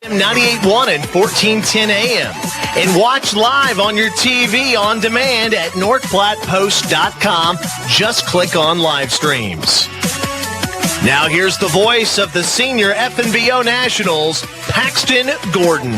98.1 and 1410 AM. And watch live on your TV on demand at NorthPlattePost.com. Just click on live streams. Now here's the voice of the senior FNBO Nationals, Paxton Gordon.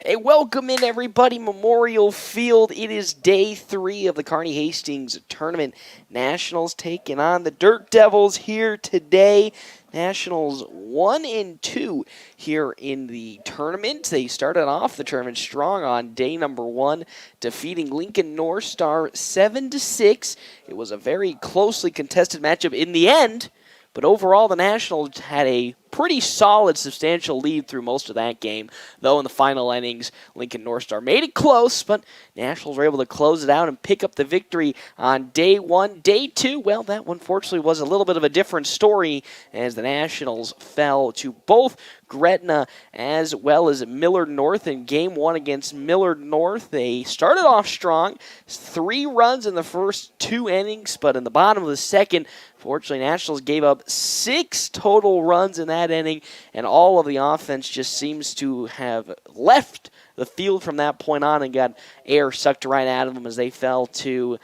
Hey, welcome in everybody, Memorial Field. It is day 3 of the Kearney Hastings Tournament. Nationals taking on the Dirt Devils here today. Nationals 1-2 here in the tournament. They started off the tournament strong on day number 1, defeating Lincoln North Star 7-6. It was a very closely contested matchup in the end, but overall the Nationals had a pretty solid, substantial lead through most of that game. Though in the final innings, Lincoln North Star made it close, but Nationals were able to close it out and pick up the victory on day 1. Day 2, well, that unfortunately was a little bit of a different story as the Nationals fell to both Gretna as well as Millard North in Game 1 against Millard North. They started off strong, 3 runs in the first 2 innings, but in the bottom of the second, fortunately, Nationals gave up 6 total runs in that inning, and all of the offense just seems to have left the field from that point on and got air sucked right out of them as they fell to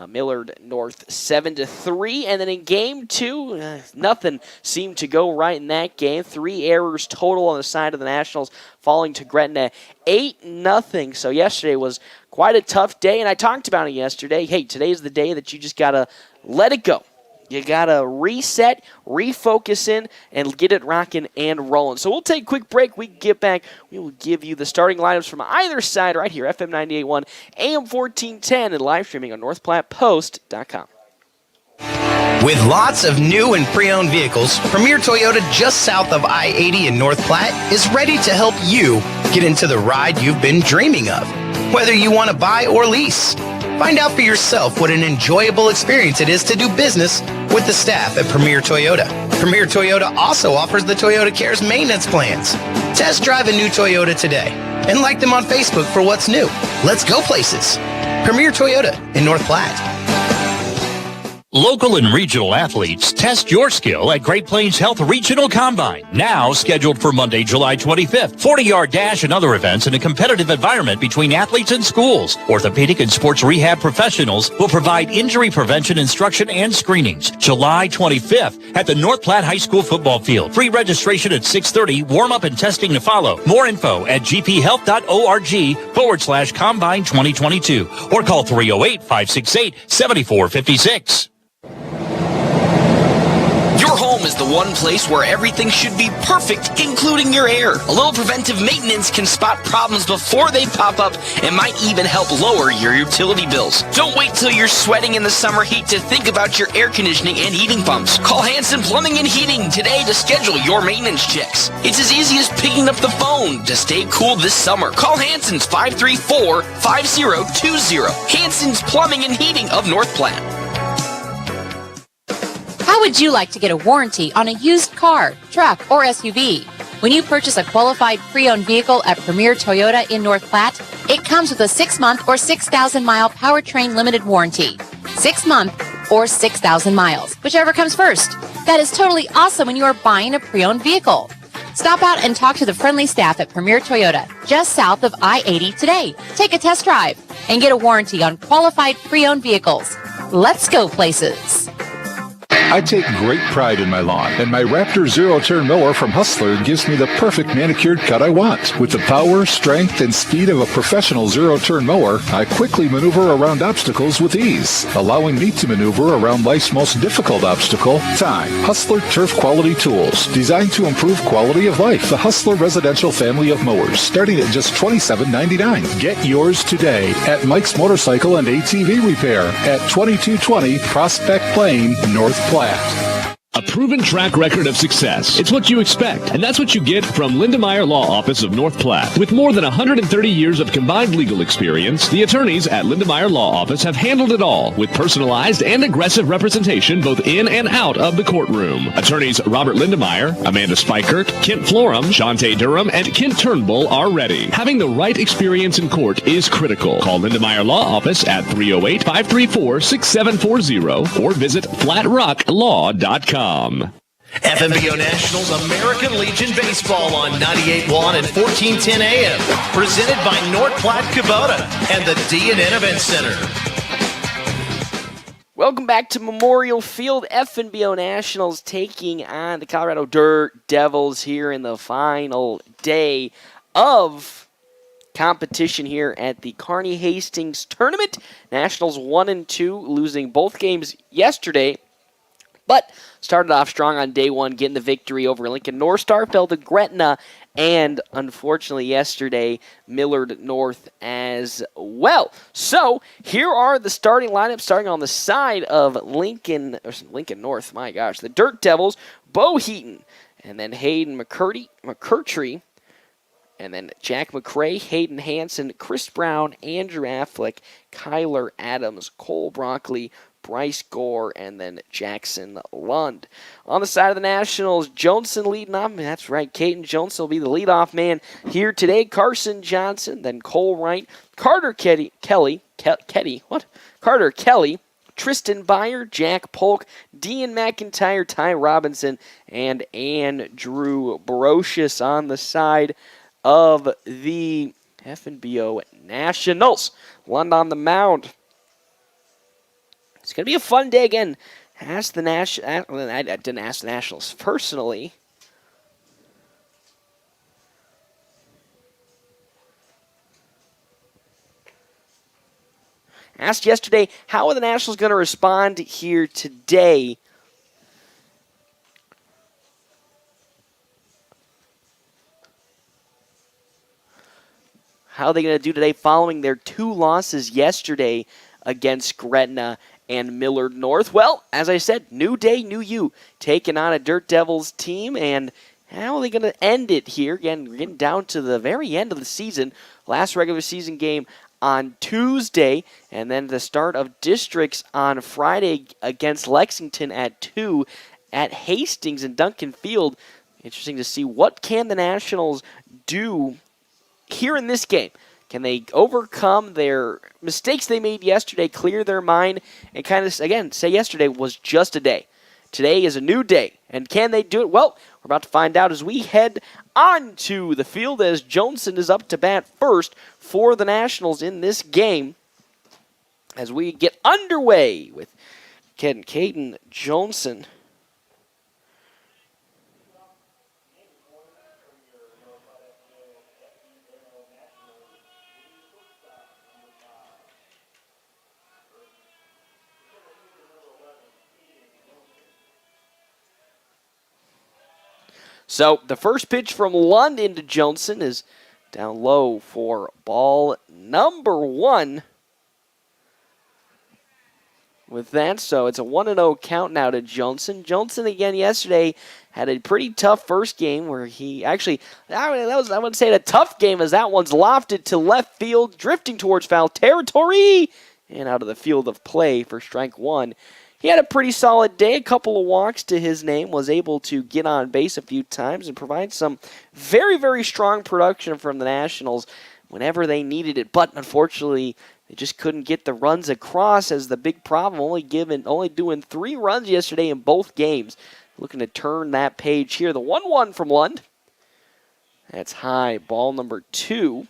Millard North 7-3. And then in Game 2, nothing seemed to go right in that game. 3 errors total on the side of the Nationals, falling to Gretna 8-0. So yesterday was quite a tough day, and I talked about it yesterday. Hey, today's the day that you just got to let it go. You got to reset, refocus in, and get it rocking and rolling. So we'll take a quick break. We get back. We will give you the starting lineups from either side right here, FM 98.1, AM 1410, and live streaming on NorthPlattePost.com. With lots of new and pre-owned vehicles, Premier Toyota just south of I-80 in North Platte is ready to help you get into the ride you've been dreaming of, whether you want to buy or lease. Find out for yourself what an enjoyable experience it is to do business with the staff at Premier Toyota. Premier Toyota also offers the Toyota Cares maintenance plans. Test drive a new Toyota today and like them on Facebook for what's new. Let's go places. Premier Toyota in North Platte. Local and regional athletes, test your skill at Great Plains Health Regional Combine, now scheduled for Monday, July 25th. 40-yard dash and other events in a competitive environment between athletes and schools. Orthopedic and sports rehab professionals will provide injury prevention instruction and screenings. July 25th at the North Platte High School football field. Free registration at 6:30, warm-up and testing to follow. More info at gphealth.org/Combine 2022 or call 308-568-7456. Your home is the one place where everything should be perfect, including your air. A little preventive maintenance can spot problems before they pop up and might even help lower your utility bills. Don't wait till you're sweating in the summer heat to think about your air conditioning and heating pumps. Call Hanson Plumbing and Heating today to schedule your maintenance checks. It's as easy as picking up the phone to stay cool this summer. Call Hanson's 534-5020. Hanson's Plumbing and Heating of North Platte. How would you like to get a warranty on a used car, truck, or SUV? When you purchase a qualified pre-owned vehicle at Premier Toyota in North Platte, it comes with a 6-month or 6,000-mile powertrain limited warranty. 6-month or 6,000 miles, whichever comes first. That is totally awesome when you are buying a pre-owned vehicle. Stop out and talk to the friendly staff at Premier Toyota, just south of I-80 today. Take a test drive and get a warranty on qualified pre-owned vehicles. Let's go places. I take great pride in my lawn, and my Raptor zero-turn mower from Hustler gives me the perfect manicured cut I want. With the power, strength, and speed of a professional zero-turn mower, I quickly maneuver around obstacles with ease, allowing me to maneuver around life's most difficult obstacle, time. Hustler Turf Quality Tools, designed to improve quality of life. The Hustler residential family of mowers, starting at just $27.99. Get yours today at Mike's Motorcycle and ATV Repair at 2220 Prospect Plain, North Platte. A proven track record of success. It's what you expect, and that's what you get from Lindemeyer Law Office of North Platte. With more than 130 years of combined legal experience, the attorneys at Lindemeyer Law Office have handled it all with personalized and aggressive representation both in and out of the courtroom. Attorneys Robert Lindemeyer, Amanda Spikert, Kent Florum, Shantae Durham, and Kent Turnbull are ready. Having the right experience in court is critical. Call Lindemeyer Law Office at 308-534-6740 or visit flatrocklaw.com. FNBO Nationals American Legion Baseball on 98.1 and 1410 AM. Presented by North Platte Kubota and the D&N Event Center. Welcome back to Memorial Field. FNBO Nationals taking on the Colorado Dirt Devils here in the final day of competition here at the Kearney Hastings tournament. Nationals 1-2, losing both games yesterday, but started off strong on day one, getting the victory over Lincoln North Star, fell to Gretna, and unfortunately yesterday, Millard North as well. So here are the starting lineups, starting on the side of Lincoln North, my gosh, the Dirt Devils, Bo Heaton, and then Hayden McCurtry, and then Jack McCray, Hayden Hanson, Chris Brown, Andrew Affleck, Kyler Adams, Cole Broccoli, Bryce Gore, and then Jackson Lund. On the side of the Nationals, Johnson leading off. That's right, Kaden Johnson will be the leadoff man here today. Carson Johnson, then Cole Wright, Carter Kelly, Tristan Byer, Jack Polk, Dean McIntyre, Ty Robinson, and Andrew Brocious on the side of the FNBO Nationals. Lund on the mound. It's going to be a fun day again. I didn't ask the Nationals personally. Asked yesterday, how are the Nationals going to respond here today? How are they going to do today following their 2 losses yesterday against Gretna and Millard North? Well, as I said, new day, new you, taking on a Dirt Devils team, and how are they going to end it here? Again, we're getting down to the very end of the season. Last regular season game on Tuesday, and then the start of districts on Friday against Lexington at 2 at Hastings and Duncan Field. Interesting to see what can the Nationals do here in this game. Can they overcome their mistakes they made yesterday, clear their mind, and kind of, again, say yesterday was just a day. Today is a new day. And can they do it? Well, we're about to find out as we head onto the field as Johnson is up to bat first for the Nationals in this game. As we get underway with Kaden Johnson. So the first pitch from Lund into Johnson is down low for ball number 1. With that, so it's a 1-0 count now to Johnson. Johnson again yesterday had a pretty tough first game where he actually, I wouldn't say a tough game as that one's lofted to left field, drifting towards foul territory and out of the field of play for strike 1. He had a pretty solid day, a couple of walks to his name, was able to get on base a few times and provide some very, very strong production from the Nationals whenever they needed it. But unfortunately, they just couldn't get the runs across as the big problem, only doing 3 runs yesterday in both games. Looking to turn that page here. The 1-1 from Lund. That's high, ball number 2.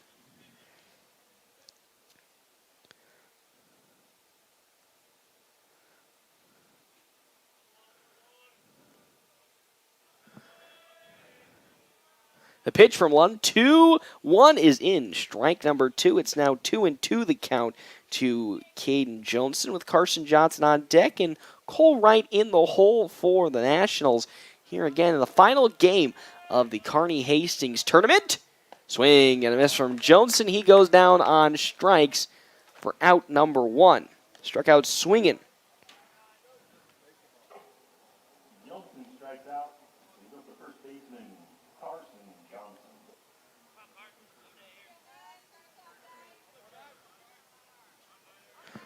The pitch from Lund, 2-1 is in. Strike number 2. It's now 2-2 the count to Kaden Johnson with Carson Johnson on deck and Cole Wright in the hole for the Nationals. Here again in the final game of the Kearney Hastings tournament. Swing and a miss from Johnson. He goes down on strikes for out number 1. Struck out swinging.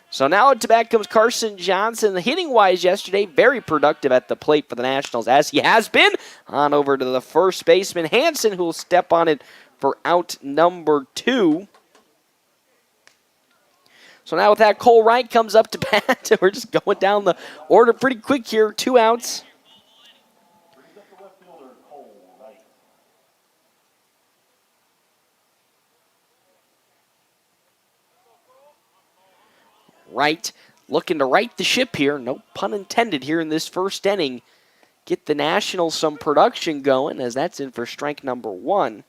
So now to bat comes Carson Johnson. Hitting-wise yesterday, very productive at the plate for the Nationals, as he has been. On over to the first baseman, Hanson, who will step on it for out number 2. So now with that, Cole Wright comes up to bat. We're just going down the order pretty quick here. 2 outs. Wright looking to right the ship here. No pun intended here in this first inning. Get the Nationals some production going, as that's in for strike number 1.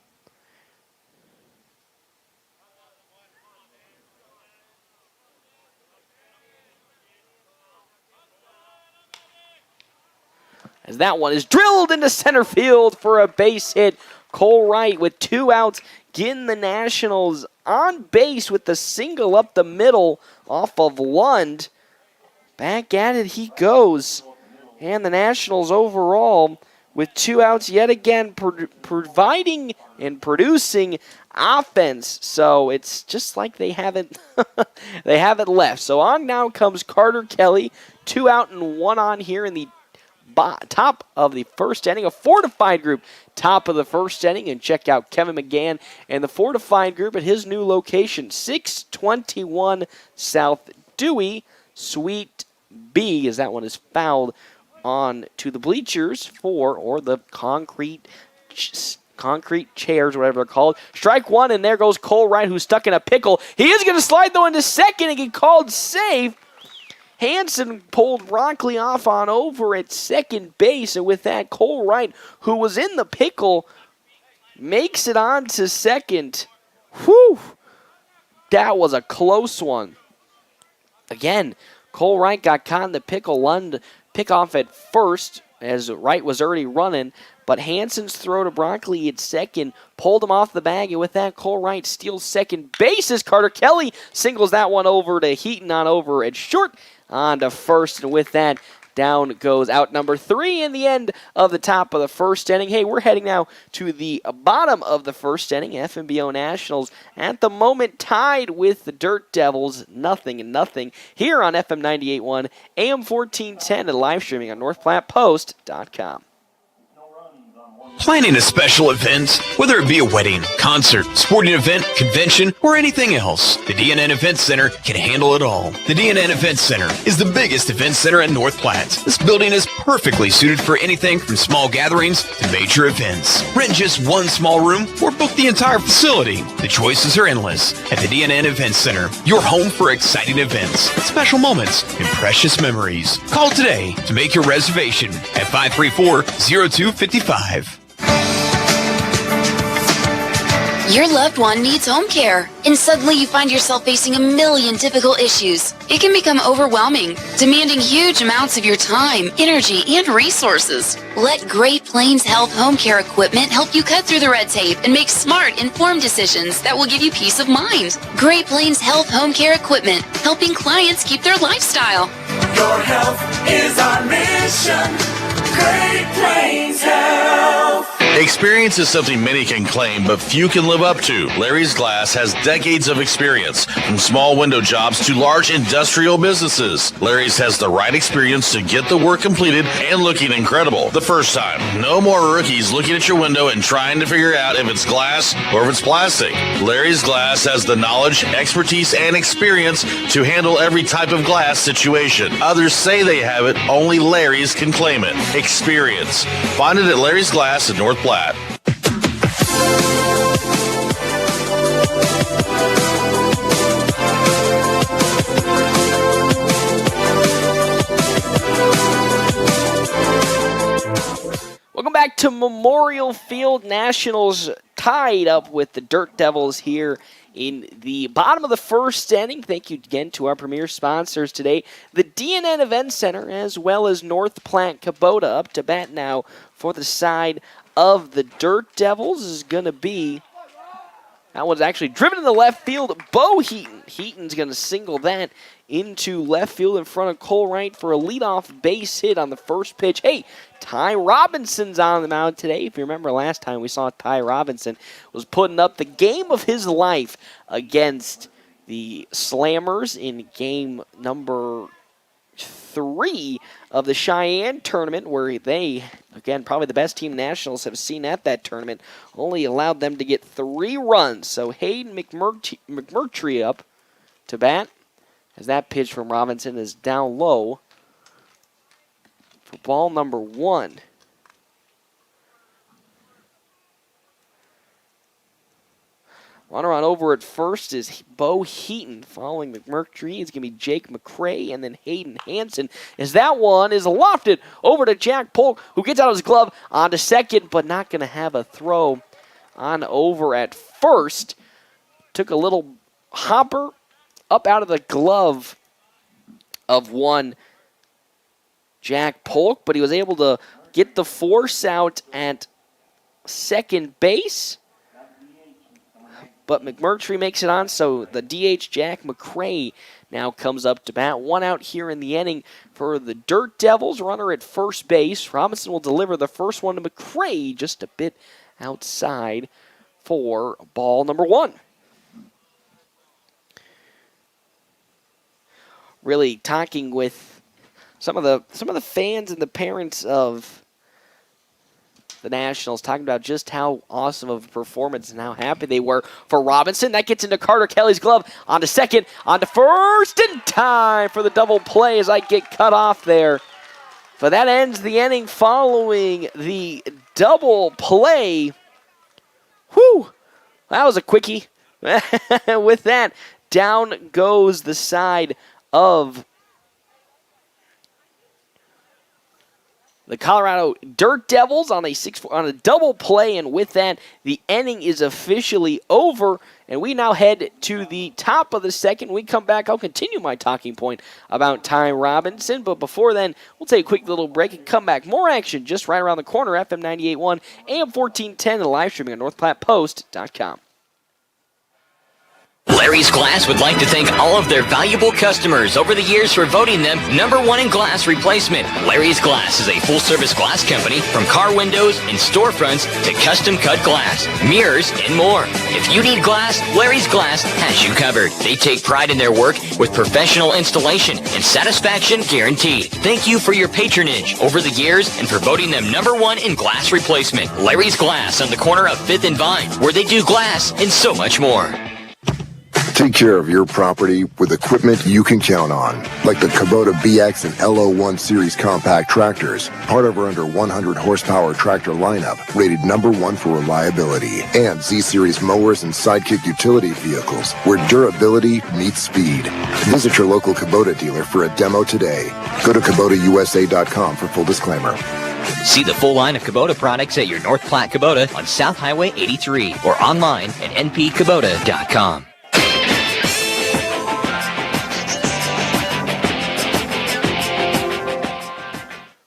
As that one is drilled into center field for a base hit. Cole Wright with 2 outs, getting the Nationals on base with the single up the middle off of Lund. Back at it he goes. And the Nationals overall with 2 outs yet again providing and producing offense. So it's just like they haven't they haven't left. So on now comes Carter Kelly. 2 out and 1 on here in the top of the first inning. A fortified group top of the first inning. And check out Kevin McGann and the fortified group at his new location, 621 South Dewey, Suite B, as that one is fouled on to the bleachers or the concrete chairs, whatever they're called. Strike 1, and there goes Cole Wright, who's stuck in a pickle. He is going to slide, though, into second and get called safe. Hanson pulled Broccoli off on over at second base, and with that, Cole Wright, who was in the pickle, makes it on to second. Whew! That was a close one. Again, Cole Wright got caught in the pickle. Lund pick off at first, as Wright was already running, but Hanson's throw to Broccoli at second pulled him off the bag, and with that, Cole Wright steals second base as Carter Kelly singles that one over to Heaton on over at short. On to first, and with that, down goes out number 3 in the end of the top of the first inning. Hey, we're heading now to the bottom of the first inning. FNBO Nationals at the moment tied with the Dirt Devils, 0-0 here on FM 98.1, AM 1410, and live streaming on NorthPlattePost.com. Planning a special event, whether it be a wedding, concert, sporting event, convention, or anything else, the DNN Event Center can handle it all. The DNN Event Center is the biggest event center in North Platte. This building is perfectly suited for anything from small gatherings to major events. Rent just one small room or book the entire facility. The choices are endless at the DNN Event Center, your home for exciting events, special moments, and precious memories. Call today to make your reservation at 534-0255. Your loved one needs home care, and suddenly you find yourself facing a million difficult issues. It can become overwhelming, demanding huge amounts of your time, energy, and resources. Let Great Plains Health Home Care Equipment help you cut through the red tape and make smart, informed decisions that will give you peace of mind. Great Plains Health Home Care Equipment, helping clients keep their lifestyle. Your health is our mission. Great Plains Health. Experience is something many can claim, but few can live up to. Larry's Glass has decades of experience, from small window jobs to large industrial businesses. Larry's has the right experience to get the work completed and looking incredible the first time. No more rookies looking at your window and trying to figure out if it's glass or if it's plastic. Larry's Glass has the knowledge, expertise, and experience to handle every type of glass situation. Others say they have it, only Larry's can claim it. Experience. Find it at Larry's Glass in North Platte. Welcome back to Memorial Field. Nationals tied up with the Dirt Devils here in the bottom of the first inning. Thank you again to our premier sponsors today, the DNN Event Center, as well as North Platte Kubota. Up to bat now for the side of the Dirt Devils is going to be, that one's actually driven to the left field, Bo Heaton. Heaton's going to single that into left field in front of Cole Wright for a leadoff base hit on the first pitch. Hey, Ty Robinson's on the mound today. If you remember last time we saw Ty Robinson was putting up the game of his life against the Slammers in game number 3 of the Cheyenne tournament, where they, again, probably the best team Nationals have seen at that tournament, only allowed them to get 3 runs. So Hayden McMurtry up to bat, as that pitch from Robinson is down low for ball number 1. Runner on over at first is Bo Heaton. Following McMurtry is going to be Jake McCray and then Hayden Hanson. As that one is lofted over to Jack Polk, who gets out his glove onto second, but not going to have a throw on over at first. Took a little hopper up out of the glove of one Jack Polk, but he was able to get the force out at second base. But McMurtry makes it on, so the DH Jack McCray now comes up to bat. One out here in the inning for the Dirt Devils. Runner at first base. Robinson will deliver the first one to McCray just a bit outside for ball number one. Really talking with some of the fans and the parents of the Nationals, talking about just how awesome of a performance and how happy they were for Robinson. That gets into Carter Kelly's glove. On to second, on to first, in time for the double play as I get cut off there. But that ends the inning following the double play. Whew, that was a quickie. With that, down goes the side of the Colorado Dirt Devils on a double play, and with that, the inning is officially over, and we now head to the top of the second. When we come back, I'll continue my talking point about Ty Robinson, but before then, we'll take a quick little break and come back. More action just right around the corner, FM 98.1, AM 1410, and live streaming on NorthPlattePost.com. Larry's Glass would like to thank all of their valuable customers over the years for voting them #1 in glass replacement. Larry's Glass is a full-service glass company, from car windows and storefronts to custom-cut glass, mirrors, and more. If you need glass, Larry's Glass has you covered. They take pride in their work with professional installation and satisfaction guaranteed. Thank you for your patronage over the years and for voting them #1 in glass replacement. Larry's Glass on the corner of 5th and Vine, where they do glass and so much more. Take care of your property with equipment you can count on, like the Kubota BX and LO1 series compact tractors, part of our under 100 horsepower tractor lineup, rated #1 for reliability, and Z-series mowers and sidekick utility vehicles, where durability meets speed. Visit your local Kubota dealer for a demo today. Go to KubotaUSA.com for full disclaimer. See the full line of Kubota products at your North Platte Kubota on South Highway 83 or online at npkubota.com.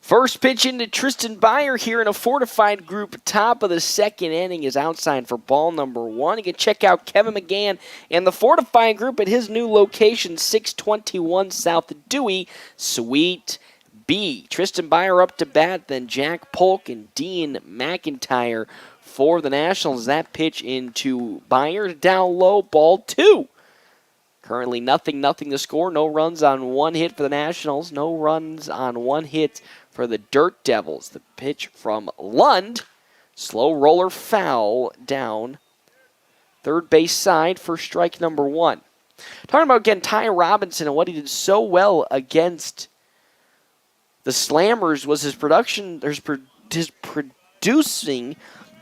First pitch into Tristan Byer here in a fortified group. Top of the second inning is outside for ball number one. You can check out Kevin McGann and the fortified group at his new location, 621 South Dewey, Suite B. Tristan Byer up to bat, then Jack Polk and Dean McIntyre for the Nationals. That pitch into Byer, down low, ball two. Currently nothing to score. No runs on one hit for the Nationals. No runs on one hit for the Dirt Devils. The pitch from Lund. Slow roller foul down third base side for strike number one. Talking about, again, Ty Robinson and what he did so well against the Slammers was his producing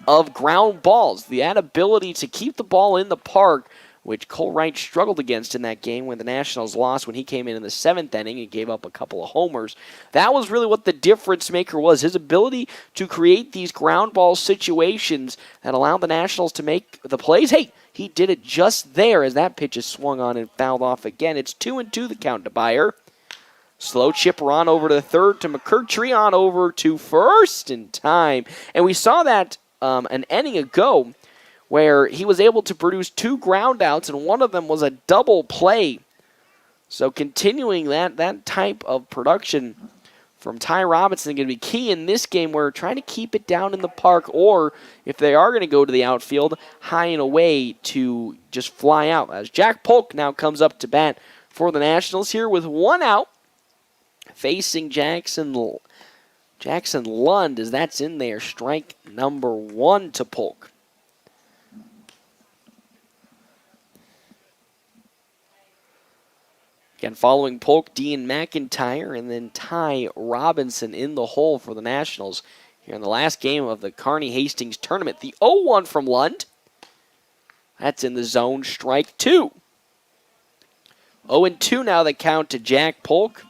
of ground balls. The ability to keep the ball in the park, which Cole Wright struggled against in that game when the Nationals lost when he came in the seventh inning and gave up a couple of homers. That was really what the difference maker was, his ability to create these ground ball situations that allowed the Nationals to make the plays. Hey, he did it just there as that pitch is swung on and fouled off again. It's 2-2 the count to Byer. Slow chipper on over to third to McMurtry, on over to first in time. And we saw that an inning ago, where he was able to produce two ground outs, and one of them was a double play. So continuing that type of production from Ty Robinson is going to be key in this game, where we're trying to keep it down in the park, or if they are going to go to the outfield, high and away to just fly out. As Jack Polk now comes up to bat for the Nationals here with one out, facing Jackson Lund, as that's in there. Strike number one to Polk. Again, following Polk, Dean McIntyre, and then Ty Robinson in the hole for the Nationals here in the last game of the Kearney Hastings tournament. The 0-1 from Lund. That's in the zone, strike 2. 0-2 now the count to Jack Polk.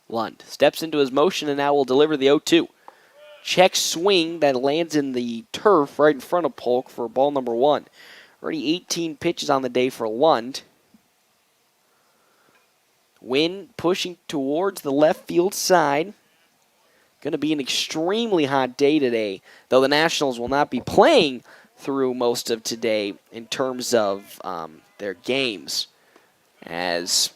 Lund steps into his motion and now will deliver the 0-2. Check swing that lands in the turf right in front of Polk for ball number 1. Already 18 pitches on the day for Lund. Wind pushing towards the left field side. Going to be an extremely hot day today, though the Nationals will not be playing through most of today in terms of their games, as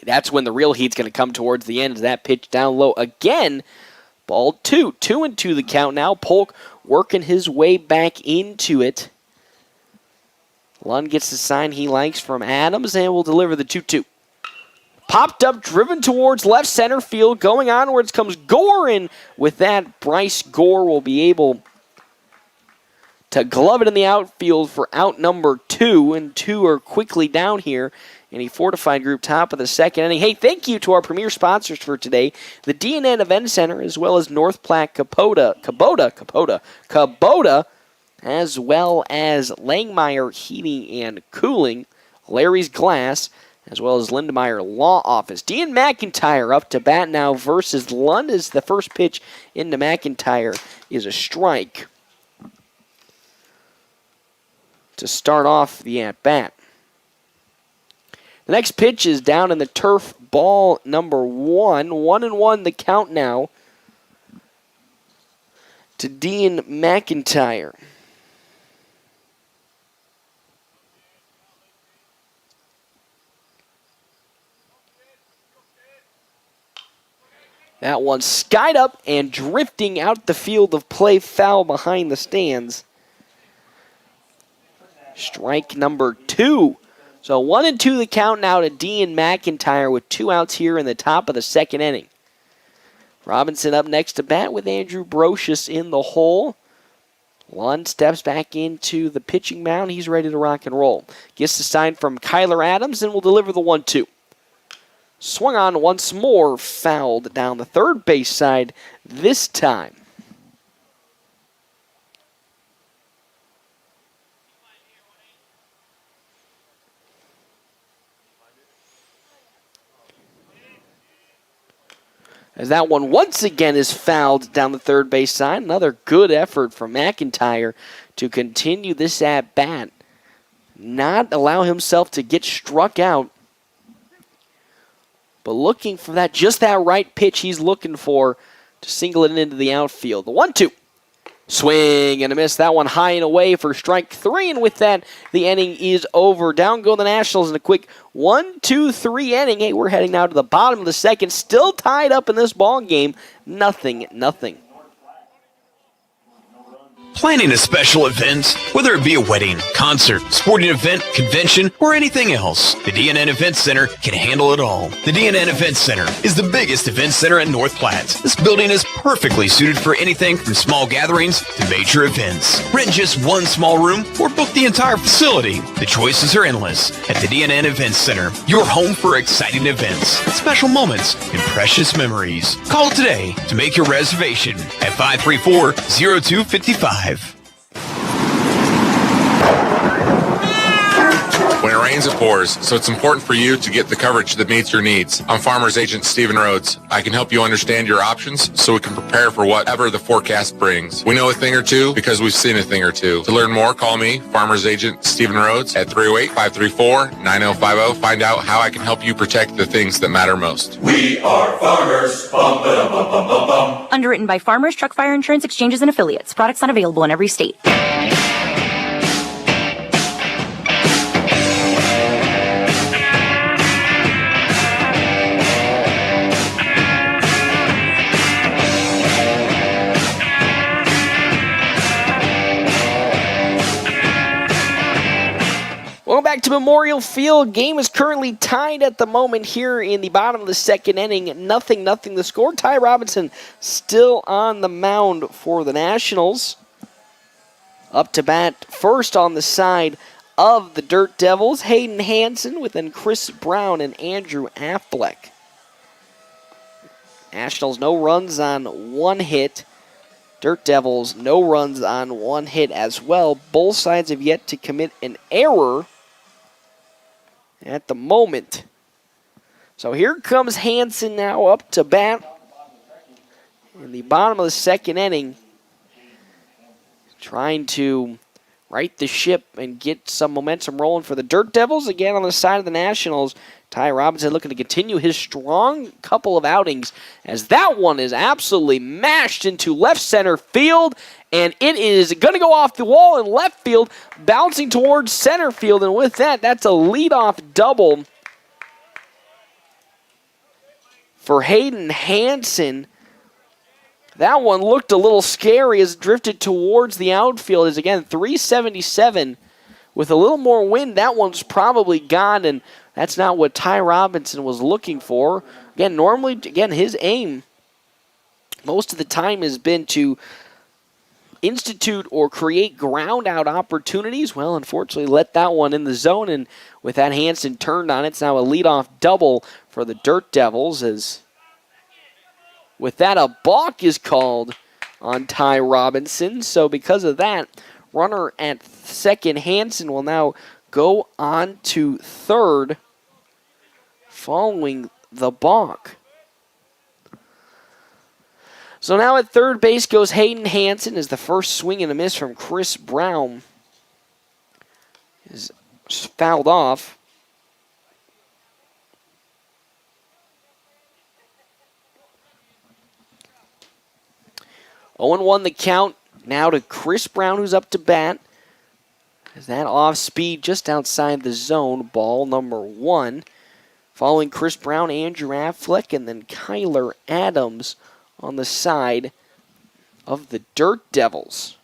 that's when the real heat's going to come towards the end. As that pitch down low again, ball 2. 2-2 the count now. Polk working his way back into it. Lund gets the sign he likes from Adams and will deliver the 2-2. Popped up, driven towards left center field. Going onwards comes Gore, and with that, Bryce Gore will be able to glove it in the outfield for out number 2. And 2 are quickly down here in a fortified group top of the second inning. Hey, thank you to our premier sponsors for today, the DNN Event Center, as well as North Platte Kubota, as well as Langmeyer Heating and Cooling, Larry's Glass, as well as Lindemeyer Law Office. Dean Mcintyre up to bat now versus Lund, as the first pitch into Mcintyre is a strike to start off the at-bat. The next pitch is down in the turf, ball number 1. 1-1 the count now to Dean Mcintyre. That one skied up and drifting out the field of play, foul behind the stands. Strike number 2. So 1-2 the count now to Dean Mcintyre with 2 outs here in the top of the second inning. Robinson up next to bat with Andrew Brocious in the hole. Lund steps back into the pitching mound. He's ready to rock and roll. Gets the sign from Kyler Adams and will deliver the 1-2. Swung on once more, fouled down the third base side this time. As that one once again is fouled down the third base side. Another good effort from Mcintyre to continue this at-bat. Not allow himself to get struck out, but looking for that, just that right pitch he's looking for to single it into the outfield. The 1-2. Swing and a miss. That one high and away for strike 3. And with that, the inning is over. Down go the Nationals in a quick 1-2-3 inning. Hey, we're heading now to the bottom of the second. Still tied up in this ball game. 0-0. Planning a special event, whether it be a wedding, concert, sporting event, convention, or anything else, the DNN Event Center can handle it all. The DNN Event Center is the biggest event center in North Platte. This building is perfectly suited for anything from small gatherings to major events. Rent just one small room or book the entire facility. The choices are endless at the DNN Event Center, your home for exciting events, special moments, and precious memories. Call today to make your reservation at 534-0255. When it rains, it pours, so it's important for you to get the coverage that meets your needs. I'm Farmers Agent Stephen Rhodes. I can help you understand your options so we can prepare for whatever the forecast brings. We know a thing or two because we've seen a thing or two. To learn more, call me, Farmers Agent Stephen Rhodes, at 308-534-9050. Find out how I can help you protect the things that matter most. We are farmers. Bum, ba-dum, bum, bum, bum, bum. Underwritten by Farmers Truck Fire Insurance Exchanges and Affiliates. Products not available in every state. Welcome back to Memorial Field. Game is currently tied at the moment here in the bottom of the second inning. 0-0 the score. Ty Robinson still on the mound for the Nationals. Up to bat first on the side of the Dirt Devils, Hayden Hanson, with then Chris Brown and Andrew Affleck. Nationals no runs on 1 hit. Dirt Devils, no runs on 1 hit as well. Both sides have yet to commit an error at the moment. So here comes Hanson now up to bat in the bottom of the 2nd inning, trying to right the ship and get some momentum rolling for the Dirt Devils. Again, on the side of the Nationals, Ty Robinson looking to continue his strong couple of outings, as that one is absolutely mashed into left center field, and it is going to go off the wall in left field, bouncing towards center field, and with that, that's a leadoff double for Hayden Hanson. That one looked a little scary as it drifted towards the outfield. Is again 377 with a little more wind. That one's probably gone, and that's not what Ty Robinson was looking for. Again, normally, his aim most of the time has been to institute or create ground out opportunities. Well, unfortunately, let that one in the zone, and with that, Hanson turned on it. It's now a leadoff double for the Dirt Devils, as with that, a balk is called on Ty Robinson. So because of that, runner at second, Hanson, will now go on to third following the balk. So now at third base goes Hayden Hanson, as the first swing and a miss from Chris Brown is fouled off. Oh, 0-1 the count now to Chris Brown, who's up to bat. Is that off speed just outside the zone, ball number 1. Following Chris Brown, Andrew Affleck, and then Kyler Adams on the side of the Dirt Devils.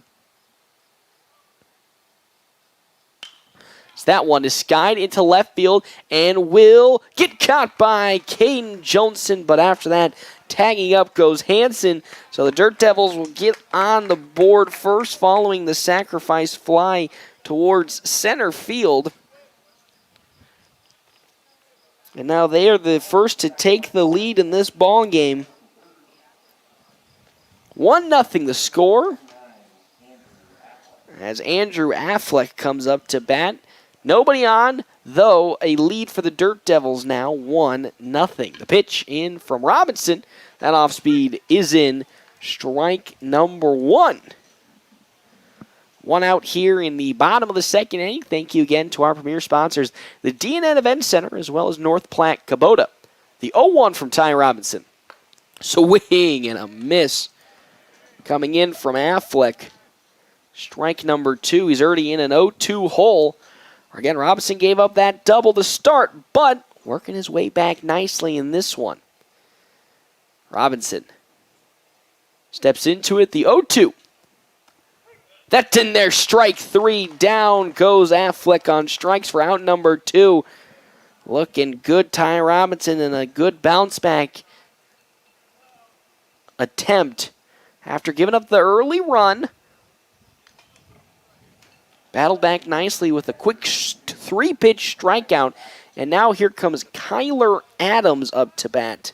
So that one is skied into left field and will get caught by Kaden Johnson, but after that, tagging up goes Hanson. So the Dirt Devils will get on the board first following the sacrifice fly towards center field. And now they are the first to take the lead in this ball game. 1-0 the score, as Andrew Affleck comes up to bat. Nobody on, though, a lead for the Dirt Devils now, 1-0. The pitch in from Robinson. That off speed is in, strike number 1. 1 out here in the bottom of the 2nd inning. Thank you again to our premier sponsors, the D&N Event Center, as well as North Platte Kubota. The 0-1 from Ty Robinson. Swing and a miss coming in from Affleck. Strike number 2. He's already in an 0-2 hole. Again, Robinson gave up that double to start, but working his way back nicely in this one. Robinson steps into it, the 0-2. That's in there, strike 3. Down goes Affleck on strikes for out number 2. Looking good, Ty Robinson, and a good bounce back attempt after giving up the early run. Battled back nicely with a quick 3-pitch strikeout. And now here comes Kyler Adams up to bat.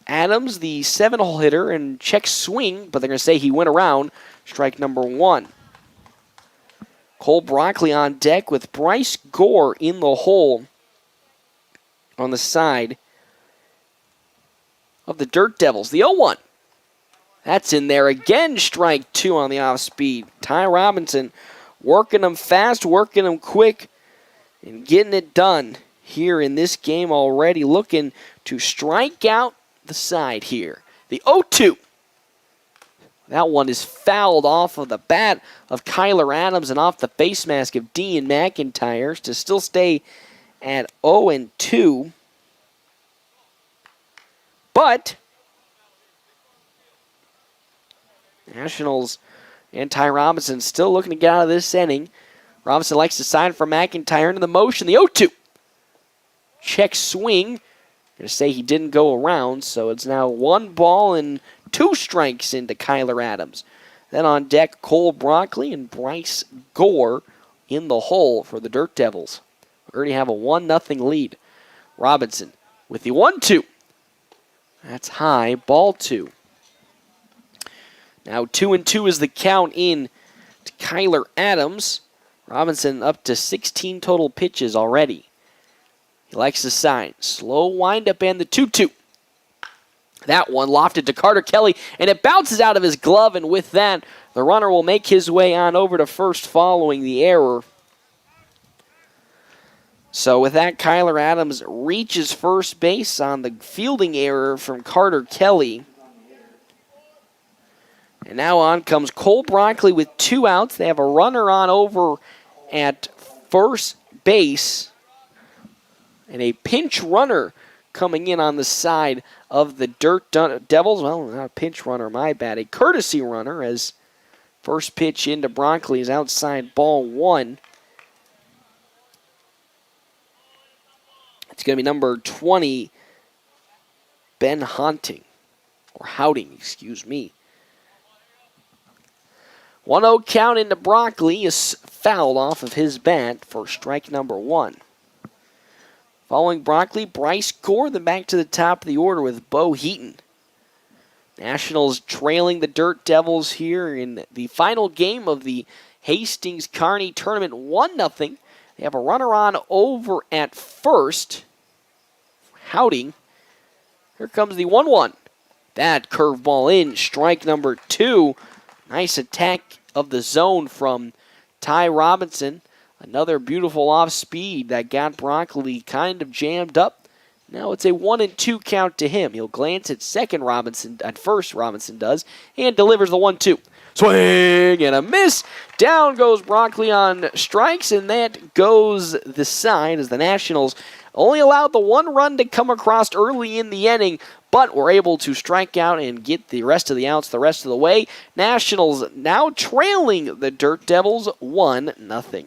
Adams, the 7-hole hitter, and check swing, but they're going to say he went around. Strike number 1. Cole Broccoli on deck with Bryce Gore in the hole on the side of the Dirt Devils. The 0-1. That's in there again, strike 2 on the off-speed. Ty Robinson working them fast, working them quick, and getting it done here in this game already. Looking to strike out the side here. The 0-2. That one is fouled off of the bat of Kyler Adams and off the face mask of Dean Mcintyre to still stay at 0-2. But Nationals and Ty Robinson still looking to get out of this inning. Robinson likes to sign for Mcintyre into the motion. The 0-2. Check swing. Going to say he didn't go around, so it's now 1 ball and 2 strikes into Kyler Adams. Then on deck, Cole Broccoli and Bryce Gore in the hole for the Dirt Devils. We already have a 1-0 lead. Robinson with the 1-2. That's high, ball 2. Now 2-2 is the count in to Kyler Adams. Robinson up to 16 total pitches already. He likes the sign. Slow windup and the 2-2. That one lofted to Carter Kelly, and it bounces out of his glove, and with that, the runner will make his way on over to first following the error. So with that, Kyler Adams reaches first base on the fielding error from Carter Kelly. And now on comes Cole Broccoli with 2 outs. They have a runner on over at first base. And a pinch runner coming in on the side of the Dirt Devils. Well, not a pinch runner, my bad. A courtesy runner as first pitch into Broccoli is outside ball 1. It's going to be number 20, Ben Houting, excuse me. 1-0 count into Broccoli is fouled off of his bat for strike number 1. Following Broccoli, Bryce Gore, then back to the top of the order with Bo Heaton. Nationals trailing the Dirt Devils here in the final game of the Hastings Kearney tournament, 1-0. They have a runner on over at first. Houting. Here comes the 1-1. That curveball in, strike number 2. Nice attack of the zone from Ty Robinson. Another beautiful off speed that got Broccoli kind of jammed up. Now it's a 1-2 count to him. He'll glance at first Robinson does, and delivers the 1-2. Swing and a miss. Down goes Broccoli on strikes, and that goes the sign as the Nationals only allowed the 1 run to come across early in the inning, but were able to strike out and get the rest of the outs the rest of the way. Nationals now trailing the Dirt Devils 1-0.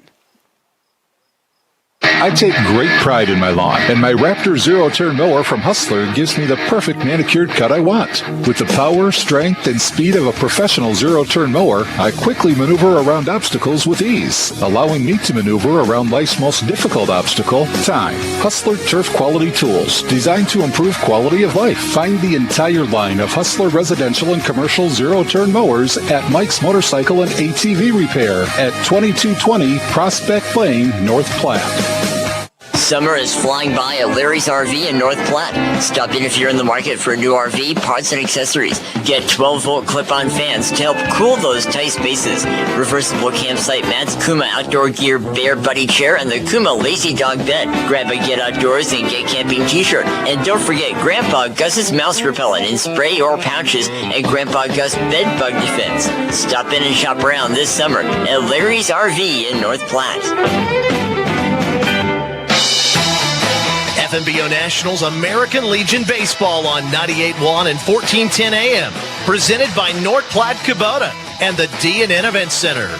I take great pride in my lawn, and my Raptor zero-turn mower from Hustler gives me the perfect manicured cut I want. With the power, strength, and speed of a professional zero-turn mower, I quickly maneuver around obstacles with ease, allowing me to maneuver around life's most difficult obstacle, time. Hustler turf quality tools, designed to improve quality of life. Find the entire line of Hustler residential and commercial zero-turn mowers at Mike's Motorcycle and ATV Repair at 2220 Prospect Lane, North Platte. Summer is flying by at Larry's RV in North Platte. Stop in if you're in the market for a new RV, parts, and accessories. Get 12-volt clip-on fans to help cool those tight spaces. Reversible campsite mats, Kuma Outdoor Gear Bear Buddy Chair, and the Kuma Lazy Dog Bed. Grab a Get Outdoors and Get Camping t-shirt. And don't forget Grandpa Gus's mouse repellent in spray or pouches and Grandpa Gus Bed Bug Defense. Stop in and shop around this summer at Larry's RV in North Platte. FNBO Nationals American Legion Baseball on 98.1 and 1410 AM. Presented by North Platte Kubota and the D&N Event Center.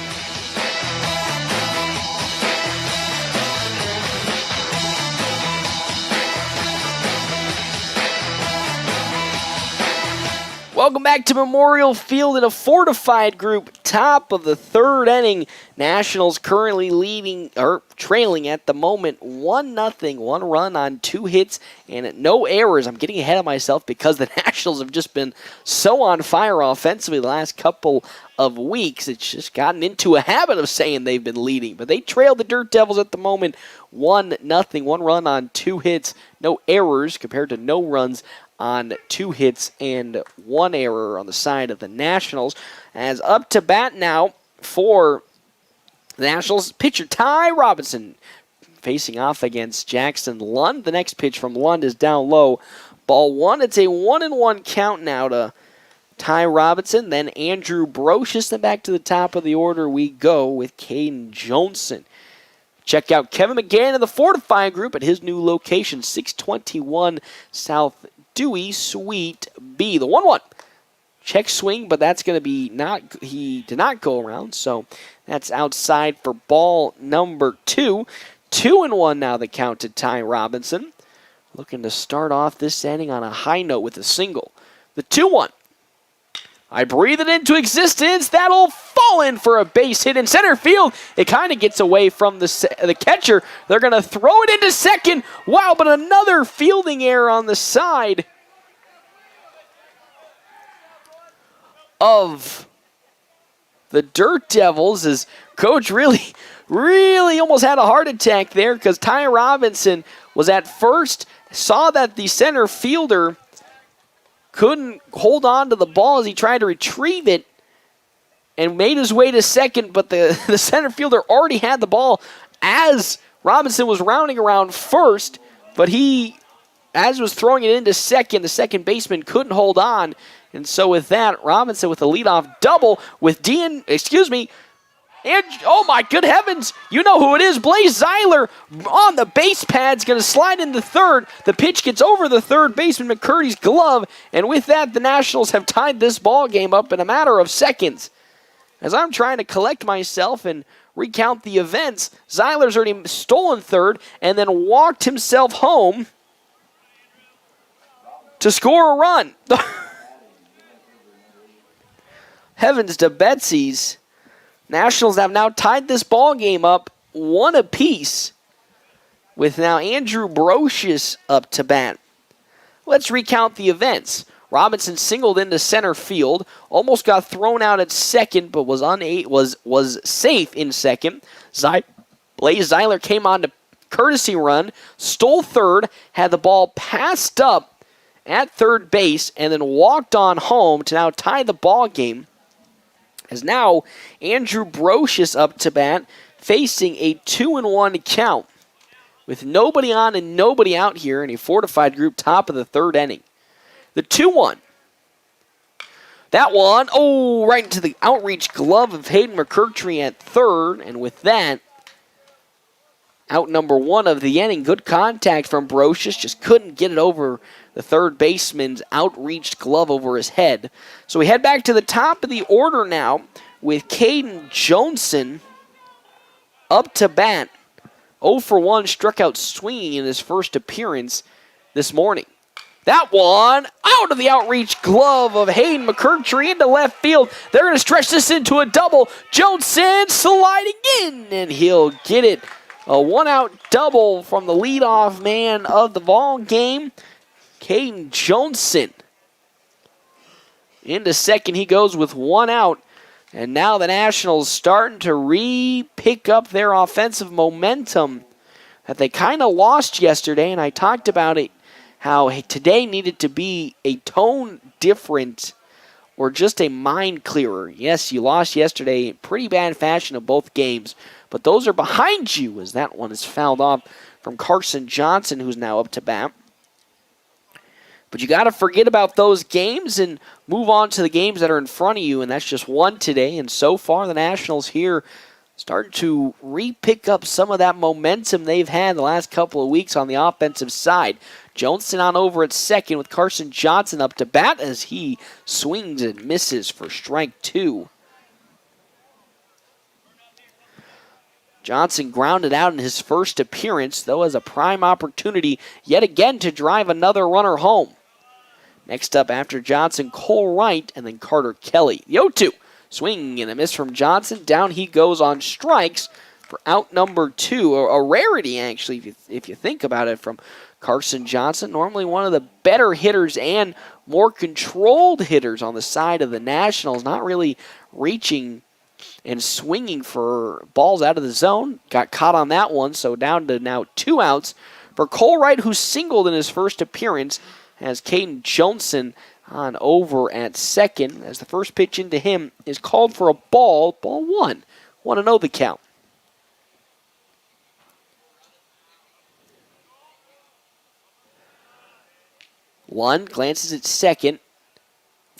Welcome back to Memorial Field in a fortified group. Top of the 3rd inning. Nationals currently trailing at the moment 1-0. 1 run on 2 hits and no errors. I'm getting ahead of myself because the Nationals have just been so on fire offensively the last couple of weeks. It's just gotten into a habit of saying they've been leading. But they trail the Dirt Devils at the moment 1-0. 1 run on 2 hits. No errors compared to no runs on 2 hits and 1 error on the side of the Nationals. As up to bat now for the Nationals, pitcher Ty Robinson facing off against Jackson Lund. The next pitch from Lund is down low. Ball 1. It's a 1-1 count now to Ty Robinson. Then Andrew Brocious. Then back to the top of the order we go with Kaden Johnson. Check out Kevin McGann in the fortified group at his new location, 621 South Dewey, Suite B. The 1-1. Check swing, but that's going to be he did not go around, so that's outside for ball number 2. 2-1 now the count to Ty Robinson. Looking to start off this inning on a high note with a single. The 2-1. I breathe it into existence. That'll fall in for a base hit in center field. It kind of gets away from the catcher. They're going to throw it into second. Wow, but another fielding error on the side of the Dirt Devils, as Coach really almost had a heart attack there because Ty Robinson was at first, saw that the center fielder couldn't hold on to the ball as he tried to retrieve it and made his way to second, but the center fielder already had the ball as Robinson was rounding around first, but he, as was throwing it into second, the second baseman couldn't hold on. And so with that, Robinson with a leadoff double with and oh my good heavens, you know who it is. Blaze Zeiler on the base pad's going to slide into third. The pitch gets over the third baseman McCurdy's glove, and with that, the Nationals have tied this ball game up in a matter of seconds. As I'm trying to collect myself and recount the events, Zeiler's already stolen third and then walked himself home to score a run. Heavens to Betsy's. Nationals have now tied this ball game up 1 apiece with now Andrew Brocious up to bat. Let's recount the events. Robinson singled into center field, almost got thrown out at second, but was safe in second. Blaze Zeiler came on to courtesy run, stole third, had the ball passed up at third base, and then walked on home to now tie the ball game. As now Andrew Brocious up to bat, facing a 2-1 count with nobody on and nobody out here in a fortified group top of the third inning. The 2-1. That one, right into the outreach glove of Hayden McCurdy at third. And with that, out number 1 of the inning. Good contact from Brocious. Just couldn't get it over the third baseman's outreached glove over his head. So we head back to the top of the order now with Kaden Johnson up to bat. 0 for 1, struck out swinging in his first appearance this morning. That one out of the outreach glove of Hayden McCurdy into left field. They're going to stretch this into a double. Johnson sliding in, and he'll get it. A 1-out double from the leadoff man of the ball game, Kaden Johnson. Into second he goes with 1 out. And now the Nationals starting to pick up their offensive momentum that they kind of lost yesterday. And I talked about it, how today needed to be a tone different or just a mind clearer. Yes, you lost yesterday in pretty bad fashion of both games, but those are behind you as that one is fouled off from Kaden Johnson, who's now up to bat. But you got to forget about those games and move on to the games that are in front of you, and that's just one today. And so far, the Nationals here starting to re-pick up some of that momentum they've had the last couple of weeks on the offensive side. Johnson on over at second with Kaden Johnson up to bat as he swings and misses for strike 2. Johnson grounded out in his first appearance, though, as a prime opportunity yet again to drive another runner home. Next up after Johnson, Cole Wright, and then Carter Kelly. The 0-2. Swing and a miss from Johnson. Down he goes on strikes for out number 2. A rarity, actually, if you think about it, from Kaden Johnson. Normally one of the better hitters and more controlled hitters on the side of the Nationals. Not really reaching and swinging for balls out of the zone. Got caught on that one, so down to now 2 outs for Cole Wright, who singled in his first appearance, has Kaden Johnson on over at second as the first pitch into him is called for a ball. Ball 1. 1-0 the count. One glances at second.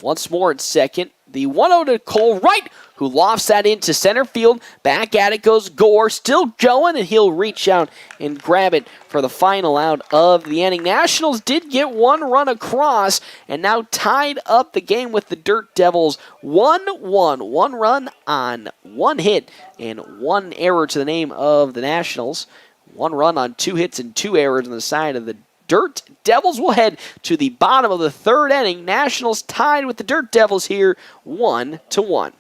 Once more at second. The 1-0 to Cole Wright, who lofts that into center field. Back at it goes Gore, still going, and he'll reach out and grab it for the final out of the inning. Nationals did get 1 run across and now tied up the game with the Dirt Devils 1-1. 1 run on 1 hit and 1 error to the name of the Nationals. 1 run on 2 hits and 2 errors on the side of the Dirt Devils. Will head to the bottom of the third inning. Nationals tied with the Dirt Devils here 1-1.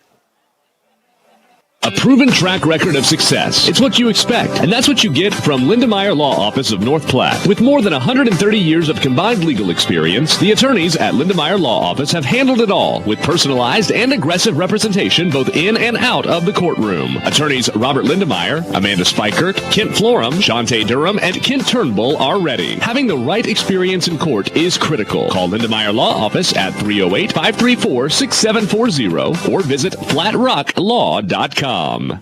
A proven track record of success. It's what you expect, and that's what you get from Lindemeyer Law Office of North Platte. With more than 130 years of combined legal experience, the attorneys at Lindemeyer Law Office have handled it all with personalized and aggressive representation both in and out of the courtroom. Attorneys Robert Lindemeyer, Amanda Spikert, Kent Florum, Shantae Durham, and Kent Turnbull are ready. Having the right experience in court is critical. Call Lindemeyer Law Office at 308-534-6740 or visit flatrocklaw.com.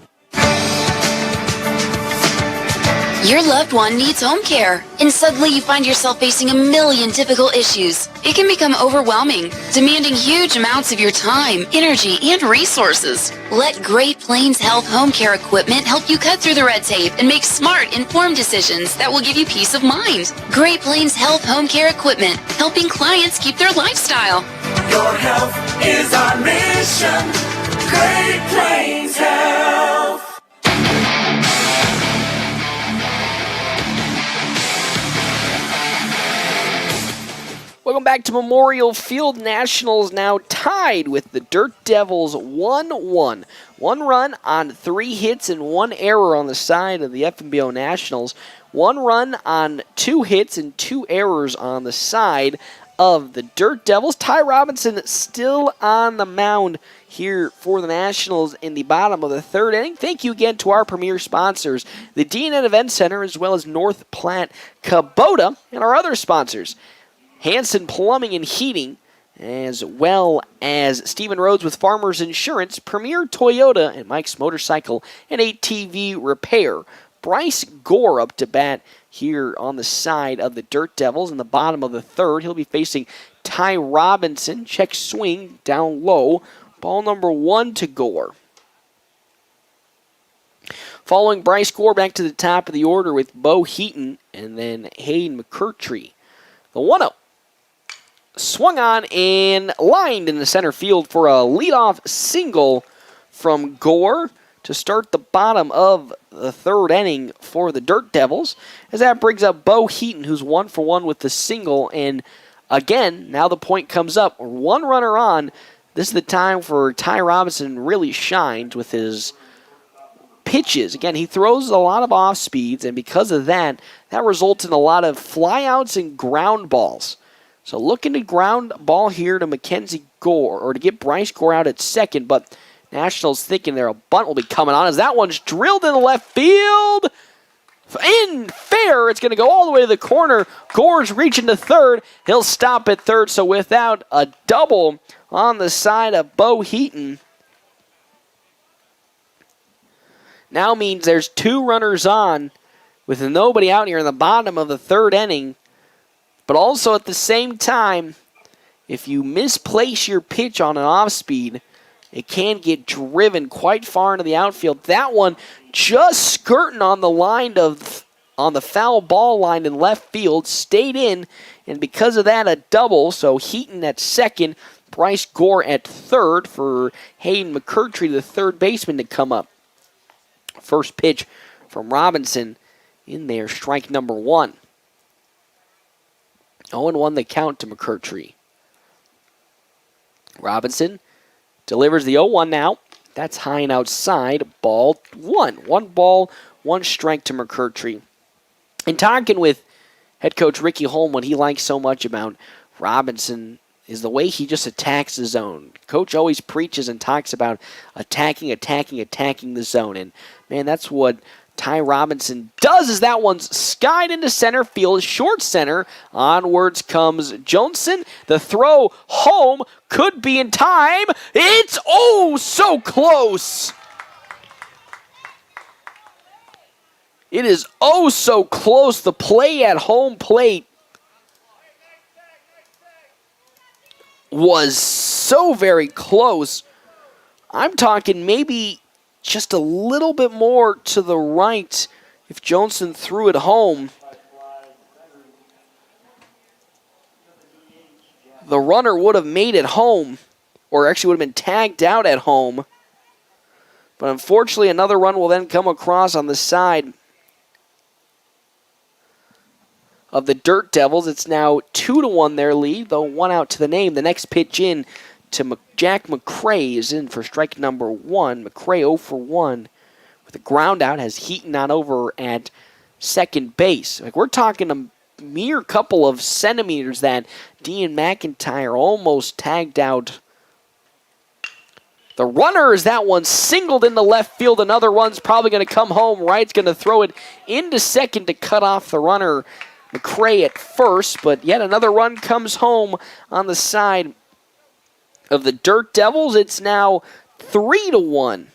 Your loved one needs home care, and suddenly you find yourself facing a million typical issues. It can become overwhelming, demanding huge amounts of your time, energy, and resources. Let Great Plains Health Home Care Equipment help you cut through the red tape and make smart, informed decisions that will give you peace of mind. Great Plains Health Home Care Equipment, helping clients keep their lifestyle. Your health is our mission. Great Plains Health. Welcome back to Memorial Field. Nationals now tied with the Dirt Devils 1-1. One run on 3 hits and 1 error on the side of the FNBO Nationals. 1 run on 2 hits and 2 errors on the side of the Dirt Devils. Ty Robinson still on the mound here for the Nationals in the bottom of the 3rd inning. Thank you again to our premier sponsors, the DNN Event Center, as well as North Platte Kubota, and our other sponsors, Hanson Plumbing and Heating, as well as Stephen Rhodes with Farmers Insurance, Premier Toyota, and Mike's Motorcycle and ATV Repair. Bryce Gore up to bat here on the side of the Dirt Devils in the bottom of the 3rd. He'll be facing Ty Robinson. Check swing down low. Ball number 1 to Gore. Following Bryce Gore, back to the top of the order with Bo Heaton and then Hayden McCurtry. The 1-0. Swung on and lined in the center field for a leadoff single from Gore to start the bottom of the 3rd inning for the Dirt Devils. As that brings up Bo Heaton, who's 1 for 1 with the single. And again, now the point comes up. 1 runner on. This is the time for Ty Robinson really shined with his pitches. Again, he throws a lot of off speeds, and because of that, that results in a lot of flyouts and ground balls. So looking to ground ball here to Mackenzie Gore, or to get Bryce Gore out at second, but Nationals thinking a bunt will be coming on as that one's drilled in the left field. In fair, it's going to go all the way to the corner. Gore's reaching to 3rd. He'll stop at 3rd, so without a double on the side of Bo Heaton, now means there's 2 runners on with nobody out here in the bottom of the 3rd inning. But also at the same time, if you misplace your pitch on an off-speed, it can get driven quite far into the outfield. That one just skirting on the line on the foul ball line in left field, stayed in, and because of that, a double. So Heaton at second, Bryce Gore at 3rd for Hayden McCurtry, the 3rd baseman, to come up. First pitch from Robinson in there, strike number 1. 0-1 the count to McCurtry. Robinson delivers the 0-1 now. That's high and outside. Ball 1. 1 ball, 1 strike to McCurtry. And talking with head coach Ricky Holm, what he likes so much about Robinson is the way he just attacks the zone. Coach always preaches and talks about attacking the zone. And, man, that's what Ty Robinson does, as that one's skied into center field, short center. Onwards comes Johnson. The throw home could be in time. It's so close. It is so close. The play at home plate was so very close. I'm talking maybe just a little bit more to the right if Johnson threw it home. The runner would have made it home, or actually would have been tagged out at home. But unfortunately, another run will then come across on the side of the Dirt Devils. It's now 2-1 their lead, though 1 out to the name. The next pitch in to Jack McCray is in for strike number 1. McCray 0 for 1 with a ground out, has Heaton on over at second base. Like, we're talking a mere couple of centimeters that Dean Mcintyre almost tagged out the runner. As that one singled into left field. Another run's probably going to come home. Wright's going to throw it into second to cut off the runner. McCray at first, but yet another run comes home on the side of the Dirt Devils. It's now 3-1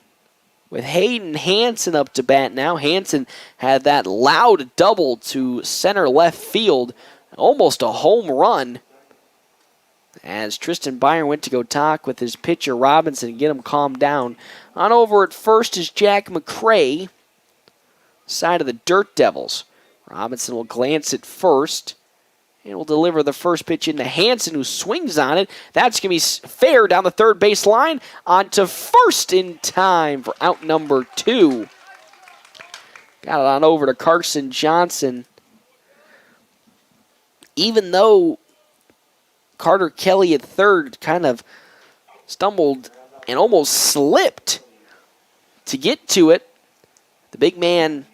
with Hayden Hanson up to bat now. Hanson had that loud double to center left field, almost a home run, as Tristan Byron went to go talk with his pitcher Robinson and get him calmed down. On over at first is Jack McCray, side of the Dirt Devils. Robinson will glance at first and will deliver the first pitch into Hanson, who swings on it. That's going to be fair down the third base line. On to first in time for out number 2. Got it on over to Kaden Johnson. Even though Carter Kelly at third kind of stumbled and almost slipped to get to it, the big man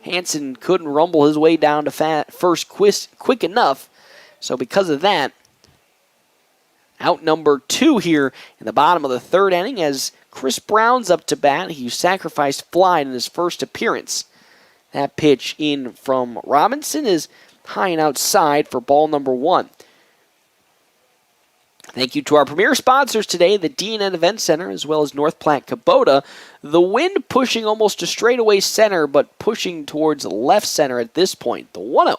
Hanson couldn't rumble his way down to first quick enough. So because of that, out number 2 here in the bottom of the third inning as Chris Brown's up to bat. He sacrificed fly in his first appearance. That pitch in from Robinson is high and outside for ball number 1. Thank you to our premier sponsors today, the D&N Event Center, as well as North Platte Kubota. The wind pushing almost to straightaway center, but pushing towards left center at this point. The 1-0.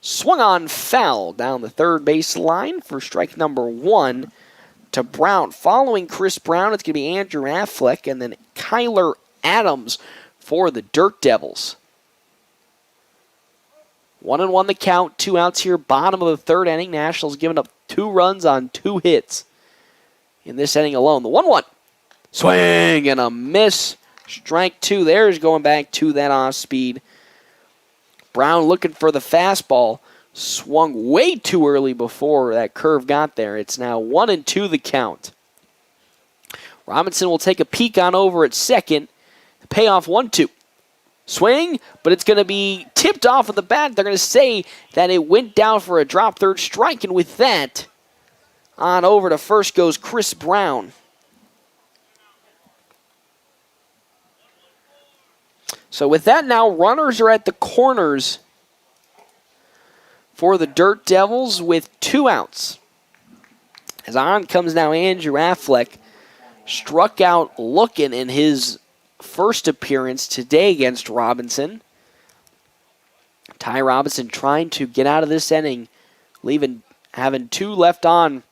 Swung on foul down the third base line for strike number 1 to Brown. Following Chris Brown, it's going to be Andrew Affleck and then Kyler Adams for the Dirt Devils. 1-1 the count, 2 outs here, bottom of the third inning. Nationals giving up 2 runs on 2 hits in this inning alone. The 1-1. Swing and a miss. Strike 2 there is going back to that off speed. Brown looking for the fastball. Swung way too early before that curve got there. It's now 1-2 the count. Robinson will take a peek on over at second. The payoff 1-2. Swing, but it's going to be tipped off of the bat. They're going to say that it went down for a drop third strike, and with that, on over to first goes Chris Brown. So with that now, runners are at the corners for the Dirt Devils with 2 outs. As on comes now Andrew Affleck, struck out looking in his first appearance today against Robinson. Ty Robinson trying to get out of this inning, having 2 left on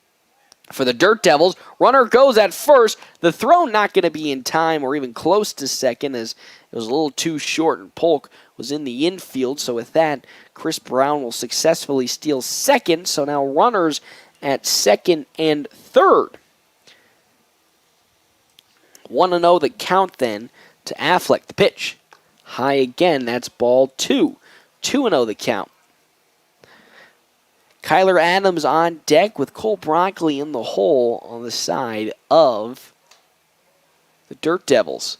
for the Dirt Devils. Runner goes at first. The throw not going to be in time or even close to second, as it was a little too short and Polk was in the infield. So with that, Chris Brown will successfully steal second. So now runners at second and third. 1-0 the count then to Affleck. The pitch. High again. That's ball 2. 2-0 the count. Kyler Adams on deck with Cole Broccoli in the hole on the side of the Dirt Devils.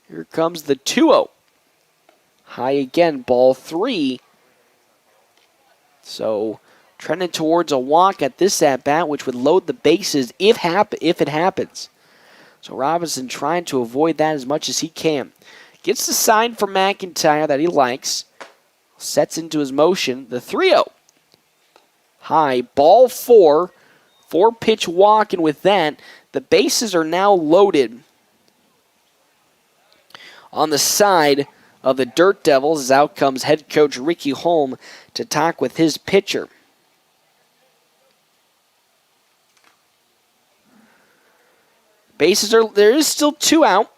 Here comes the 2-0. High again. Ball 3. So trending towards a walk at this at-bat, which would load the bases if it happens. So Robinson trying to avoid that as much as he can. Gets the sign from Mcintyre that he likes. Sets into his motion. The 3-0. High. Ball 4. 4-pitch walk, and with that, the bases are now loaded on the side of the Dirt Devils as out comes head coach Ricky Holm to talk with his pitcher. There is still 2 out.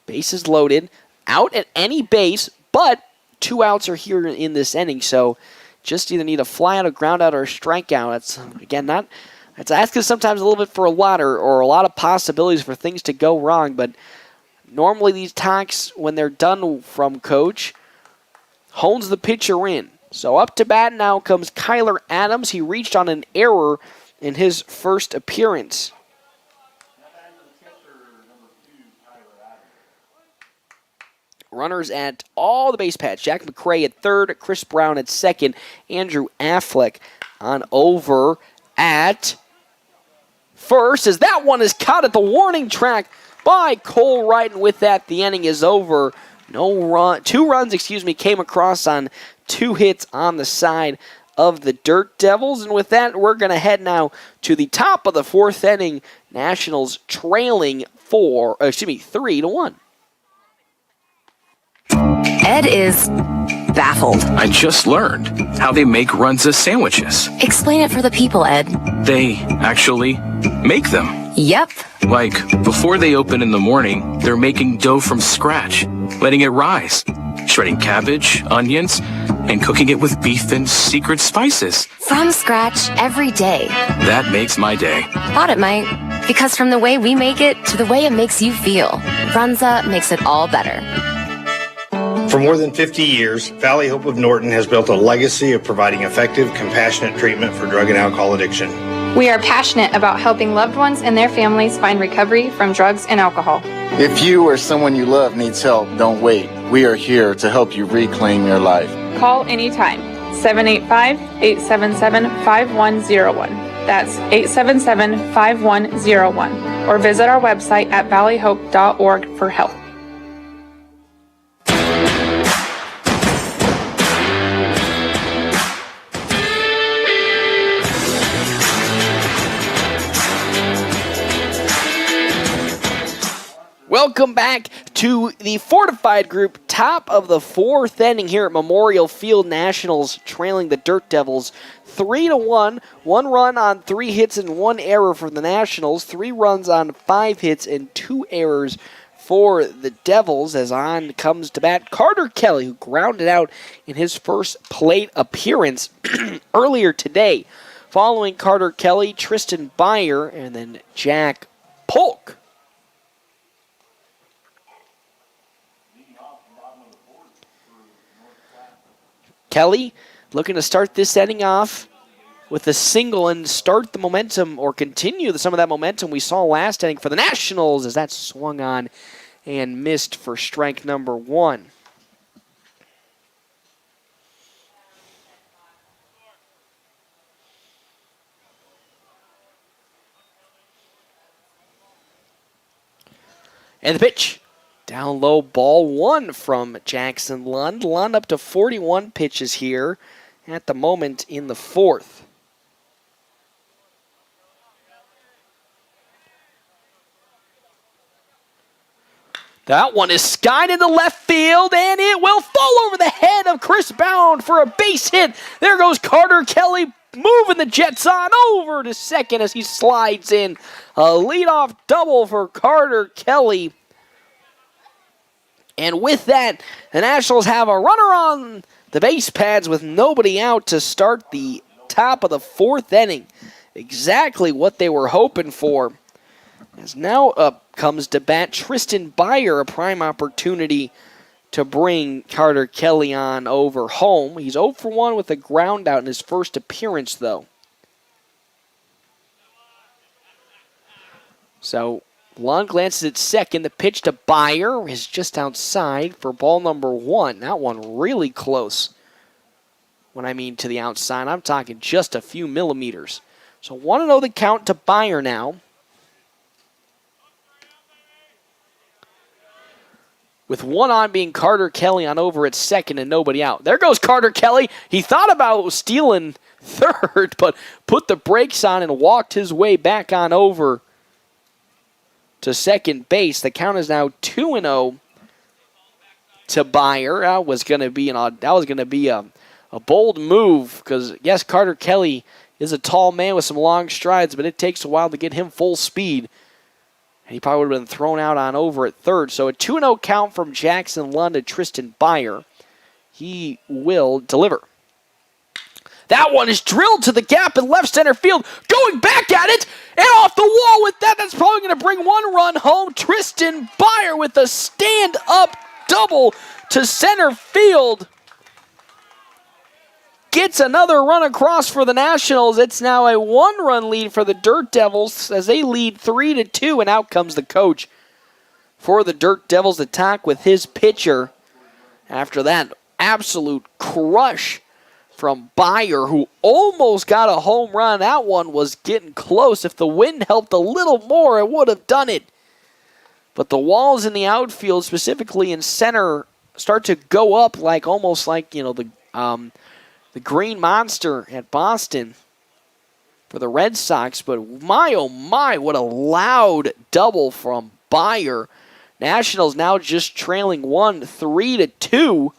Bases loaded. Out at any base, but 2 outs are here in this inning, so just either need a fly out, a ground out, or a strikeout. That's, again, that's asking sometimes a little bit for a lot or a lot of possibilities for things to go wrong, but Normally these talks, when they're done from Coach, hones the pitcher in. So up to bat now comes Kyler Adams. He reached on an error in his first appearance. Runners at all the base paths. Jack McCray at third, Chris Brown at second, Andrew Affleck on over at first, as that one is caught at the warning track by Cole Wright, and with that, the inning is over. Two runs came across on 2 hits on the side of the Dirt Devils, and with that, we're going to head now to the top of the 4th inning. Nationals trailing 3-1. Ed is baffled. I just learned how they make runza sandwiches. Explain it for the people, Ed. They actually make them. Yep. Like, before they open in the morning, they're making dough from scratch, letting it rise, shredding cabbage, onions, and cooking it with beef and secret spices. From scratch every day. That makes my day. Thought it might. Because from the way we make it to the way it makes you feel, Runza makes it all better. For more than 50 years, Valley Hope of Norton has built a legacy of providing effective, compassionate treatment for drug and alcohol addiction. We are passionate about helping loved ones and their families find recovery from drugs and alcohol. If you or someone you love needs help, don't wait. We are here to help you reclaim your life. Call anytime, 785-877-5101. That's 877-5101. Or visit our website at valleyhope.org for help. Welcome back to the Fortified Group, top of the 4th inning here at Memorial Field. Nationals trailing the Dirt Devils 3-1. 1 run on 3 hits and 1 error for the Nationals. 3 runs on 5 hits and 2 errors for the Devils, as on comes to bat Carter Kelly, who grounded out in his first plate appearance earlier today. Following Carter Kelly, Tristan Beyer, and then Jack Polk. Kelly looking to start this inning off with a single and start the momentum, or continue some of that momentum we saw last inning for the Nationals, as that swung on and missed for strike number 1. And the pitch. Down low, ball 1 from Jackson Lund. Lund up to 41 pitches here at the moment in the 4th. That one is skied into left field, and it will fall over the head of Chris Bound for a base hit. There goes Carter Kelly, moving the Jets on over to second as he slides in. A leadoff double for Carter Kelly. And with that, the Nationals have a runner on the base pads with nobody out to start the top of the 4th inning. Exactly what they were hoping for. As now up comes to bat Tristan Beyer, a prime opportunity to bring Carter Kelly on over home. He's 0 for 1 with a ground out in his first appearance, though. So Lund glances at second. The pitch to Beyer is just outside for ball number 1. That one really close. When I mean to the outside, I'm talking just a few millimeters. So 1-0 the count to Beyer now. With 1 on being Carter Kelly on over at second and nobody out. There goes Carter Kelly. He thought about stealing third, but put the brakes on and walked his way back on over to second base. The count is now 2-0 to Beyer. That was going to be a bold move, because yes, Carter Kelly is a tall man with some long strides, but it takes a while to get him full speed. And he probably would have been thrown out on over at third. So a 2-0 count from Jackson Lund to Tristan Beyer. He will deliver. That one is drilled to the gap in left center field. Going back at it and off the wall with that. That's probably going to bring 1 run home. Tristan Byer with a stand-up double to center field. Gets another run across for the Nationals. It's now a 1-run lead for the Dirt Devils as they lead 3-2, and out comes the coach for the Dirt Devils to talk with his pitcher after that absolute crush from Byer, who almost got a home run. That one was getting close. If the wind helped a little more, it would have done it. But the walls in the outfield, specifically in center, start to go up like almost like, the Green Monster at Boston for the Red Sox. But my, oh my, what a loud double from Byer. Nationals now just trailing 3-2.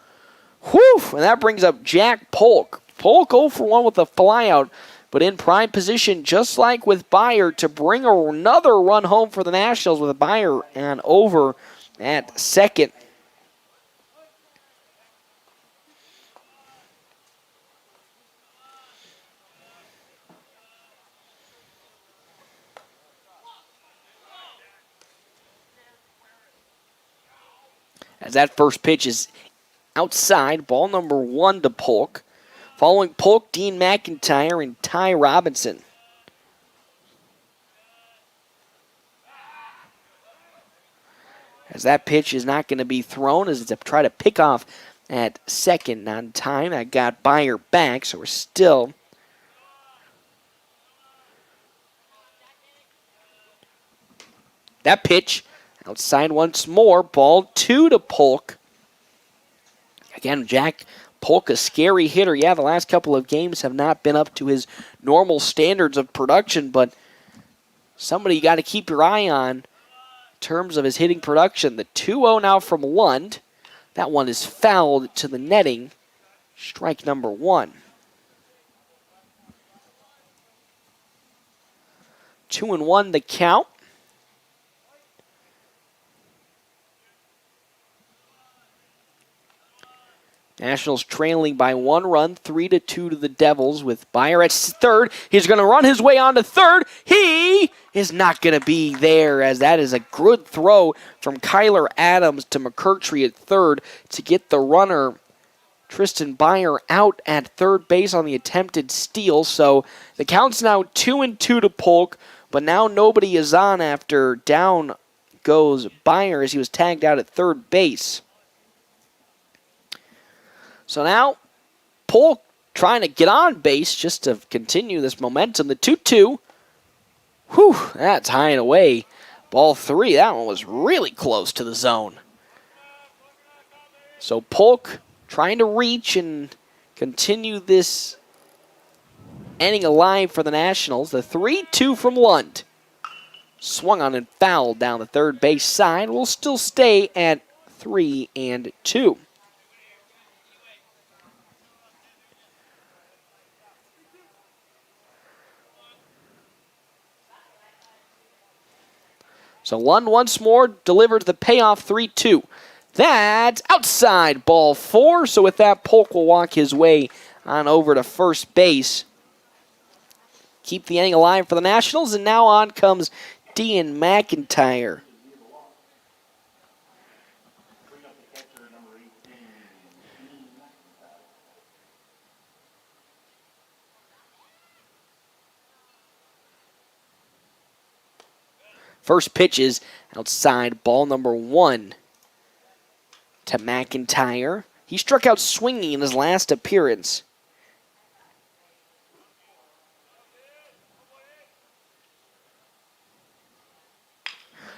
Whew, and that brings up Jack Polk. Polk 0 for 1 with a flyout, but in prime position, just like with Byer, to bring another run home for the Nationals with a Byer and over at second. As that first pitch is outside, ball number 1 to Polk. Following Polk, Dean McIntyre and Ty Robinson. As that pitch is not going to be thrown, as it's a try to pick off at second on time. That got Byer back, so we're still that pitch outside once more. Ball 2 to Polk. Again, Jack Polk, a scary hitter. Yeah, the last couple of games have not been up to his normal standards of production, but somebody you got to keep your eye on in terms of his hitting production. The 2-0 now from Lund. That one is fouled to the netting. Strike number 1. 2-1 the count. Nationals trailing by 1 run, 3-2 to the Devils with Byer at third. He's going to run his way on to third. He is not going to be there, as that is a good throw from Kyler Adams to McCurtry at third to get the runner Tristan Byer out at third base on the attempted steal. So the count's now 2-2 to Polk, but now nobody is on after down goes Byer as he was tagged out at third base. So now, Polk trying to get on base just to continue this momentum. The 2-2. Whew, that's high and away. Ball 3, that one was really close to the zone. So Polk trying to reach and continue this inning alive for the Nationals. The 3-2 from Lund. Swung on and fouled down the third base side. Will still stay at 3-2. So Lund once more delivered the payoff 3-2. That's outside, ball 4. So with that, Polk will walk his way on over to first base. Keep the inning alive for the Nationals, and now on comes Dean McIntyre. First pitch is outside, ball number 1 to McIntyre. He struck out swinging in his last appearance.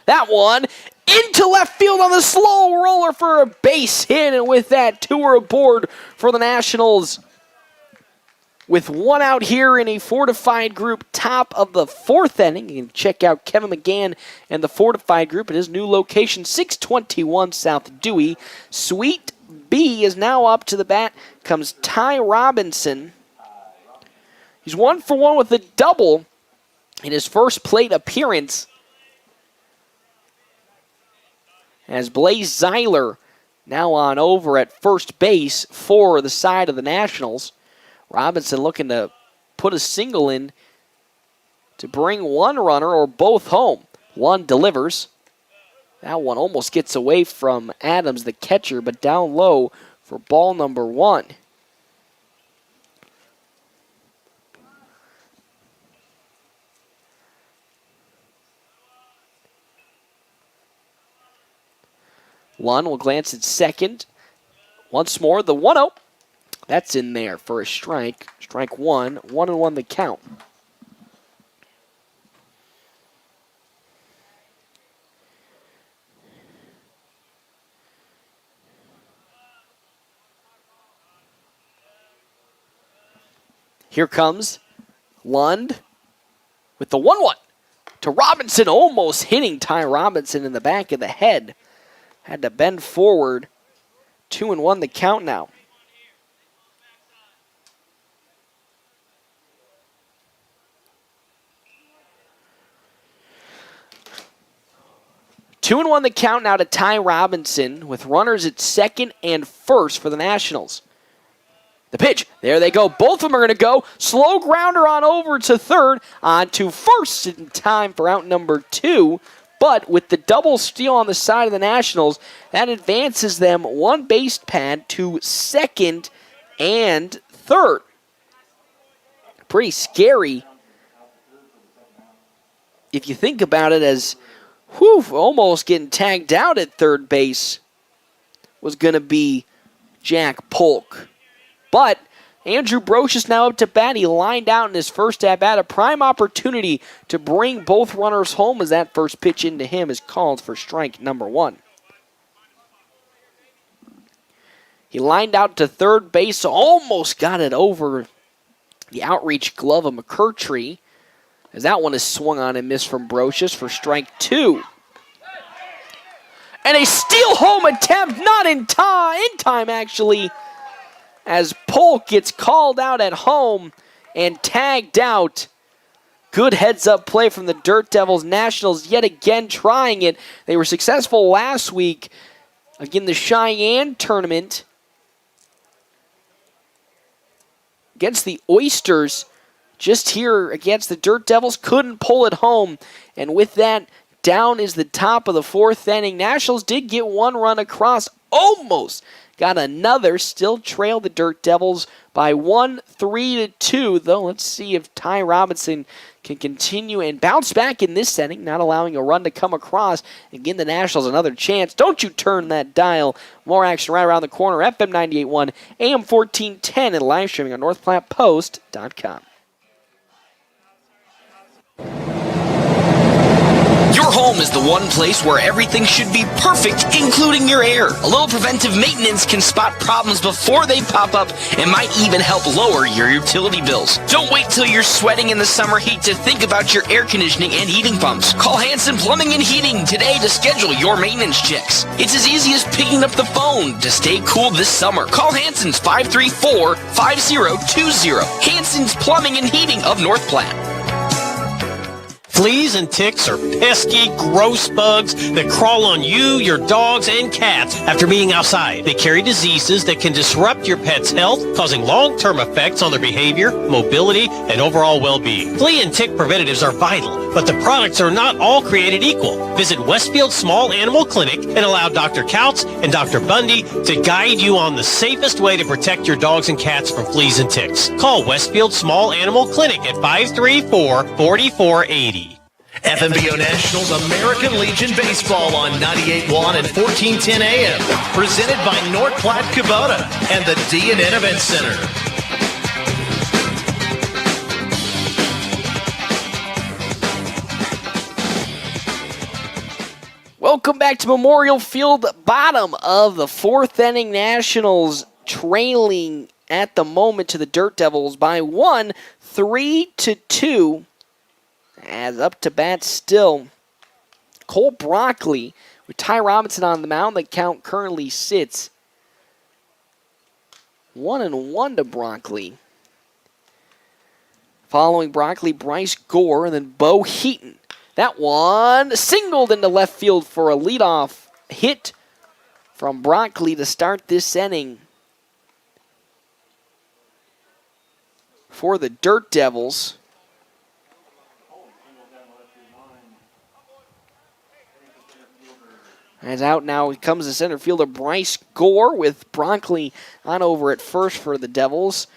That one into left field on the slow roller for a base hit, and with that, 2 are aboard for the Nationals. With 1 out here in a fortified group, top of the 4th inning. You can check out Kevin McGann and the fortified group at his new location, 621 South Dewey. Sweet B is now up to the bat. Comes Ty Robinson. He's 1 for 1 with a double in his first plate appearance. As Blaze Zeiler now on over at first base for the side of the Nationals. Robinson looking to put a single in to bring one runner or both home. One delivers. That one almost gets away from Adams, the catcher, but down low for ball number 1. Lund will glance at second. Once more, the 1-0. That's in there for a strike. Strike 1. 1-1 the count. Here comes Lund with the 1-1 to Robinson, almost hitting Ty Robinson in the back of the head. Had to bend forward. 2-1 the count now. Two and 1 the count now to Ty Robinson with runners at second and first for the Nationals. The pitch, there they go. Both of them are going to go. Slow grounder on over to third, on to first in time for out number 2. But with the double steal on the side of the Nationals, that advances them one base pad to second and third. Pretty scary if you think about it, as almost getting tagged out at third base was going to be Jack Polk. But Andrew Brocious now up to bat. He lined out in his first at-bat. A prime opportunity to bring both runners home as that first pitch into him is called for strike number 1. He lined out to third base, almost got it over the outreach glove of McCurtry, as that one is swung on and missed from Brocious for strike 2. And a steal home attempt, not in time actually, as Polk gets called out at home and tagged out. Good heads-up play from the Dirt Devils. Nationals yet again trying it. They were successful last week again the Cheyenne tournament against the Oysters. Just here against the Dirt Devils, couldn't pull it home. And with that, down is the top of the 4th inning. Nationals did get one run across, almost got another, still trail the Dirt Devils by 1, 3-2, though. Let's see if Ty Robinson can continue and bounce back in this inning, not allowing a run to come across and give the Nationals another chance. Don't you turn that dial. More action right around the corner. FM 98.1, AM 1410, and live streaming on NorthPlattePost.com. Your home is the one place where everything should be perfect, including your air. A little preventive maintenance can spot problems before they pop up and might even help lower your utility bills. Don't wait till you're sweating in the summer heat to think about your air conditioning and heating pumps. Call Hanson Plumbing and Heating today to schedule your maintenance checks. It's as easy as picking up the phone to stay cool this summer. Call Hanson's 534-5020. Hanson's Plumbing and Heating of North Platte. Fleas and ticks are pesky, gross bugs that crawl on you, your dogs, and cats after being outside. They carry diseases that can disrupt your pet's health, causing long-term effects on their behavior, mobility, and overall well-being. Flea and tick preventatives are vital, but the products are not all created equal. Visit Westfield Small Animal Clinic and allow Dr. Couts and Dr. Bundy to guide you on the safest way to protect your dogs and cats from fleas and ticks. Call Westfield Small Animal Clinic at 534-4480. FNBO Nationals American Legion Baseball on 98.1 and 1410 AM. Presented by North Platte Kubota and the D&N Event Center. Welcome back to Memorial Field, bottom of the 4th inning. Nationals trailing at the moment to the Dirt Devils by 1, 3-2. As up to bat still, Cole Broccoli with Ty Robinson on the mound. The count currently sits 1-1 to Broccoli. Following Broccoli, Bryce Gore, and then Bo Heaton. That one singled into left field for a leadoff hit from Broccoli to start this inning. for the Dirt Devils. As out now comes the center fielder Bryce Gore with Bronkley on over at first for the Devils.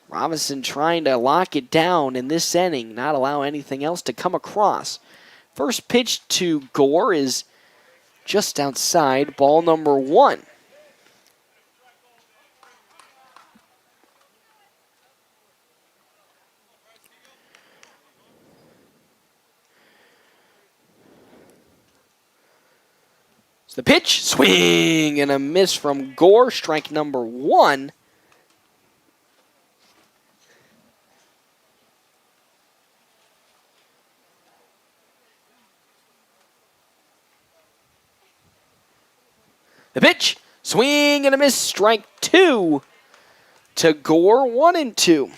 Robinson trying to lock it down in this inning, not allow anything else to come across. First pitch to Gore is just outside, ball number 1. The pitch, swing and a miss from Gore, strike number 1. The pitch, swing and a miss, strike 2 to Gore, 1-2.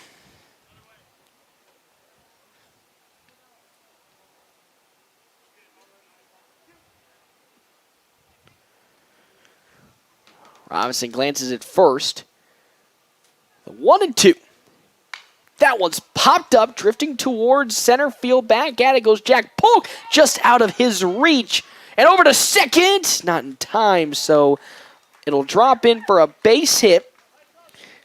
Robinson glances at first. The 1-2. That one's popped up, drifting towards center field. Back at it goes Jack Polk, just out of his reach. And over to second. Not in time, so it'll drop in for a base hit.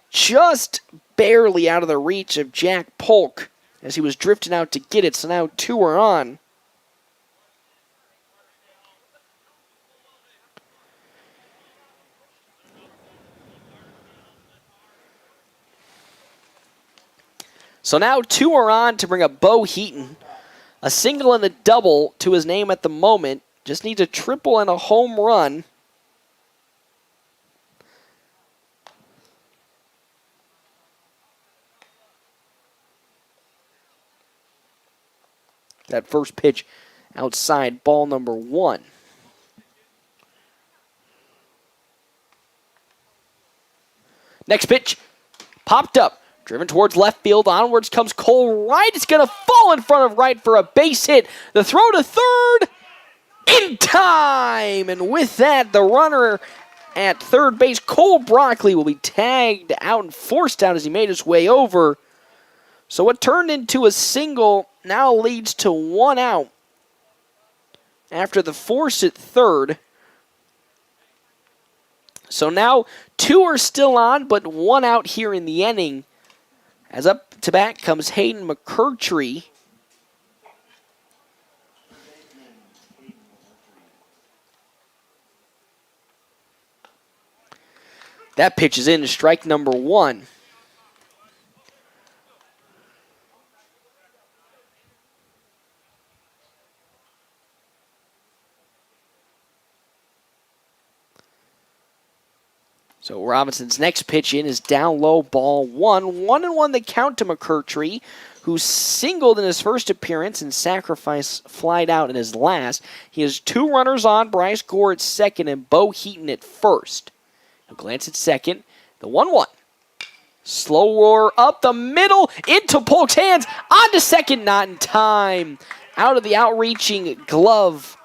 Just barely out of the reach of Jack Polk as he was drifting out to get it. So now 2 are on. So now 2 are on to bring up Bo Heaton. A single and a double to his name at the moment. Just needs a triple and a home run. That first pitch outside, ball number 1. Next pitch, popped up. Driven towards left field. Onwards comes Cole Wright. It's going to fall in front of Wright for a base hit. The throw to third. In time. And with that, the runner at third base, Cole Broccoli, will be tagged out and forced out as he made his way over. So what turned into a single now leads to 1 out after the force at third. So now 2 are still on, but 1 out here in the inning. As up to bat comes Hayden McCurtry. That pitch is in to strike number 1. So Robinson's next pitch in is down low, ball 1. 1-1 the count to McCurtry, who singled in his first appearance and sacrifice flied out in his last. He has 2 runners on, Bryce Gore at second and Bo Heaton at first. He'll glance at second, the 1-1. Slow roar up the middle, into Polk's hands, on to second, not in time. Out of the outreaching glove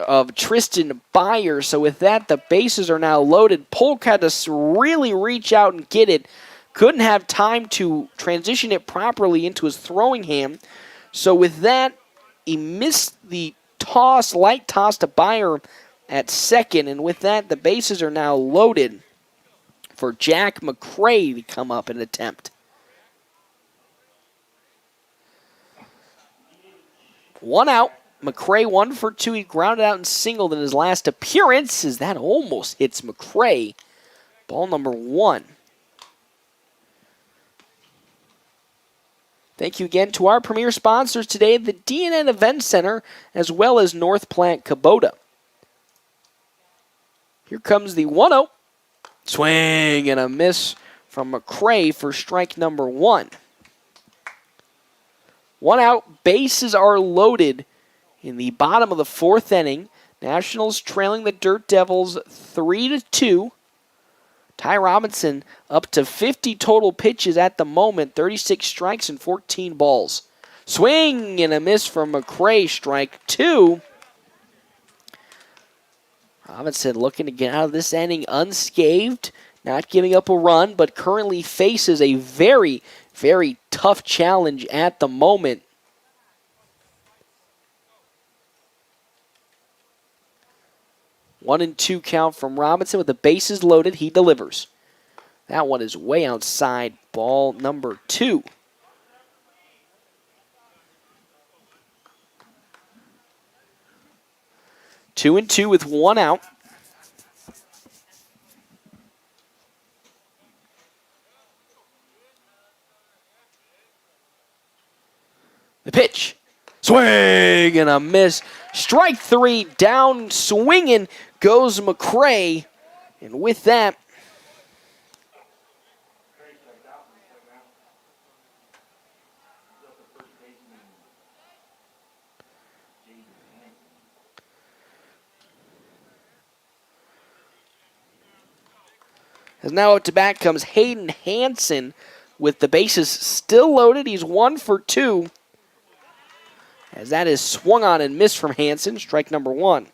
of Tristan Byer. So with that, the bases are now loaded. Polk had to really reach out and get it. Couldn't have time to transition it properly into his throwing hand. So with that, he missed the toss, light toss to Byer at second. And with that, the bases are now loaded for Jack McCray to come up and attempt. 1 out. McCray 1 for 2. He grounded out and singled in his last appearance as that almost hits McCray. Ball number 1. Thank you again to our premier sponsors today, the DNN Event Center, as well as North Platte Kubota. Here comes the 1-0. Swing and a miss from McCray for strike number 1. 1 out, bases are loaded. In the bottom of the 4th inning, Nationals trailing the Dirt Devils 3-2. Ty Robinson up to 50 total pitches at the moment, 36 strikes and 14 balls. Swing and a miss from McCray, strike 2. Robinson looking to get out of this inning unscathed. not giving up a run, but currently faces a very, very tough challenge at the moment. One and two count from Robinson with the bases loaded. He delivers. That one is way outside. Ball number 2. Two and two with one out. The pitch. Swing and a miss. Strike 3, down swinging goes McCray. And with that, as now up to bat comes Hayden Hanson with the bases still loaded. He's 1 for 2. As that is swung on and missed from Hanson, strike number 1.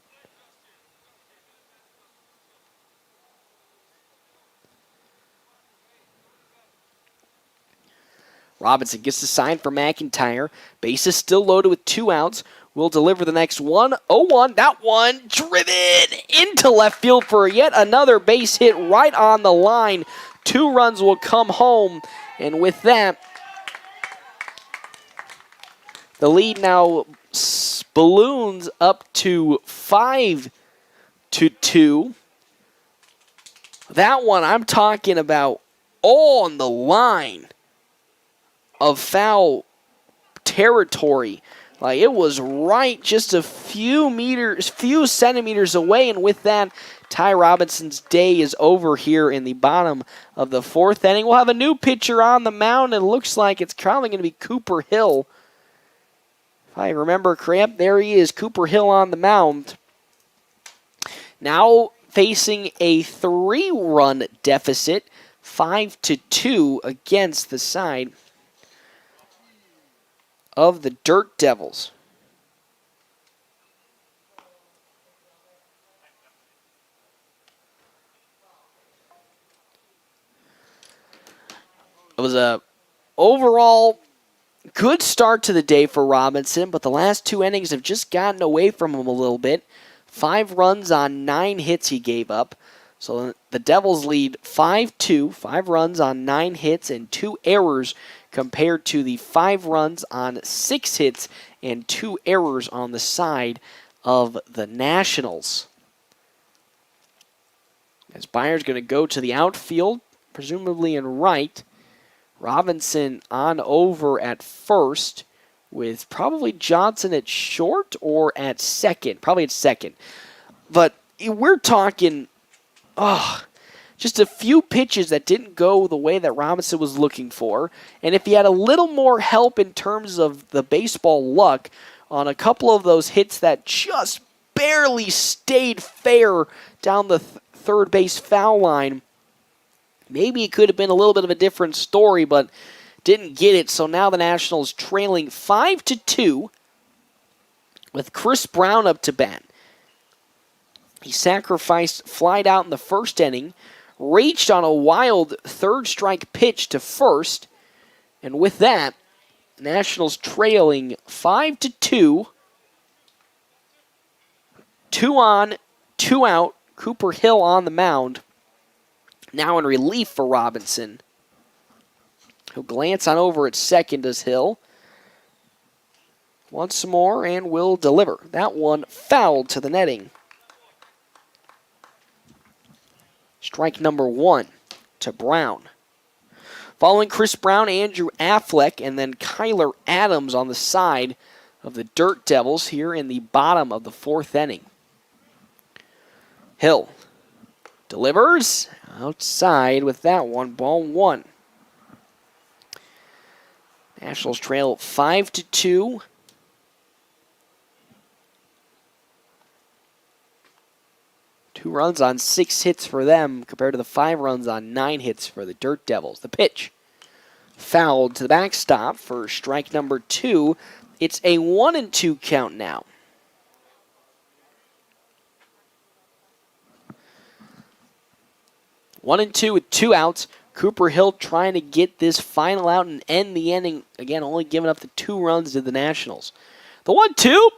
Robinson gets the sign for McIntyre. Bases still loaded with 2 outs. Will deliver the next one. 0-1. That one driven into left field for yet another base hit right on the line. 2 runs will come home. And with that, the lead now balloons up to 5-2. That one I'm talking about on the line of foul territory. Like, it was right just a few centimeters away, and with that, Ty Robinson's day is over here in the bottom of the 4th inning. We'll have a new pitcher on the mound, and it looks like it's probably going to be Cooper Hill. If I remember correct, there he is, Cooper Hill on the mound. Now facing a 3-run deficit, 5-2 against the side of the Dirt Devils. It was a overall good start to the day for Robinson, but the last 2 innings have just gotten away from him a little bit. 5 runs on 9 hits he gave up. So the Devils lead 5-2, 5 runs on 9 hits and 2 errors compared to the 5 runs on 6 hits and 2 errors on the side of the Nationals. As Byers going to go to the outfield, presumably in right. Robinson on over at first with probably Johnson at short or at second. Probably at second. But we're talking, just a few pitches that didn't go the way that Robinson was looking for. And if he had a little more help in terms of the baseball luck on a couple of those hits that just barely stayed fair down the third base foul line, maybe it could have been a little bit of a different story, but didn't get it. So now the Nationals trailing 5-2 with Chris Brown up to bat. He sacrificed flied out in the first inning, reached on a wild third strike pitch to first, and with that, Nationals trailing 5-2. 2 on, 2 out. Cooper Hill on the mound. Now in relief for Robinson. He'll glance on over at second, does Hill. Once more and will deliver. That one fouled to the netting. Strike number 1 to Brown. Following Chris Brown, Andrew Affleck, and then Kyler Adams on the side of the Dirt Devils here in the bottom of the 4th inning. Hill delivers outside with that one, ball 1. Nationals trail 5-2. Two runs on 6 hits for them compared to the 5 runs on 9 hits for the Dirt Devils. The pitch fouled to the backstop for strike number 2. It's a 1-2 count now. 1-2 with 2 outs. Cooper Hill trying to get this final out and end the inning. Again, only giving up the 2 runs to the Nationals. The 1-2.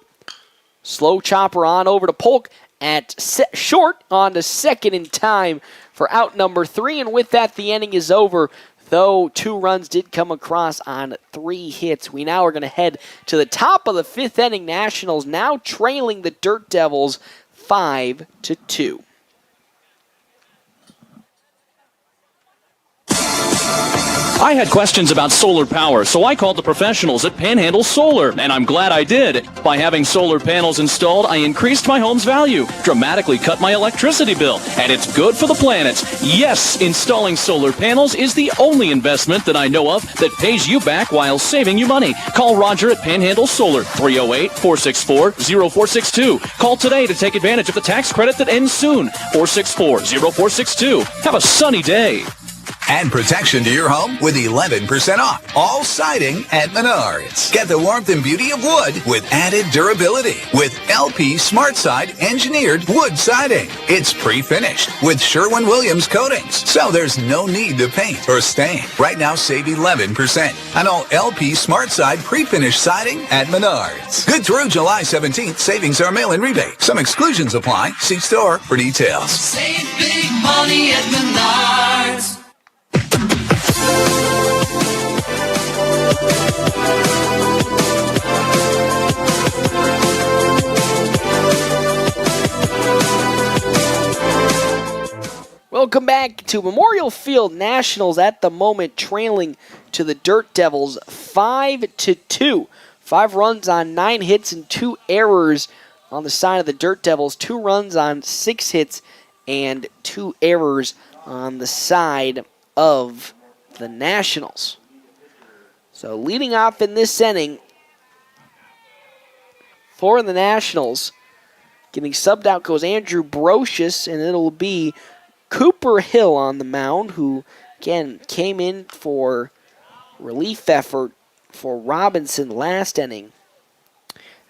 Slow chopper on over to Polk at short on to second in time for out number 3. And with that, the inning is over. Though 2 runs did come across on 3 hits. We now are going to head to the top of the 5th inning. Nationals now trailing the Dirt Devils 5-2. I had questions about solar power, so I called the professionals at Panhandle Solar, and I'm glad I did. By having solar panels installed, I increased my home's value, dramatically cut my electricity bill, and it's good for the planet. Yes, installing solar panels is the only investment that I know of that pays you back while saving you money. Call Roger at Panhandle Solar, 308-464-0462. Call today to take advantage of the tax credit that ends soon, 464-0462. Have a sunny day. Add protection to your home with 11% off all siding at Menards. Get the warmth and beauty of wood with added durability with LP Smart Side engineered wood siding. It's pre-finished with Sherwin-Williams coatings, so there's no need to paint or stain. Right now, save 11% on all LP Smart Side pre-finished siding at Menards. Good through July 17th. Savings are mail-in rebate. Some exclusions apply. See store for details. Save big money at Menards. Welcome back to Memorial Field. Nationals at the moment trailing to the Dirt Devils 5-2. 5 runs on 9 hits and 2 errors on the side of the Dirt Devils. 2 runs on 6 hits and 2 errors on the side of the Nationals. So leading off in this inning for the Nationals, getting subbed out goes Andrew Brocious, and it'll be Cooper Hill on the mound, who, again, came in for relief effort for Robinson last inning.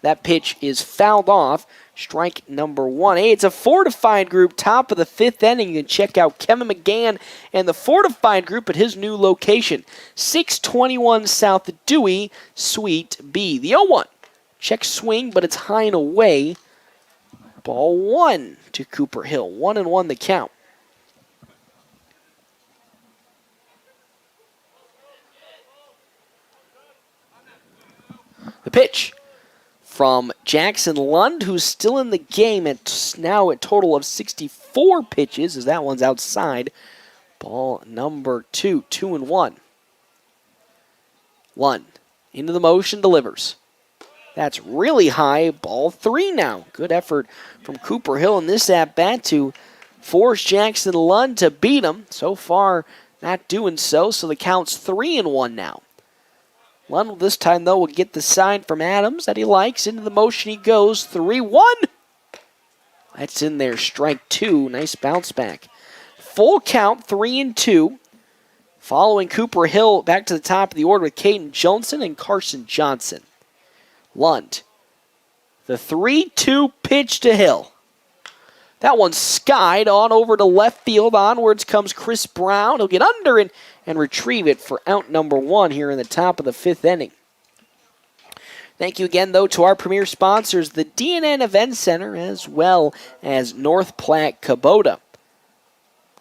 That pitch is fouled off. Strike number 1. Hey, it's a fortified group, top of the 5th inning. You can check out Kevin McGann and the fortified group at his new location, 621 South Dewey, Suite B. The 0-1. Check swing, but it's high and away. Ball 1 to Cooper Hill. 1-1 the count. The pitch from Jackson Lund, who's still in the game at now a total of 64 pitches, as that one's outside. Ball number 2, 2-1. Lund into the motion, delivers. That's really high. Ball 3 now. Good effort from Cooper Hill in this at-bat to force Jackson Lund to beat him. So far, not doing so, so the count's 3-1 now. Lund this time, though, will get the sign from Adams that he likes. Into the motion he goes. 3-1. That's in there. Strike 2. Nice bounce back. Full count, 3-2. Following Cooper Hill back to the top of the order with Kaden Johnson and Carson Johnson. Lund. The 3-2 pitch to Hill. That one's skied on over to left field. Onwards comes Chris Brown. He'll get under it and retrieve it for out number 1 here in the top of the 5th inning. Thank you again, though, to our premier sponsors, the DNN Event Center, as well as North Platte Kubota.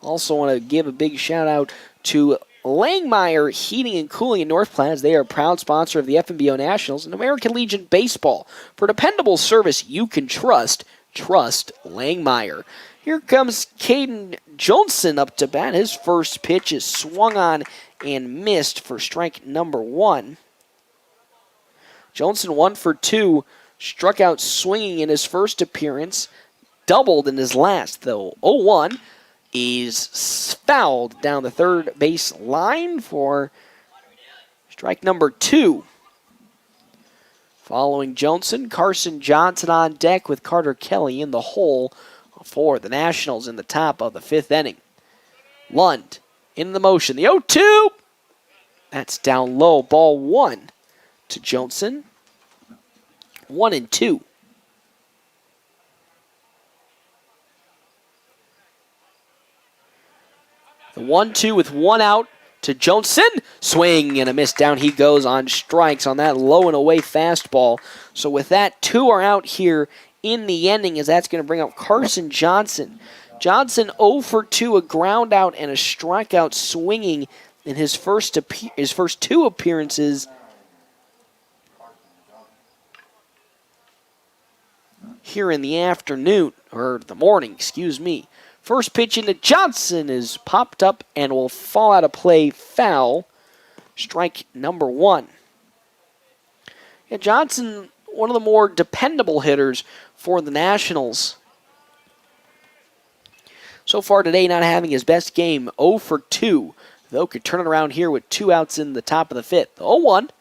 Also want to give a big shout-out to Langmeyer Heating and Cooling in North Platte, as they are a proud sponsor of the FNBO Nationals and American Legion Baseball. For dependable service you can trust Langmeyer. Here comes Kaden Johnson up to bat. His first pitch is swung on and missed for strike number 1. Johnson 1 for 2, struck out swinging in his first appearance, doubled in his last, though 0-1 is fouled down the third base line for strike number 2. Following Johnson, Carson Johnson on deck with Carter Kelly in the hole for the Nationals in the top of the 5th inning. Lund in the motion. The 0-2. That's down low. Ball 1 to Johnson. 1-2. The 1-2 with one out to Johnson. Swing and a miss. Down he goes on strikes on that low and away fastball. So with that, 2 are out here in the inning, as that's going to bring up Carson Johnson. Johnson 0 for 2, a ground out and a strikeout swinging in his first 2 appearances here in the afternoon, or the morning, excuse me. First pitch into Johnson is popped up and will fall out of play, foul. Strike number 1. Yeah, Johnson, one of the more dependable hitters for the Nationals. So far today, not having his best game, 0 for 2. Though could turn it around here with 2 outs in the top of the 5th. 0-1.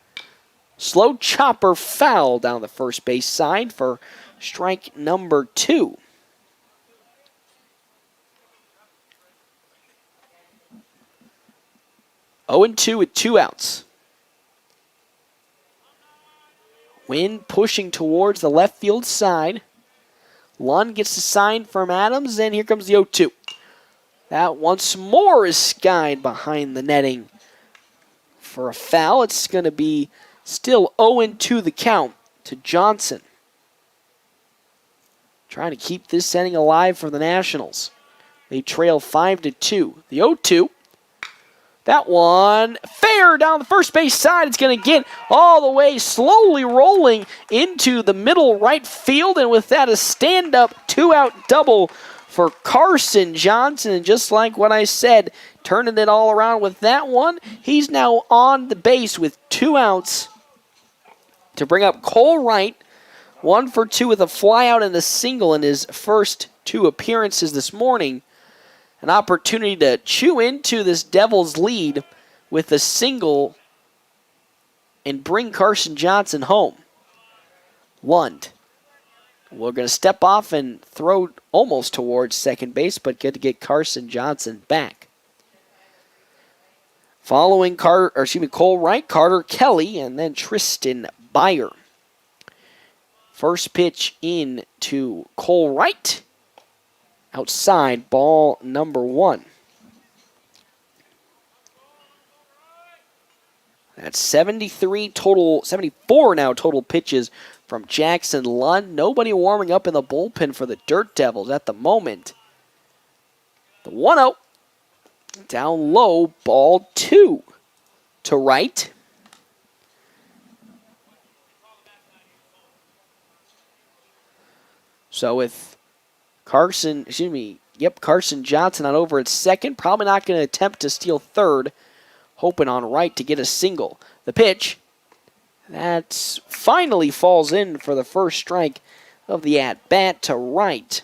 Slow chopper foul down the first base side for strike number 2. And 2 with 2 outs. Wind pushing towards the left field side. Lund gets the sign from Adams, and here comes the 0-2. That once more is skied behind the netting for a foul. It's going to be still 0-2 the count to Johnson. Trying to keep this inning alive for the Nationals. They trail 5-2. The 0-2. That one fair down the first base side. It's going to get all the way slowly rolling into the middle right field. And with that, a stand-up 2-out double for Carson Johnson. And just like what I said, turning it all around with that one, he's now on the base with 2 outs to bring up Cole Wright. 1 for 2 with a flyout and a single in his first 2 appearances this morning. An opportunity to chew into this Devils lead with a single and bring Carson Johnson home. Lund. We're going to step off and throw almost towards second base, but good to get Carson Johnson back. Following Cole Wright, Carter Kelly, and then Tristan Beyer. First pitch in to Cole Wright. Outside, ball number 1. That's 74 now total pitches from Jackson Lund. Nobody warming up in the bullpen for the Dirt Devils at the moment. The 1-0. Down low, ball 2 to Wright. So with Carson Johnson on over at second. Probably not going to attempt to steal third. Hoping on Wright to get a single. The pitch. That finally falls in for the first strike of the at-bat to Wright.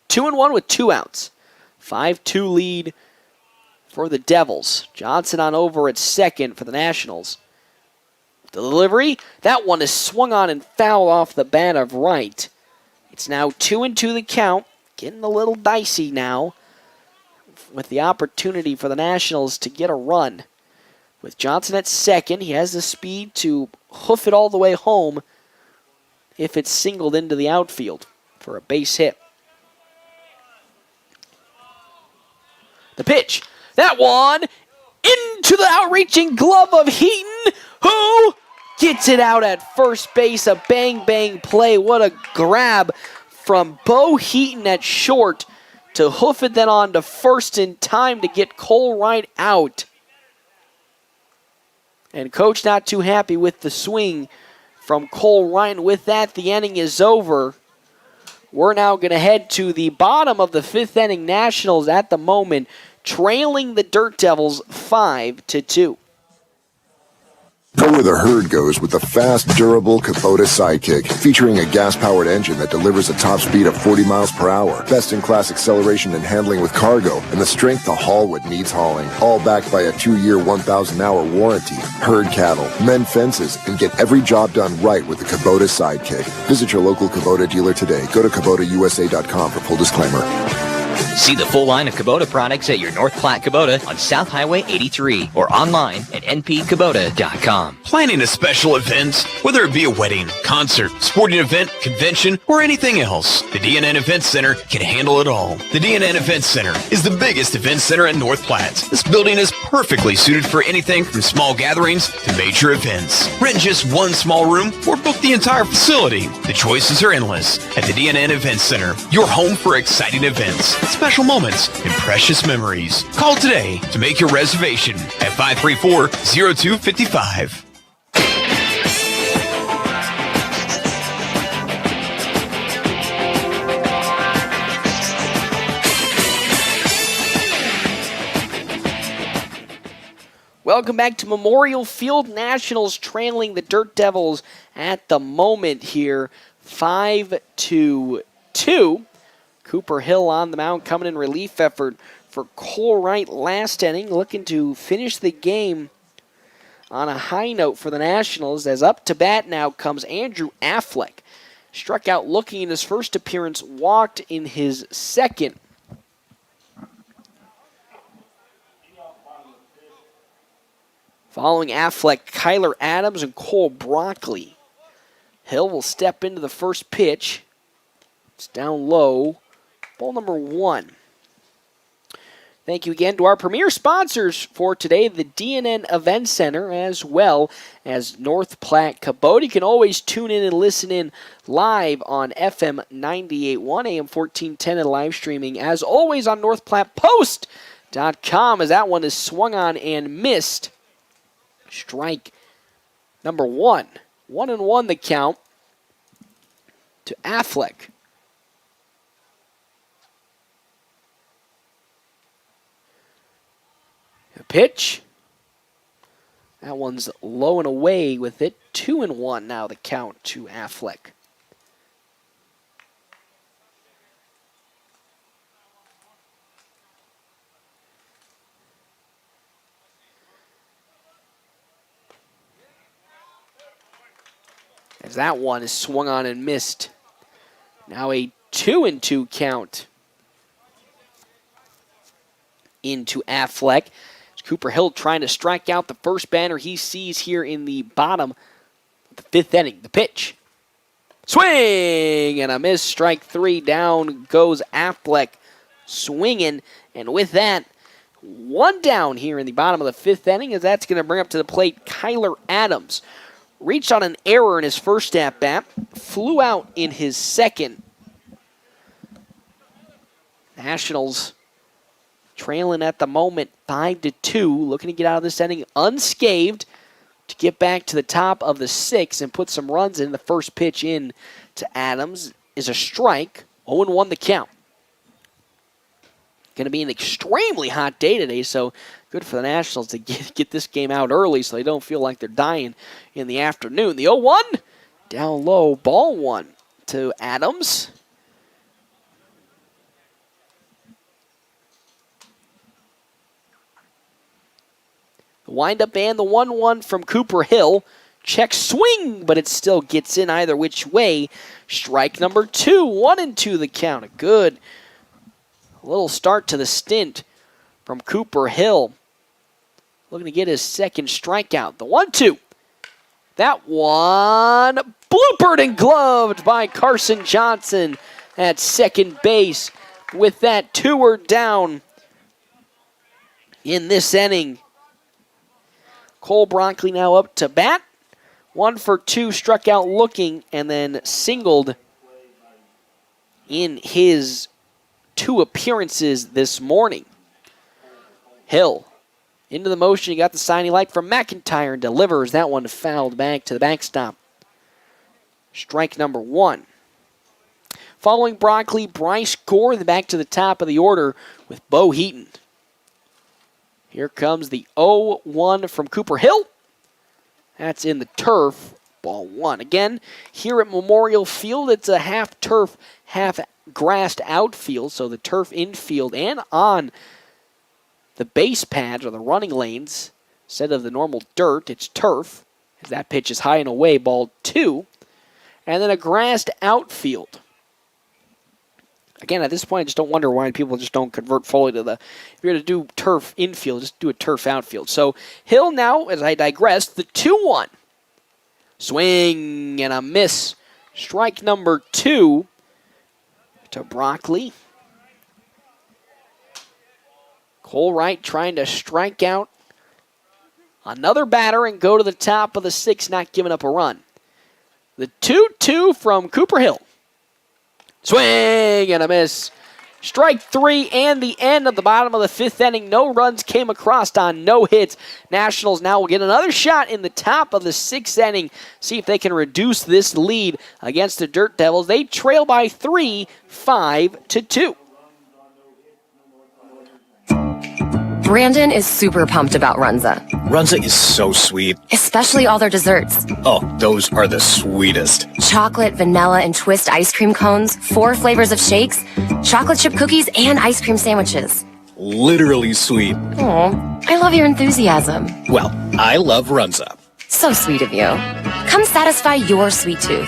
2-1 with 2 outs. 5-2 lead for the Devils. Johnson on over at second for the Nationals. Delivery. That one is swung on and fouled off the bat of Wright. It's now 2-2 the count. Getting a little dicey now with the opportunity for the Nationals to get a run. With Johnson at second, he has the speed to hoof it all the way home if it's singled into the outfield for a base hit. The pitch. That one into the outreaching glove of Heaton, who gets it out at first base. A bang-bang play. What a grab from Bo Heaton at short to hoof it then on to first in time to get Cole Wright out. And Coach not too happy with the swing from Cole Wright. And with that, the inning is over. We're now going to head to the bottom of the 5th inning. Nationals at the moment trailing the Dirt Devils 5-2. Go where the herd goes with the fast, durable Kubota Sidekick, featuring a gas-powered engine that delivers a top speed of 40 miles per hour, best-in-class acceleration and handling with cargo, and the strength to haul what needs hauling, all backed by a 2-year, 1,000-hour warranty. Herd cattle, mend fences, and get every job done right with the Kubota Sidekick. Visit your local Kubota dealer today. Go to KubotaUSA.com for full disclaimer. See the full line of Kubota products at your North Platte Kubota on South Highway 83 or online at npkubota.com. Planning a special event, whether it be a wedding, concert, sporting event, convention, or anything else, the DNN Event Center can handle it all. The DNN Event Center is the biggest event center in North Platte. This building is perfectly suited for anything from small gatherings to major events. Rent just one small room or book the entire facility. The choices are endless at the DNN Event Center, your home for exciting events, special moments, and precious memories. Call today to make your reservation at 534-0255. Welcome back to Memorial Field. Nationals trailing the Dirt Devils at the moment here, 5-2. Cooper Hill on the mound, coming in relief effort for Cole Wright last inning, looking to finish the game on a high note for the Nationals, as up to bat now comes Andrew Affleck. Struck out looking in his first appearance, walked in his second. Following Affleck, Kyler Adams and Cole Broccoli. Hill will step into the first pitch. It's down low. Ball number 1. Thank you again to our premier sponsors for today, the DNN Event Center, as well as North Platte Kubota. You can always tune in and listen in live on FM 98.1, AM 1410, and live streaming, as always, on NorthPlattePost.com, as that one is swung on and missed. Strike number 1. 1-1 the count to Affleck. The pitch. That one's low and away with it. 2-1 now the count to Affleck. As that one is swung on and missed. Now a 2-2 count into Affleck. It's Cooper Hill trying to strike out the first batter he sees here in the bottom of the 5th inning. The pitch. Swing and a miss. Strike 3. Down goes Affleck swinging. And with that, 1 down here in the bottom of the 5th inning, as that's going to bring up to the plate Kyler Adams. Reached on an error in his first at-bat, flew out in his second. Nationals trailing at the moment 5-2, looking to get out of this inning unscathed to get back to the top of the 6th and put some runs in. The first pitch in to Adams is a strike, 0-1 the count. Going to be an extremely hot day today, so good for the Nationals to get this game out early so they don't feel like they're dying in the afternoon. The 0-1, down low, ball 1 to Adams. The windup and the 1-1 from Cooper Hill. Check swing, but it still gets in either which way. Strike number 2, 1-2 the count. A good little start to the stint from Cooper Hill. Looking to get his second strikeout. The 1-2. That one bloopered and gloved by Carson Johnson at second base. With that, 2 are down in this inning. Cole Broccoli now up to bat. 1 for 2, struck out looking, and then singled in his 2 appearances this morning. Hill into the motion. He got the sign he liked from Mcintyre and delivers. That one fouled back to the backstop. Strike number 1. Following Broccoli, Bryce Gore back to the top of the order with Bo Heaton. Here comes the 0-1 from Cooper Hill. That's in the turf. Ball 1. Again, here at Memorial Field, it's a half turf, half grassed outfield, so the turf infield and on the base pads or the running lanes, instead of the normal dirt, it's turf. As that pitch is high and away, ball 2. And then a grassed outfield. Again, at this point, I just don't wonder why people just don't convert fully to the, if you're going to do turf infield, just do a turf outfield. So Hill now, as I digress, the 2-1. Swing and a miss. Strike number 2 to Broccoli. Cole Wright trying to strike out another batter and go to the top of the 6th, not giving up a run. The 2-2 from Cooper Hill. Swing and a miss. Strike 3 and the end of the bottom of the 5th inning. No runs came across on no hits. Nationals now will get another shot in the top of the 6th inning. See if they can reduce this lead against the Dirt Devils. They trail by 3, 5-2. Brandon is super pumped about Runza, Runza is so sweet. especially all their desserts. Oh, those are the sweetest. Chocolate, vanilla, and twist ice cream cones, 4 flavors of shakes, chocolate chip cookies, and ice cream sandwiches. Literally sweet. Aw, I love your enthusiasm. Well, I love Runza. So sweet of you. Come satisfy your sweet tooth.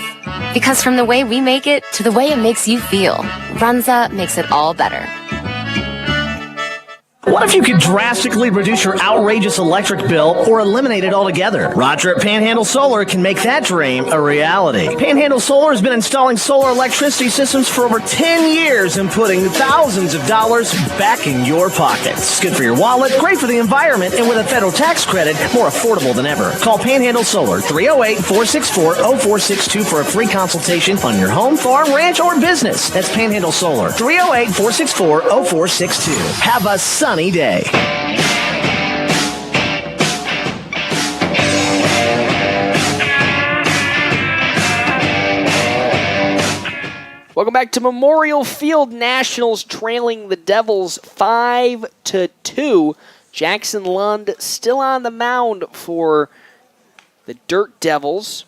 Because from the way we make it to the way it makes you feel, Runza makes it all better. What if you could drastically reduce your outrageous electric bill or eliminate it altogether? Roger at Panhandle Solar can make that dream a reality. Panhandle Solar has been installing solar electricity systems for over 10 years and putting thousands of dollars back in your pockets. It's good for your wallet, great for the environment, and with a federal tax credit, more affordable than ever. Call Panhandle Solar 308-464-0462 for a free consultation on your home, farm, ranch, or business. That's Panhandle Solar 308-464-0462. Have a sunny day. Welcome back to Memorial Field. Nationals trailing the Devils 5-2. Jackson Lund still on the mound for the Dirt Devils.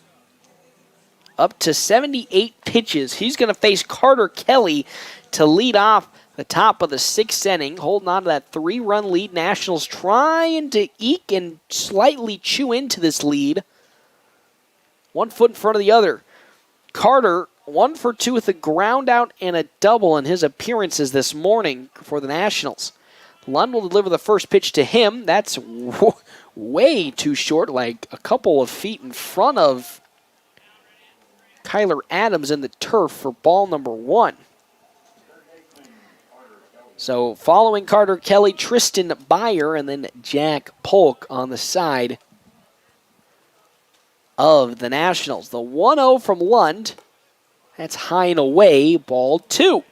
Up to 78 pitches. He's going to face Carter Kelly to lead off the top of the 6th inning, holding on to that 3-run lead. Nationals trying to eke and slightly chew into this lead. 1 foot in front of the other. Carter, 1 for 2 with a ground out and a double in his appearances this morning for the Nationals. Lund will deliver the first pitch to him. That's way too short, like a couple of feet in front of Kyler Adams in the turf for ball number 1. So following Carter Kelly, Tristan Byer, and then Jack Polk on the side of the Nationals. The 1-0 from Lund. That's high and away, ball 2.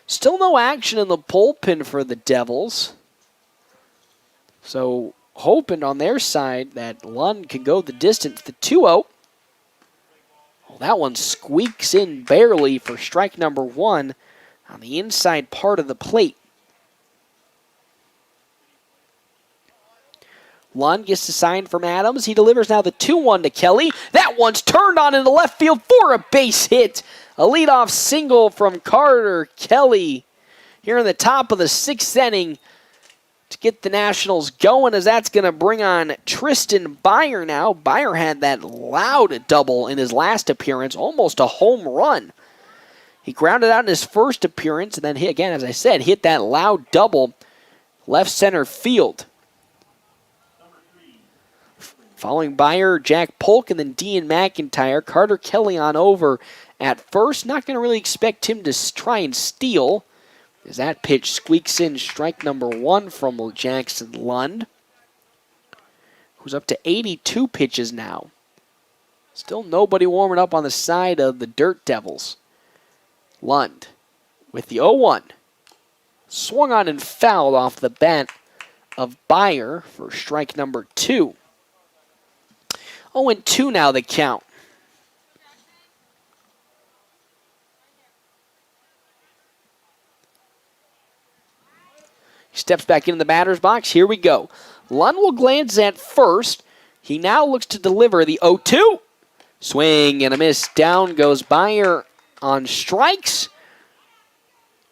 Still no action in the bullpen for the Devils. So hoping on their side that Lund can go the distance. The 2-0. Well, that one squeaks in barely for strike number 1 on the inside part of the plate. Lund gets the sign from Adams. He delivers now the 2-1 to Kelly. That one's turned on into left field for a base hit. A leadoff single from Carter Kelly here in the top of the 6th inning to get the Nationals going, as that's going to bring on Tristan Byer now. Byer had that loud double in his last appearance, almost a home run. He grounded out in his first appearance, and then, again, as I said, hit that loud double left center field. Following Byer, Jack Polk, and then Dean Mcintyre. Carter Kelly on over at first. Not going to really expect him to try and steal, as that pitch squeaks in strike number 1 from Jackson Lund, who's up to 82 pitches now. Still nobody warming up on the side of the Dirt Devils. Lund with the 0-1. Swung on and fouled off the bat of Byer for strike number 2. 0-2 now the count. He steps back into the batter's box. Here we go. Lund will glance at first. He now looks to deliver the 0-2. Swing and a miss. Down goes Byer on strikes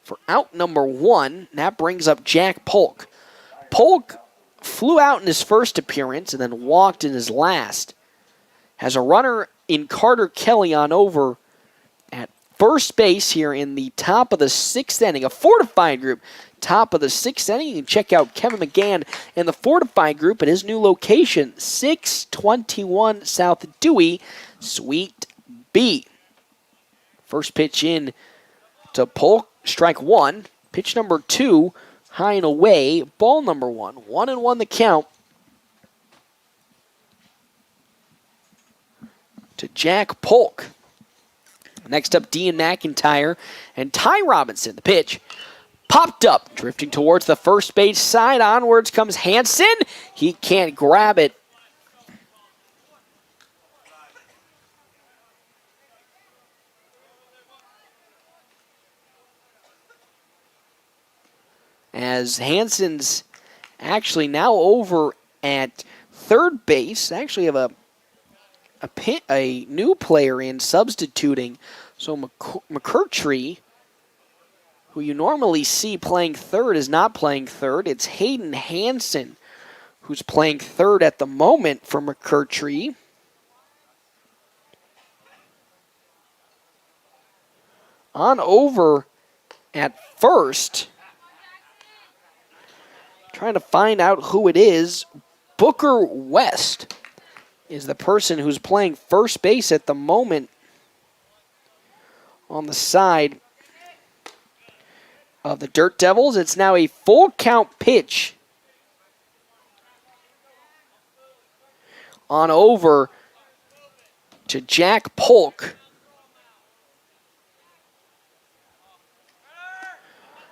for out number 1. That brings up Jack Polk. Polk flew out in his first appearance and then walked in his last. Has a runner in Carter Kelly on over at first base here in the top of the 6th inning, a fortified group. Top of the 6th inning. You can check out Kevin McGann and the fortified group at his new location, 621 South Dewey, Suite B. First pitch in to Polk, strike one. Pitch number 2, high and away, ball number 1. 1-1 the count to Jack Polk. Next up, Dean McIntyre and Ty Robinson. The pitch popped up, drifting towards the first base side. Onwards comes Hanson. He can't grab it. As Hanson's actually now over at third base. Actually have a new player in substituting. So McCurtree, who you normally see playing third, is not playing third. It's Hayden Hanson who's playing third at the moment for McCurtree. On over at first, trying to find out who it is. Booker West is the person who's playing first base at the moment on the side of the Dirt Devils. It's now a full count pitch on over to Jack Polk.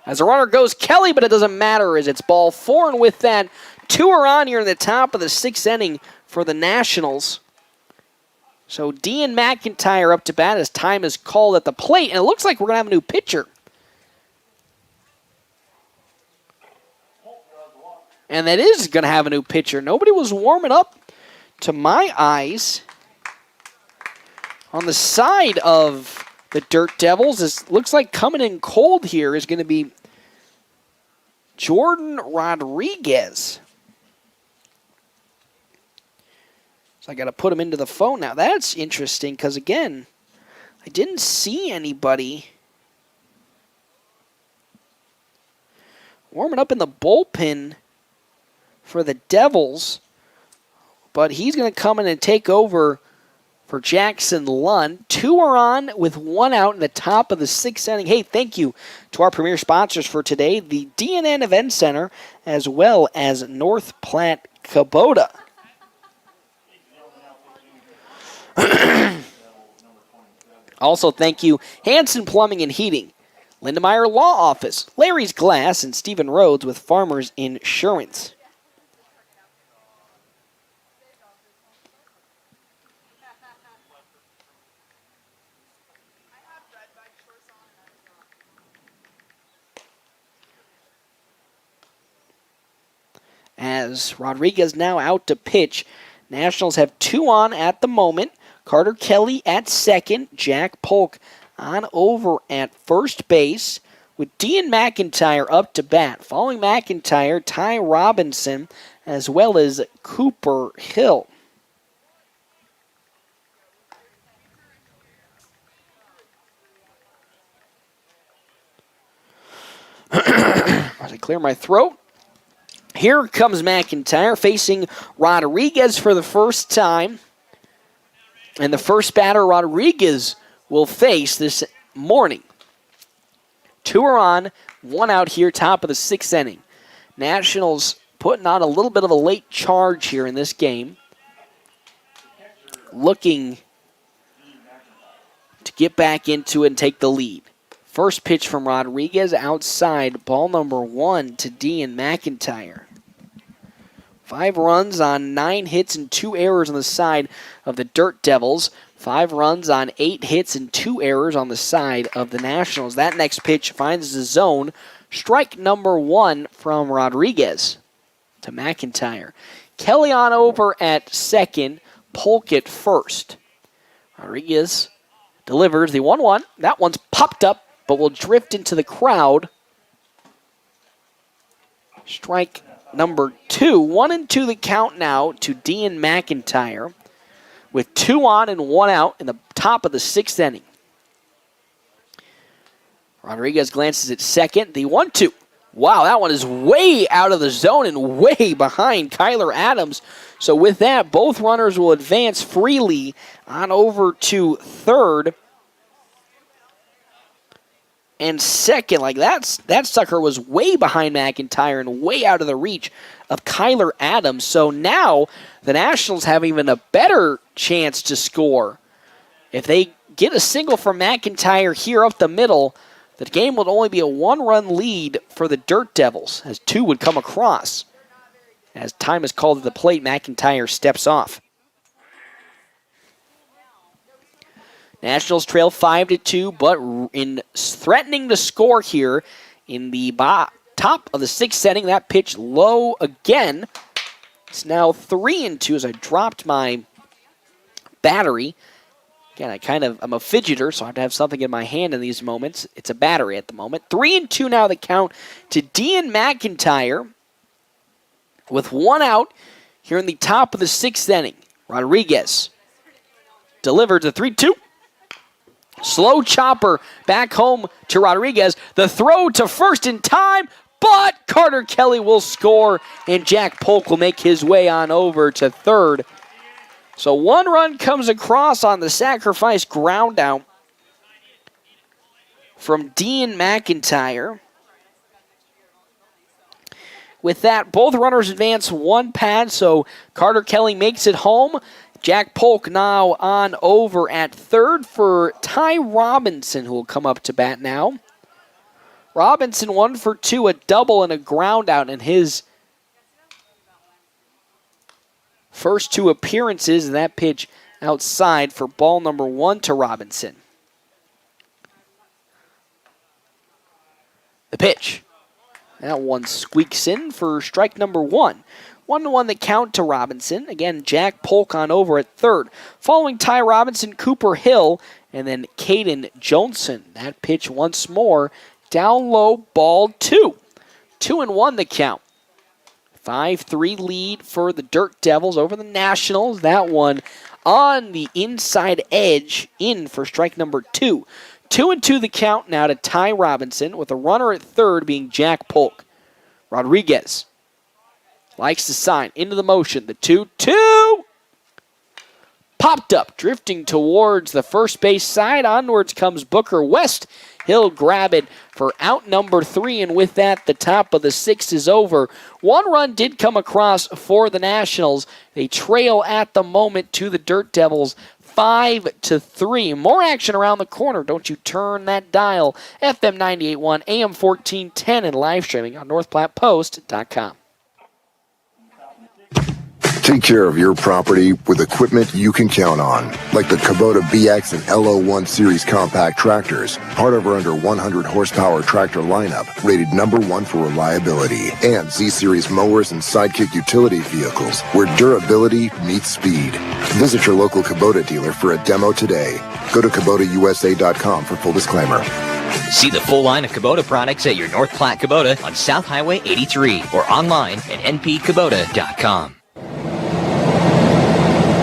As a runner goes Kelly, but it doesn't matter as it's ball 4. And with that, 2 are on here in the top of the 6th inning for the Nationals. So Dean McIntyre up to bat as time is called at the plate. And it looks like we're going to have a new pitcher. And that is going to have a new pitcher. Nobody was warming up, to my eyes, on the side of the Dirt Devils. It looks like coming in cold here is going to be Jordan Rodriguez. So I got to put him into the phone now. That's interesting because, again, I didn't see anybody warming up in the bullpen for the Devils, but he's going to come in and take over for Jackson Lund. 2 are on with 1 out in the top of the 6th inning. Hey, thank you to our premier sponsors for today, the DNN Event Center, as well as North Platte Kubota. Also, thank you, Hanson Plumbing and Heating, Lindemeyer Law Office, Larry's Glass, and Stephen Rhodes with Farmers Insurance. As Rodriguez now out to pitch. Nationals have 2 on at the moment. Carter Kelly at second. Jack Polk on over at first base with Dean McIntyre up to bat. Following McIntyre, Ty Robinson, as well as Cooper Hill. As I clear my throat. Here comes McIntyre facing Rodriguez for the first time. And the first batter Rodriguez will face this morning. 2 are on, 1 out here, top of the 6th inning. Nationals putting on a little bit of a late charge here in this game. Looking to get back into it and take the lead. First pitch from Rodriguez outside, ball number 1 to Dean McIntyre. 5 runs on 9 hits and 2 errors on the side of the Dirt Devils. 5 runs on 8 hits and 2 errors on the side of the Nationals. That next pitch finds the zone. Strike number 1 from Rodriguez to McIntyre. Kelly on over at second, Polk at first. Rodriguez delivers the 1-1. That one's popped up, but will drift into the crowd. Strike number 2. 1-2 the count now to Dean McIntyre with 2 on and 1 out in the top of the 6th inning. Rodriguez glances at second. The 1-2. Wow, that one is way out of the zone and way behind Kyler Adams. So with that, both runners will advance freely on over to third and second. Like that sucker was way behind McIntyre and way out of the reach of Kyler Adams. So now the Nationals have even a better chance to score. If they get a single from McIntyre here up the middle, the game would only be a one-run lead for the Dirt Devils, as two would come across. As time is called at the plate, McIntyre steps off. Nationals trail 5-2, but in threatening to score here in the top of the sixth inning, that pitch low again. It's now 3-2 as I dropped my battery. Again, I'm a fidgeter, so I have to have something in my hand in these moments. It's a battery at the moment. 3-2 now the count to Dean McIntyre with one out here in the top of the sixth inning. Rodriguez delivered the 3-2. Slow chopper back home to Rodriguez. The throw to first in time, but Carter Kelly will score, and Jack Polk will make his way on over to third. So one run comes across on the sacrifice ground out from Dean McIntyre. With that, both runners advance one pad, so Carter Kelly makes it home. Jack Polk now on over at third for Ty Robinson, who will come up to bat now. Robinson 1 for 2, a double and a ground out in his first two appearances, and that pitch outside for ball number 1 to Robinson. The pitch. That one squeaks in for strike number 1. 1-1 the count to Robinson. Again, Jack Polk on over at third. Following Ty Robinson, Cooper Hill, and then Kaden Johnson. That pitch once more. Down low, ball 2. 2-1 the count. 5-3 lead for the Dirt Devils over the Nationals. That one on the inside edge in for strike number 2. 2-2 the count now to Ty Robinson with a runner at third being Jack Polk. Rodriguez likes to sign into the motion. The 2-2 popped up, drifting towards the first base side. Onwards comes Booker West. He'll grab it for out number 3, and with that, the top of the 6th is over. One run did come across for the Nationals. They trail at the moment to the Dirt Devils 5-3. More action around the corner. Don't you turn that dial. FM 98.1, AM 1410, and live streaming on NorthPlattePost.com. Take care of your property with equipment you can count on, like the Kubota BX and LO1 series compact tractors, part of our under 100 horsepower tractor lineup, rated #1 for reliability, and Z-series mowers and Sidekick utility vehicles, where durability meets speed. Visit your local Kubota dealer for a demo today. Go to KubotaUSA.com for full disclaimer. See the full line of Kubota products at your North Platte Kubota on South Highway 83 or online at npkubota.com.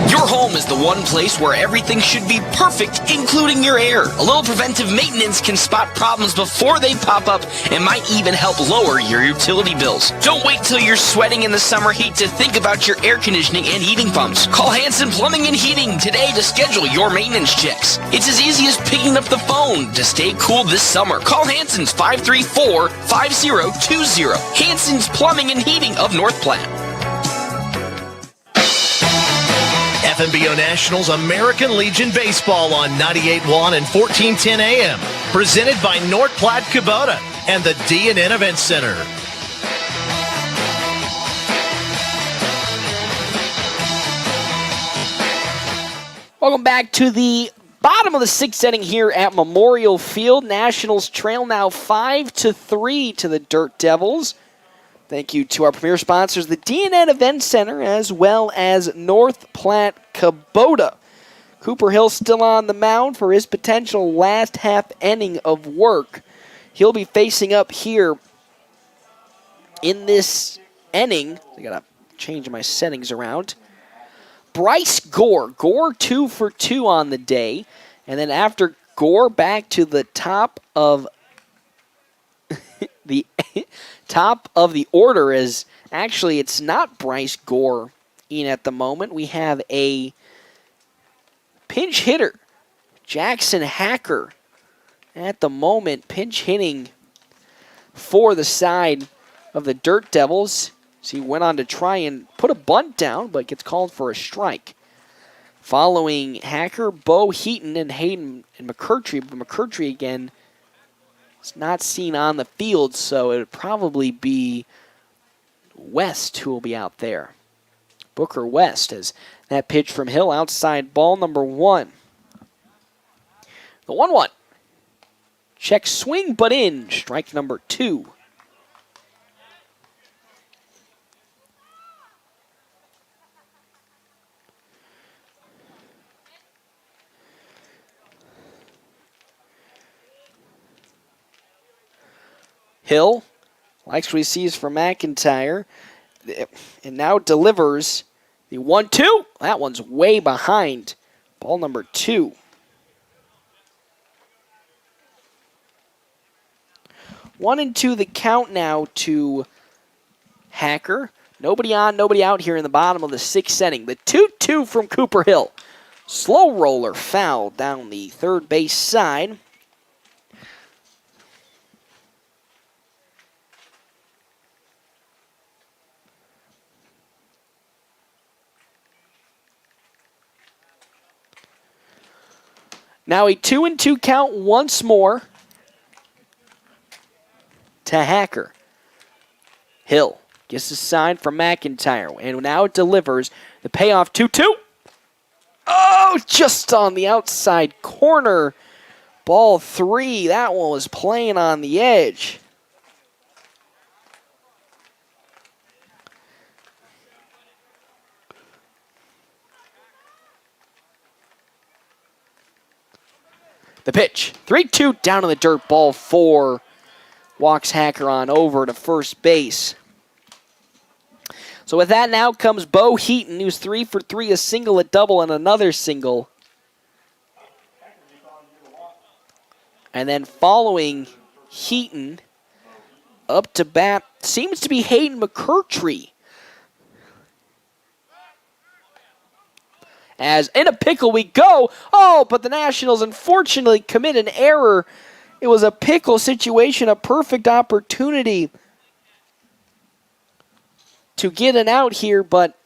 Your home is the one place where everything should be perfect, including your air. A little preventive maintenance can spot problems before they pop up and might even help lower your utility bills. Don't wait till you're sweating in the summer heat to think about your air conditioning and heating pumps. Call Hanson Plumbing and Heating today to schedule your maintenance checks. It's as easy as picking up the phone to stay cool this summer. Call Hanson's 534-5020. Hanson's Plumbing and Heating of North Platte. FNBO Nationals American Legion Baseball on 98.1 and 1410 AM. Presented by North Platte Kubota and the D&N Event Center. Welcome back to the bottom of the sixth inning here at Memorial Field. Nationals trail now 5-3 to the Dirt Devils. Thank you to our premier sponsors, the D&N Event Center, as well as North Platte Kubota. Cooper Hill still on the mound for his potential last half inning of work. He'll be facing up here in this inning. I got to change my settings around. Bryce Gore. Gore 2 for 2 on the day. And then after Gore, back to the top of the top of the order is actually, it's not Bryce Gore in at the moment. We have a pinch hitter, Jackson Hacker, at the moment, pinch hitting for the side of the Dirt Devils. So he went on to try and put a bunt down, but gets called for a strike. Following Hacker, Bo Heaton, and Hayden and McCurtry. But McCurtry, again, is not seen on the field, so it would probably be West who will be out there. Booker West, as that pitch from Hill outside ball number 1. The 1-1. Check swing, but in. Strike number 2. Hill likes what he sees from McIntyre and now delivers the 1-2. That one's way behind. Ball number 2. 1-2 the count now to Hacker. Nobody on, nobody out here in the bottom of the 6th inning. The 2-2 from Cooper Hill. Slow roller foul down the third base side. Now a 2-2 count once more to Hacker. Hill gets a sign from McIntyre, and now it delivers the payoff 2-2. Oh, just on the outside corner. Ball 3. That one was playing on the edge. The pitch, 3-2 down in the dirt, ball 4. Walks Hacker on over to first base. So with that now comes Bo Heaton, who's 3 for 3, a single, a double, and another single. And then following Heaton, up to bat, seems to be Hayden McCurtry. As in a pickle we go. Oh, but the Nationals unfortunately commit an error. It was a pickle situation, a perfect opportunity to get an out here, but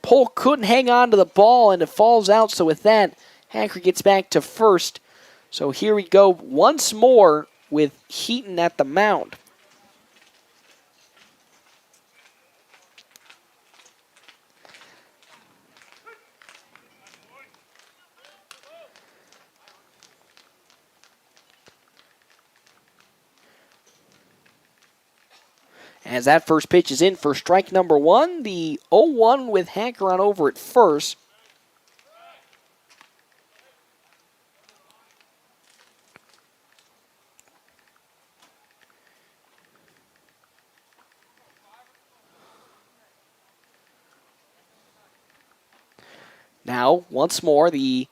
Polk couldn't hang on to the ball and it falls out. So with that, Hacker gets back to first. So here we go once more with Heaton at the mound. As that first pitch is in for strike number 1, the 0-1 with Hacker on over at first. Now, once more, the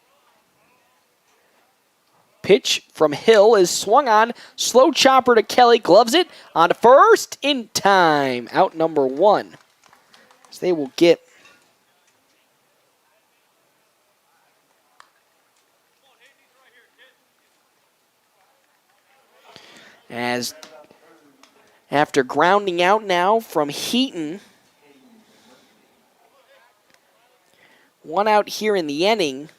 pitch from Hill is swung on. Slow chopper to Kelly. Gloves it on to first in time. Out number 1. So they will get as after grounding out now from Heaton. 1 out here in the inning.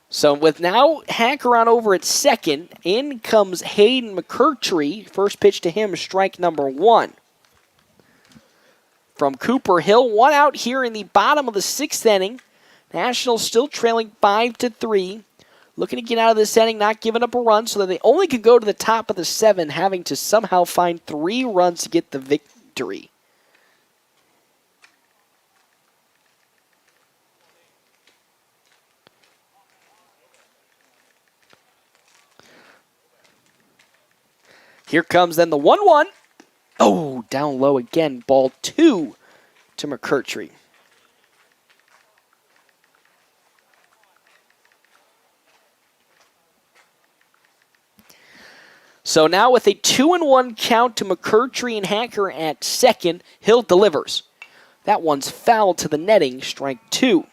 So with now Hacker on over at second, in comes Hayden McCurtry. First pitch to him, strike number 1. From Cooper Hill, 1 out here in the bottom of the 6th inning. Nationals still trailing 5-3. Looking to get out of this inning, not giving up a run, so that they only could go to the top of the 7, having to somehow find 3 runs to get the victory. Here comes then the 1-1. Oh, Ooh, down low again. Ball 2 to McCurtry. So now with a 2-1 count to McCurtry and Hacker at second, Hill delivers. That one's fouled to the netting, strike 2.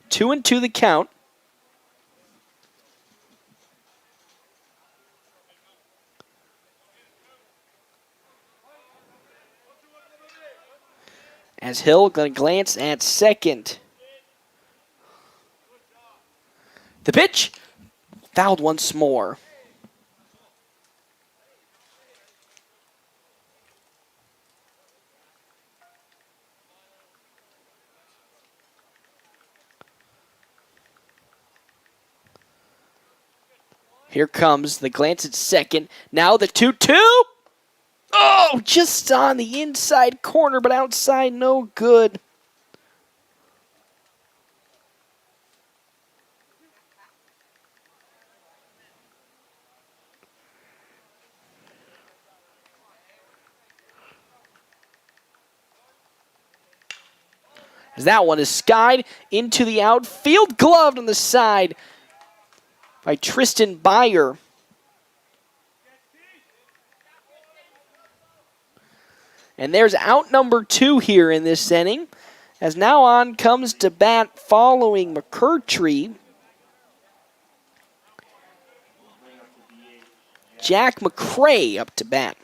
2-2 the count. As Hill going to glance at second. The pitch. Fouled once more. Here comes the glance at second. Now the 2-2. Oh, just on the inside corner, but outside no good. As that one is skied into the outfield, gloved on the side by Tristan Byer. And there's out number 2 here in this inning. As now on comes to bat following McCurtry, Jack McCray up to bat.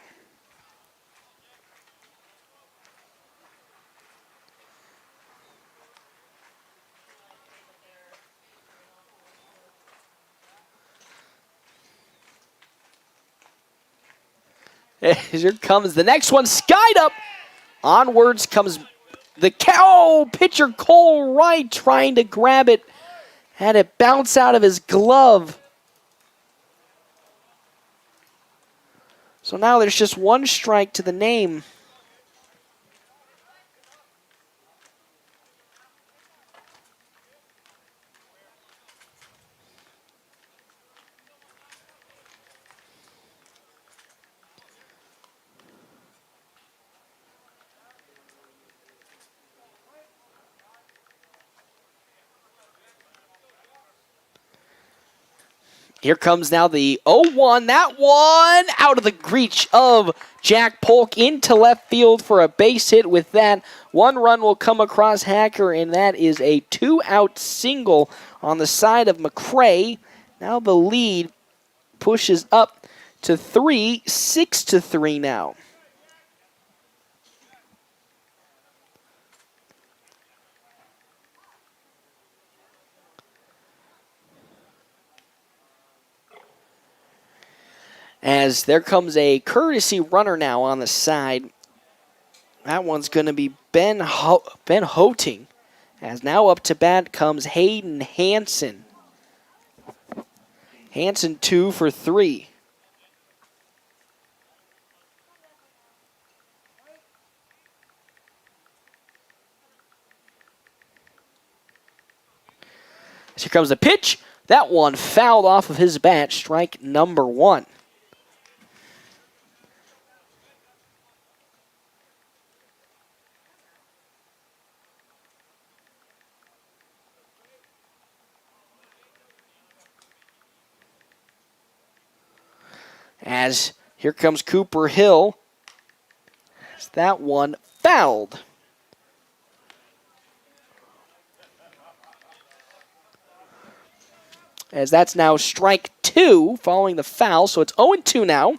Here comes the next one, skied up. Onwards comes the pitcher Cole Wright trying to grab it. Had it bounce out of his glove. So now there's just one strike to the name. Here comes now the 0-1. That one out of the reach of Jack Polk into left field for a base hit. With that, 1 run will come across Hacker, and that is a 2-out single on the side of McCray. Now the lead pushes up to 3, 6-3 now. As there comes a courtesy runner now on the side. That one's going to be Ben Hoting. As now up to bat comes Hayden Hanson. Hanson 2 for 3. As here comes the pitch. That one fouled off of his bat. Strike number 1. As here comes Cooper Hill. As that one fouled. As that's now strike 2 following the foul, so it's 0-2 now.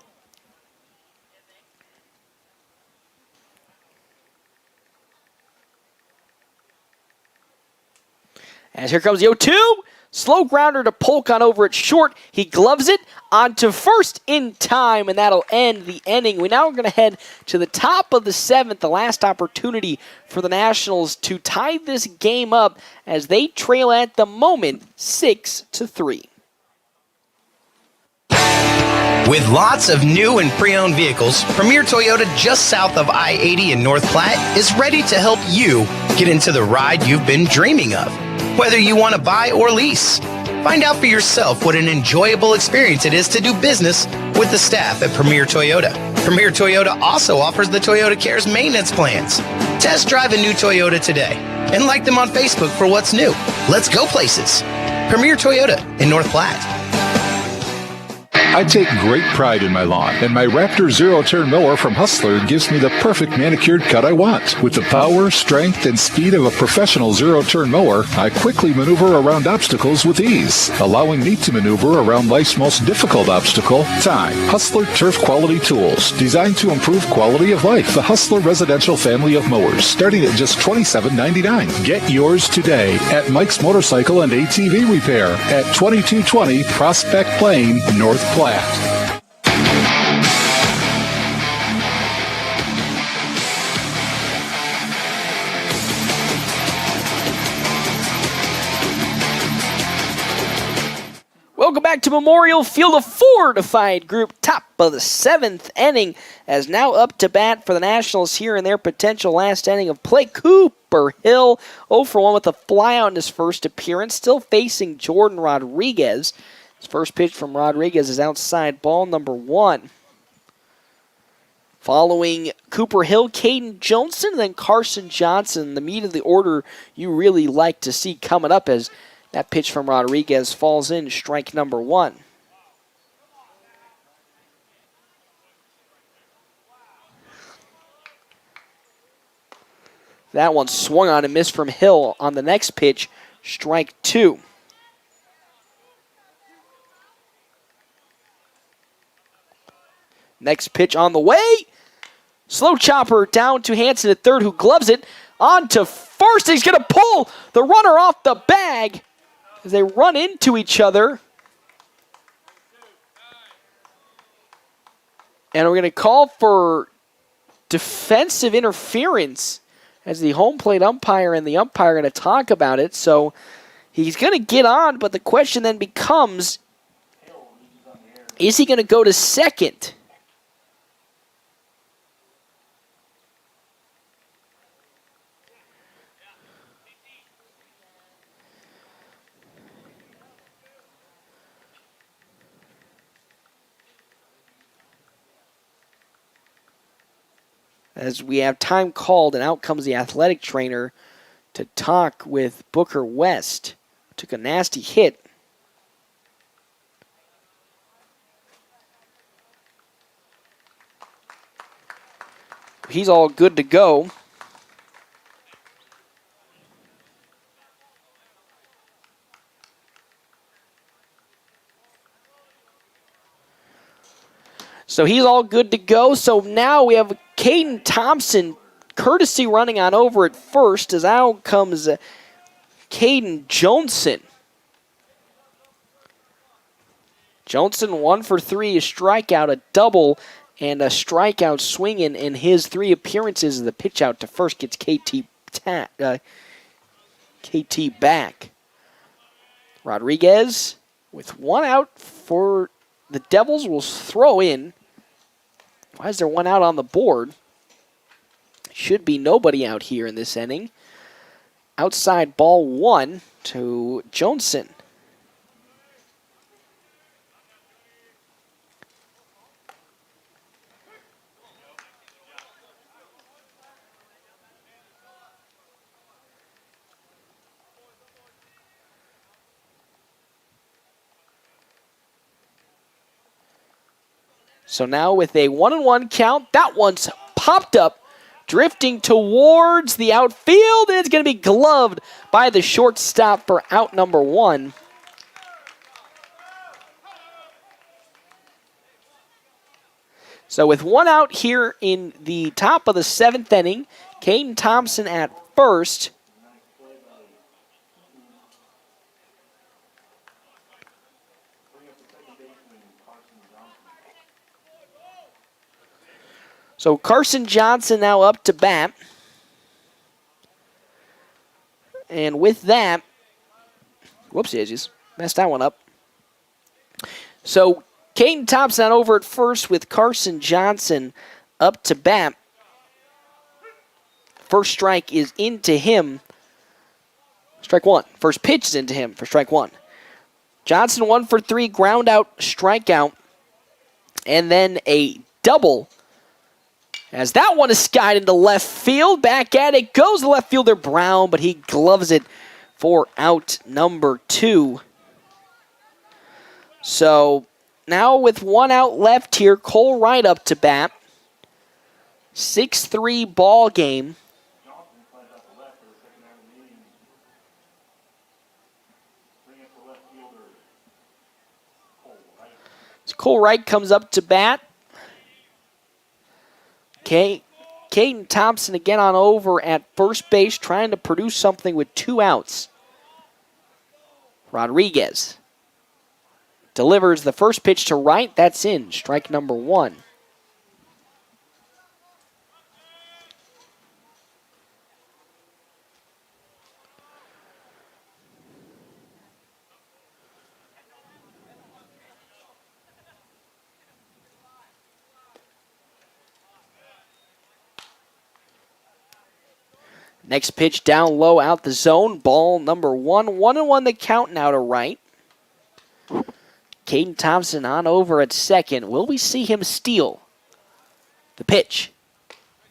As here comes the 0-2. Slow grounder to Polk on over at short. He gloves it onto first in time, and that'll end the inning. We now are going to head to the top of the 7th, the last opportunity for the Nationals to tie this game up as they trail at the moment 6-3. With lots of new and pre-owned vehicles, Premier Toyota just south of I-80 in North Platte is ready to help you get into the ride you've been dreaming of, whether you want to buy or lease. Find out for yourself what an enjoyable experience it is to do business with the staff at Premier Toyota. Premier Toyota also offers the Toyota Cares maintenance plans. Test drive a new Toyota today and like them on Facebook for what's new. Let's go places. Premier Toyota in North Platte. I take great pride in my lawn, and my Raptor zero-turn mower from Hustler gives me the perfect manicured cut I want. With the power, strength, and speed of a professional zero-turn mower, I quickly maneuver around obstacles with ease, allowing me to maneuver around life's most difficult obstacle, time. Hustler Turf Quality Tools, designed to improve quality of life. The Hustler residential family of mowers, starting at just $27.99. Get yours today at Mike's Motorcycle and ATV Repair at 2220 Prospect Plain, North Platte. Welcome back to Memorial Field. A fortified group, top of the 7th inning, as now up to bat for the Nationals here in their potential last inning of play. Cooper Hill 0 for 1 with a flyout in his first appearance, still facing Jordan Rodriguez. His first pitch from Rodriguez is outside ball number 1. Following Cooper Hill, Kaden Johnson, then Carson Johnson. The meat of the order you really like to see coming up as that pitch from Rodriguez falls in, strike number 1. That one swung on and missed from Hill on the next pitch, strike 2. Next pitch on the way. Slow chopper down to Hanson at third, who gloves it. On to first. He's going to pull the runner off the bag as they run into each other. And we're going to call for defensive interference as the home plate umpire and the umpire are going to talk about it. So he's going to get on, but the question then becomes, is he going to go to second? As we have time called, and out comes the athletic trainer to talk with Booker West. Took a nasty hit. He's all good to go. So he's all good to go. So now we have Kaden Thompson, courtesy running on over at first, as out comes Kaden Johnson. Johnson 1 for 3, a strikeout, a double, and a strikeout swinging in his 3 appearances. The pitch out to first gets KT back. Rodriguez with 1 out for the Devils will throw in. Why is there 1 out on the board? Should be nobody out here in this inning. Outside ball 1 to Johnson. So now with a 1-1 count, that one's popped up, drifting towards the outfield, and it's going to be gloved by the shortstop for out number 1. So with 1 out here in the top of the 7th inning, Kaden Thompson at first. So Carson Johnson now up to bat. And with that, whoopsie, messed that one up. So Kaden Thompson over at first with Carson Johnson up to bat. First strike is into him. Strike 1. First pitch is into him for strike 1. Johnson 1 for 3, ground out, strikeout, and then a double. As that one is skied into left field, back at it goes the left fielder Brown, but he gloves it for out number 2. So now with 1 out left here, Cole Wright up to bat. 6-3 ball game. So Cole Wright comes up to bat. Kaden Johnson again on over at first base, trying to produce something with 2 outs. Rodriguez delivers the first pitch to Wright. That's in. Strike number 1. Next pitch down low out the zone. Ball number 1. 1-1 the count now to Wright. Kaden Johnson on over at second. Will we see him steal? The pitch.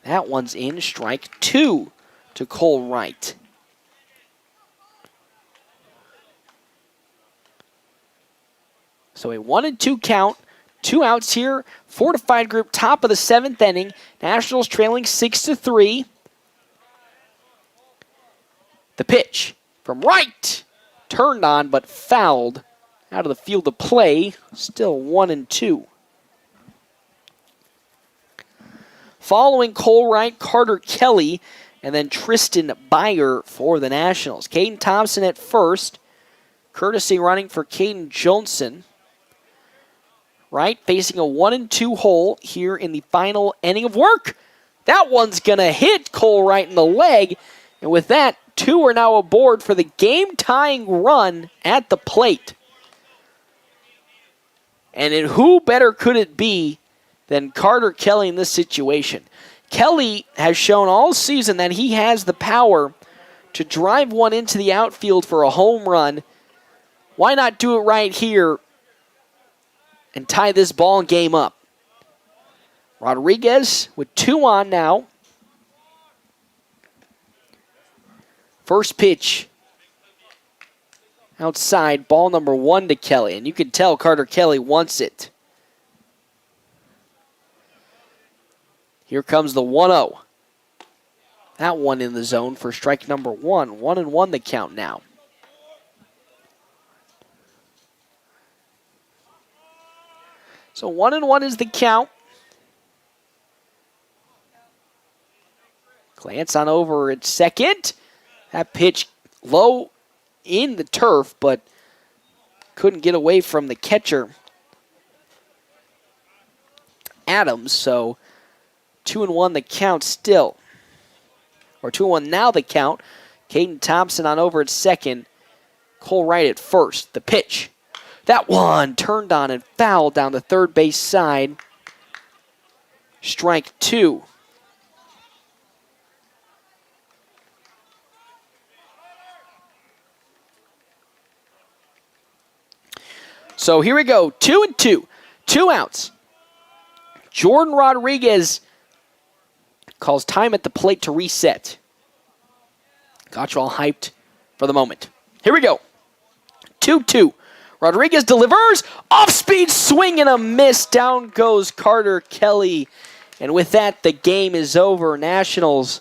That one's in. Strike 2 to Cole Wright. So a 1-2 count. 2 outs here. Fortified group, top of the 7th inning. Nationals trailing 6-3. The pitch from Wright. Turned on but fouled out of the field of play. Still 1-2. Following Cole Wright, Carter Kelly, and then Tristan Byer for the Nationals. Kaden Johnson at first. Courtesy running for Kaden Johnson. Wright facing a 1-2 hole here in the final inning of work. That one's going to hit Cole Wright in the leg. And with that, 2 are now aboard for the game-tying run at the plate. And who better could it be than Carter Kelly in this situation? Kelly has shown all season that he has the power to drive one into the outfield for a home run. Why not do it right here and tie this ball game up? Rodriguez with 2 on now. First pitch outside, ball number 1 to Kelly. And you can tell Carter Kelly wants it. Here comes the 1-0. That one in the zone for strike number 1. 1-1 the count now. So 1-1 is the count. Glance on over at second. That pitch low in the turf, but couldn't get away from the catcher, Adams. So 2-1 the count still. Or 2-1 now the count. Kaden Johnson on over at second. Cole Wright at first. The pitch. That one turned on and fouled down the third base side. Strike 2. So here we go, 2-2, 2 outs. Jordan Rodriguez calls time at the plate to reset. Got you all hyped for the moment. Here we go, 2-2. Rodriguez delivers, off-speed swing and a miss. Down goes Carter Kelly. And with that, the game is over. Nationals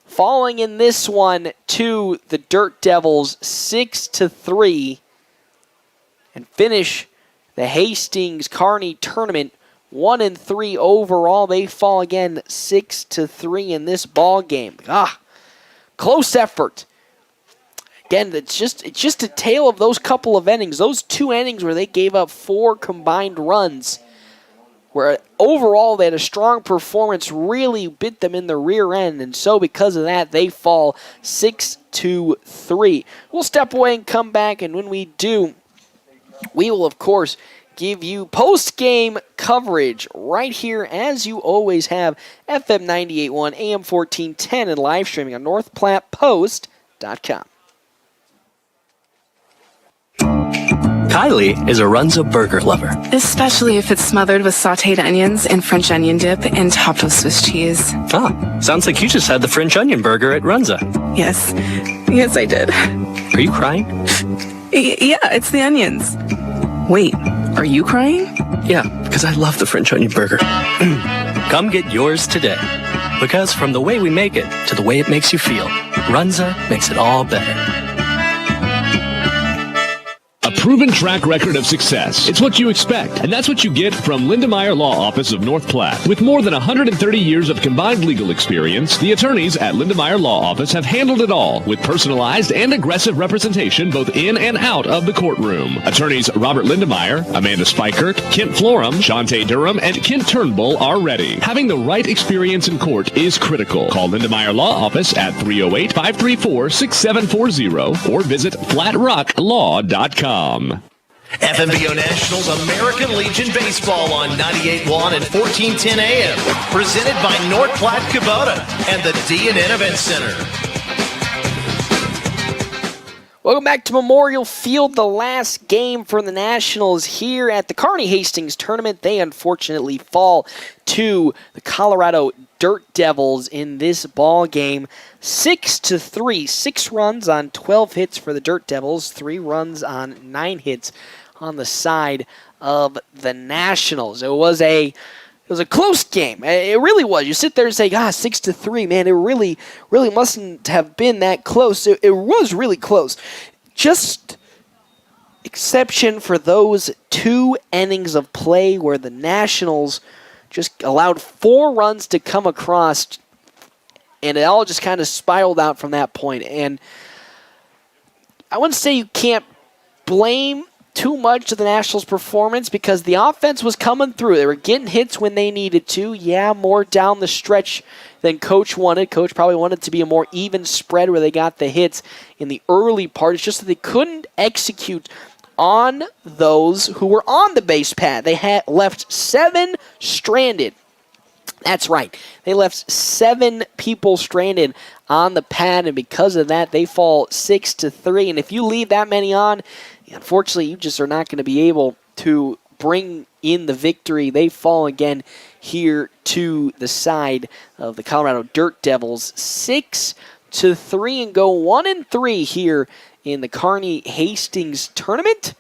falling in this one to the Dirt Devils 6-3. And finish the Hastings-Kearney tournament 1-3 overall. They fall again 6-3 in this ball game. Close effort. Again, it's just a tale of those couple of innings. Those 2 innings where they gave up 4 combined runs, where overall they had a strong performance, really bit them in the rear end. And so because of that, they fall 6-3. We'll step away and come back, and when we do, we will, of course, give you post-game coverage right here, as you always have, FM 98.1, AM 1410, and live streaming on NorthPlattePost.com. Kylie is a Runza burger lover. Especially if it's smothered with sauteed onions and French onion dip and topped with Swiss cheese. Ah, sounds like you just had the French onion burger at Runza. Yes. Yes, I did. Are you crying? Yeah, it's the onions. Wait, are you crying? Yeah, because I love the French onion burger. Come get yours today. Because from the way we make it to the way it makes you feel, Runza makes it all better. A proven track record of success. It's what you expect, and that's what you get from Lindemeyer Law Office of North Platte. With more than 130 years of combined legal experience, the attorneys at Lindemeyer Law Office have handled it all with personalized and aggressive representation both in and out of the courtroom. Attorneys Robert Lindemeyer, Amanda Spikert, Kent Florum, Shantae Durham, and Kent Turnbull are ready. Having the right experience in court is critical. Call Lindemeyer Law Office at 308-534-6740 or visit flatrocklaw.com. FNBO Nationals American Legion Baseball on 98.1 and 1410 AM. Presented by North Platte Kubota and the D&N Event Center. Welcome back to Memorial Field, the last game for the Nationals here at the Kearney Hastings tournament. They unfortunately fall to the Colorado Dirt Devils in this ball game. 6-3, 6 runs on 12 hits for the Dirt Devils, 3 runs on 9 hits on the side of the Nationals. It was a close game. It really was. You sit there and say, 6-3, man, it really mustn't have been that close. It was really close. Just exception for those 2 innings of play where the Nationals just allowed 4 runs to come across, and it all just kind of spiraled out from that point. And I wouldn't say you can't blame too much of the Nationals' performance because the offense was coming through. They were getting hits when they needed to. Yeah, more down the stretch than Coach wanted. Coach probably wanted to be a more even spread where they got the hits in the early part. It's just that they couldn't execute on those who were on the base pad. They had left 7 stranded. That's right. They left 7 people stranded on the pad, and because of that, they fall 6-3. And if you leave that many on, unfortunately, you just are not going to be able to bring in the victory. They fall again here to the side of the Colorado Dirt Devils, 6-3, and go 1-3 here in the Kearney Hastings tournament.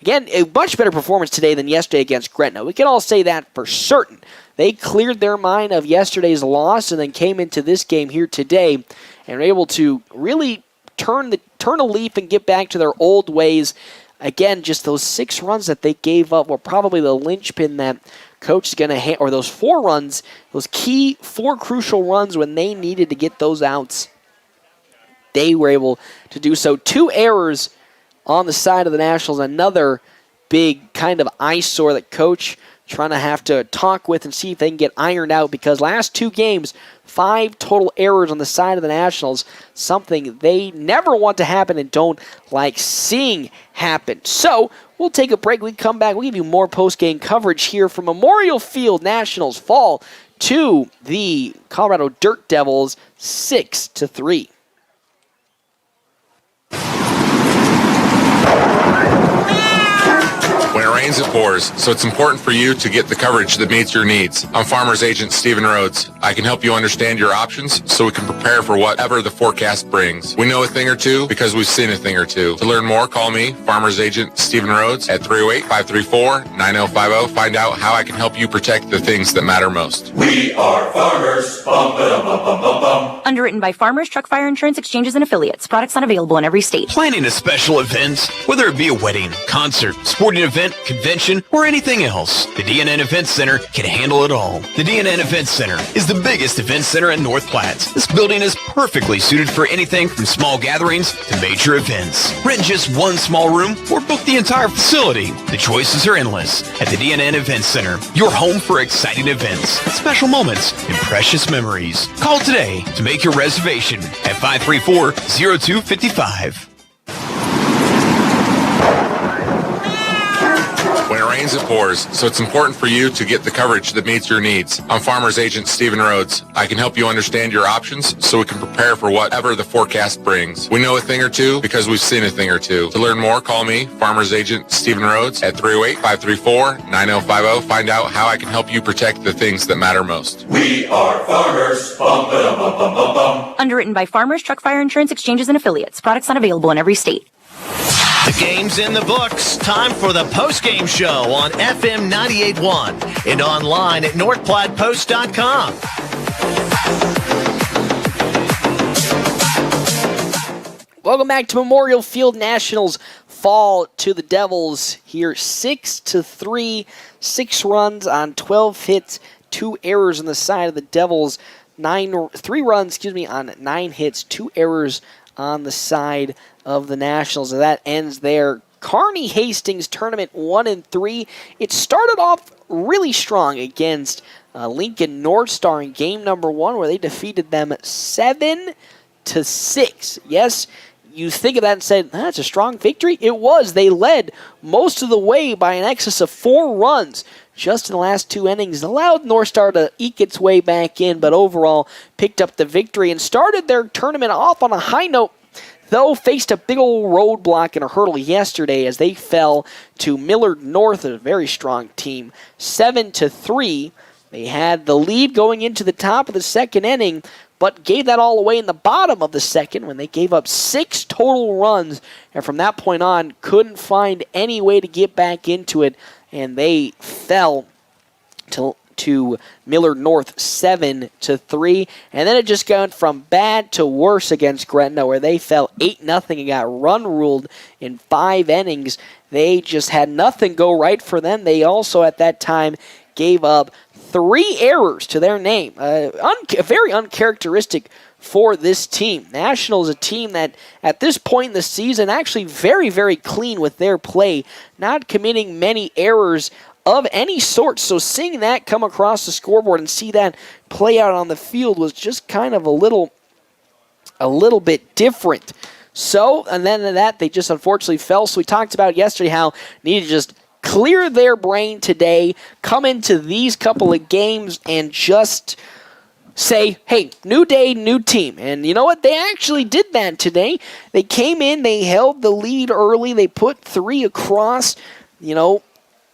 Again, a much better performance today than yesterday against Gretna. We can all say that for certain. They cleared their mind of yesterday's loss and then came into this game here today and were able to really turn a leaf and get back to their old ways. Again, just those 6 runs that they gave up were probably the linchpin that Coach is going to or those 4 runs, those key 4 crucial runs when they needed to get those outs. They were able to do so. 2 errors on the side of the Nationals. Another big kind of eyesore that Coach trying to have to talk with and see if they can get ironed out, because last 2 games, 5 total errors on the side of the Nationals, something they never want to happen and don't like seeing happen. So we'll take a break. We come back. We'll give you more post-game coverage here from Memorial Field. Nationals fall to the Colorado Dirt Devils 6-3. When it rains, it pours, so it's important for you to get the coverage that meets your needs. I'm Farmers Agent Stephen Rhodes. I can help you understand your options so we can prepare for whatever the forecast brings. We know a thing or two because we've seen a thing or two. To learn more, call me, Farmers Agent Stephen Rhodes, at 308-534-9050. Find out how I can help you protect the things that matter most. We are farmers. Bum, ba-dum, bum, bum, bum, bum. Underwritten by Farmers Truck Fire Insurance Exchanges and Affiliates. Products not available in every state. Planning a special event, whether it be a wedding, concert, sporting event, convention, or anything else, the D&N Event Center can handle it all. The D&N Event Center is the biggest event center in North Platte. This building is perfectly suited for anything from small gatherings to major events. Rent just one small room or book the entire facility. The choices are endless at the D&N Event Center, your home for exciting events, special moments, and precious memories. Call today to make your reservation at 534-0255. When it rains, it pours, so it's important for you to get the coverage that meets your needs. I'm Farmer's Agent Stephen Rhodes. I can help you understand your options so we can prepare for whatever the forecast brings. We know a thing or two because we've seen a thing or two. To learn more, call me, Farmer's Agent Stephen Rhodes, at 308-534-9050. Find out how I can help you protect the things that matter most. We are farmers. Bum, ba, bum, bum, bum, bum. Underwritten by Farmers Truck Fire Insurance Exchanges and Affiliates. Products not available in every state. The game's in the books. Time for the post-game show on FM 98.1 and online at NorthPlattePost.com. Welcome back to Memorial Field. Nationals fall to the Devils here 6-3, 6 runs on 12 hits, 2 errors on the side of the Devils, 3 runs on 9 hits, 2 errors on the side of the Nationals. And that ends their Kearney Hastings tournament 1-3. It started off really strong against Lincoln North Star in game number 1, where they defeated them 7-6. Yes, you think of that and say, that's a strong victory. It was. They led most of the way by an excess of 4 runs just in the last 2 innings. It allowed North Star to eke its way back in, but overall picked up the victory and started their tournament off on a high note, though faced a big old roadblock and a hurdle yesterday as they fell to Millard North, a very strong team, 7-3. They had the lead going into the top of the second inning, but gave that all away in the bottom of the second when they gave up 6 total runs, and from that point on couldn't find any way to get back into it, and they fell to Millard North 7-3, and then it just went from bad to worse against Gretna, where they fell 8-0 and got run ruled in 5 innings. They just had nothing go right for them. They also at that time gave up 3 errors to their name, very uncharacteristic for this team. National is a team that at this point in the season actually very, very clean with their play, not committing many errors of any sort. So seeing that come across the scoreboard and see that play out on the field was just kind of a little bit different. So, and then that they just unfortunately fell. So we talked about yesterday how needed to just clear their brain today, come into these couple of games and just say, hey, new day, new team. And you know what? They actually did that today. They came in, they held the lead early, they put 3 across. You know,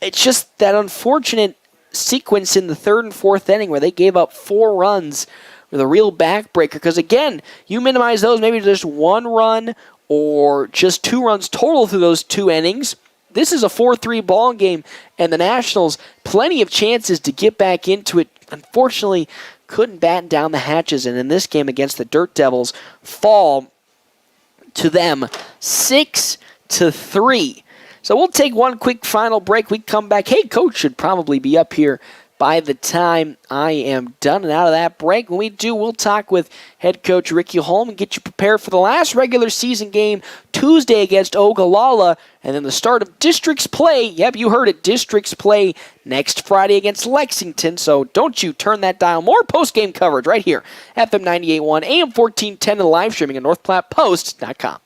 it's just that unfortunate sequence in the 3rd and 4th inning where they gave up 4 runs with a real backbreaker. Because again, you minimize those, maybe just 1 run or just 2 runs total through those 2 innings. This is a 4-3 ball game, and the Nationals plenty of chances to get back into it. Unfortunately, couldn't batten down the hatches, and in this game against the Dirt Devils, fall to them 6-3. So we'll take one quick final break. We come back. Hey, Coach should probably be up here by the time I am done and out of that break. When we do, we'll talk with head coach Ricky Holm and get you prepared for the last regular season game Tuesday against Ogallala, and then the start of districts play. Yep, you heard it, districts play next Friday against Lexington, so don't you turn that dial. More post-game coverage right here, FM 98.1, AM 1410, and live streaming at NorthPlattePost.com.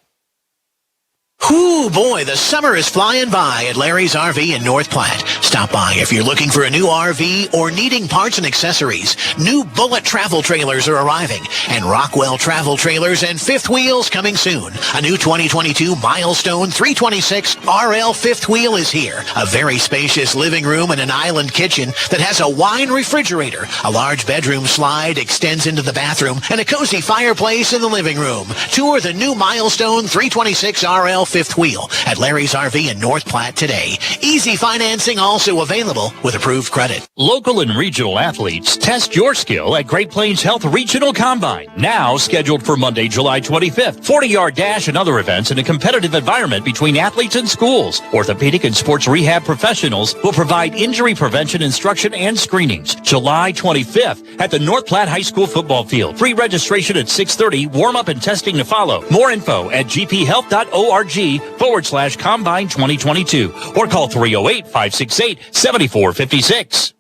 Ooh, boy, the summer is flying by at Larry's RV in North Platte. Stop by if you're looking for a new RV or needing parts and accessories. New Bullet travel trailers are arriving, and Rockwell travel trailers and fifth wheels coming soon. A new 2022 Milestone 326 RL fifth wheel is here. A very spacious living room and an island kitchen that has a wine refrigerator. A large bedroom slide extends into the bathroom, and a cozy fireplace in the living room. Tour the new Milestone 326 RL fifth wheel at Larry's RV in North Platte today. Easy financing also available with approved credit. Local and regional athletes, test your skill at Great Plains Health Regional Combine. Now scheduled for Monday, July 25th. 40-yard dash and other events in a competitive environment between athletes and schools. Orthopedic and sports rehab professionals will provide injury prevention instruction and screenings. July 25th at the North Platte High School football field. Free registration at 6:30. Warm-up and testing to follow. More info at gphealth.org/Combine 2022 or call 308-568-7456.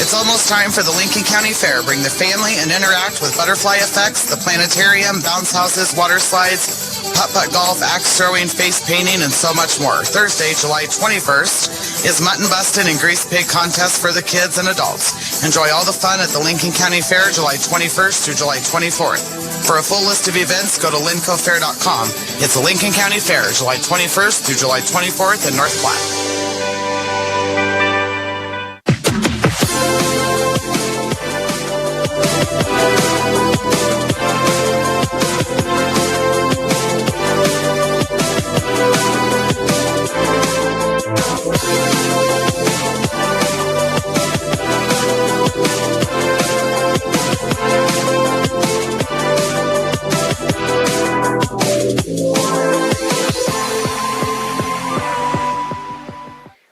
It's almost time for the Lincoln County Fair. Bring the family and interact with butterfly effects, the planetarium, bounce houses, water slides, putt-putt golf, axe throwing, face painting, and so much more. Thursday, July 21st, is Mutton Bustin' and Grease Pig contest for the kids and adults. Enjoy all the fun at the Lincoln County Fair, July 21st through July 24th. For a full list of events, go to lincofair.com. It's the Lincoln County Fair, July 21st through July 24th in North Platte.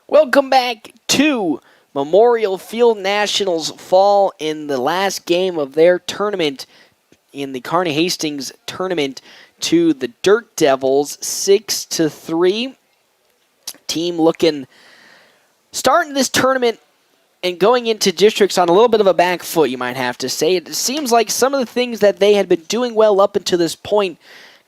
Welcome back to Memorial Field. Nationals fall in the last game of their tournament in the Kearney Hastings tournament to the Dirt Devils, 6-3. Team starting this tournament and going into districts on a little bit of a back foot, you might have to say. It seems like some of the things that they had been doing well up until this point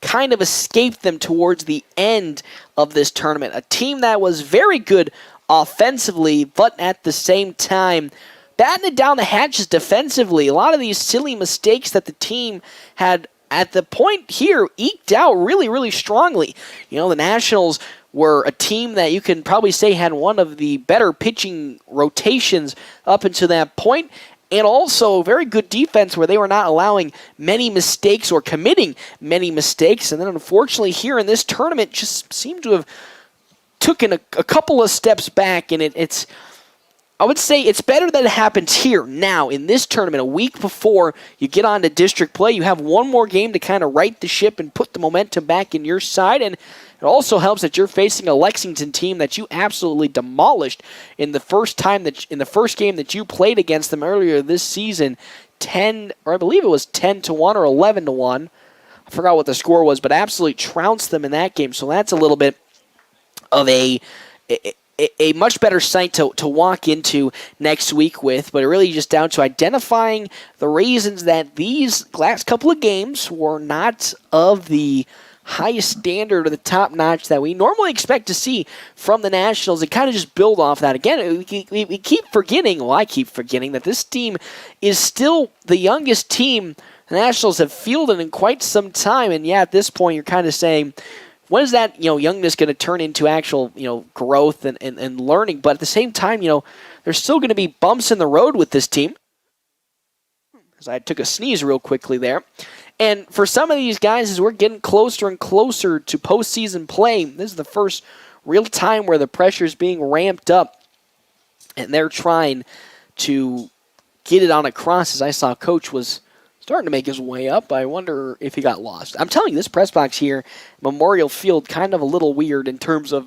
kind of escaped them towards the end of this tournament. A team that was very good offensively, but at the same time, battening down the hatches defensively. A lot of these silly mistakes that the team had at the point here eked out really, really strongly. You know, the Nationals were a team that you can probably say had one of the better pitching rotations up until that point, and also very good defense where they were not allowing many mistakes or committing many mistakes. And then unfortunately here in this tournament just seemed to have taken a couple of steps back, and it's I would say it's better that it happens here, now, in this tournament, a week before you get on to district play. You have one more game to kind of right the ship and put the momentum back in your side, and it also helps that you're facing a Lexington team that you absolutely demolished in the first game that you played against them earlier this season, 10, or I believe it was 10-1 or 11-1. I forgot what the score was, but absolutely trounced them in that game. So that's a little bit of a much better sight to walk into next week with, but it really just down to identifying the reasons that these last couple of games were not of the highest standard or the top notch that we normally expect to see from the Nationals, and kind of just build off that. Again, we keep forgetting, well, I keep forgetting, that this team is still the youngest team the Nationals have fielded in quite some time, and yeah, at this point you're kind of saying, when is that youngness going to turn into actual growth and learning? But at the same time, there's still going to be bumps in the road with this team. As I took a sneeze real quickly there. And for some of these guys, as we're getting closer and closer to postseason play, this is the first real time where the pressure is being ramped up, and they're trying to get it on across. As I saw, Coach was starting to make his way up. I wonder if he got lost. I'm telling you, this press box here, Memorial Field, kind of a little weird in terms of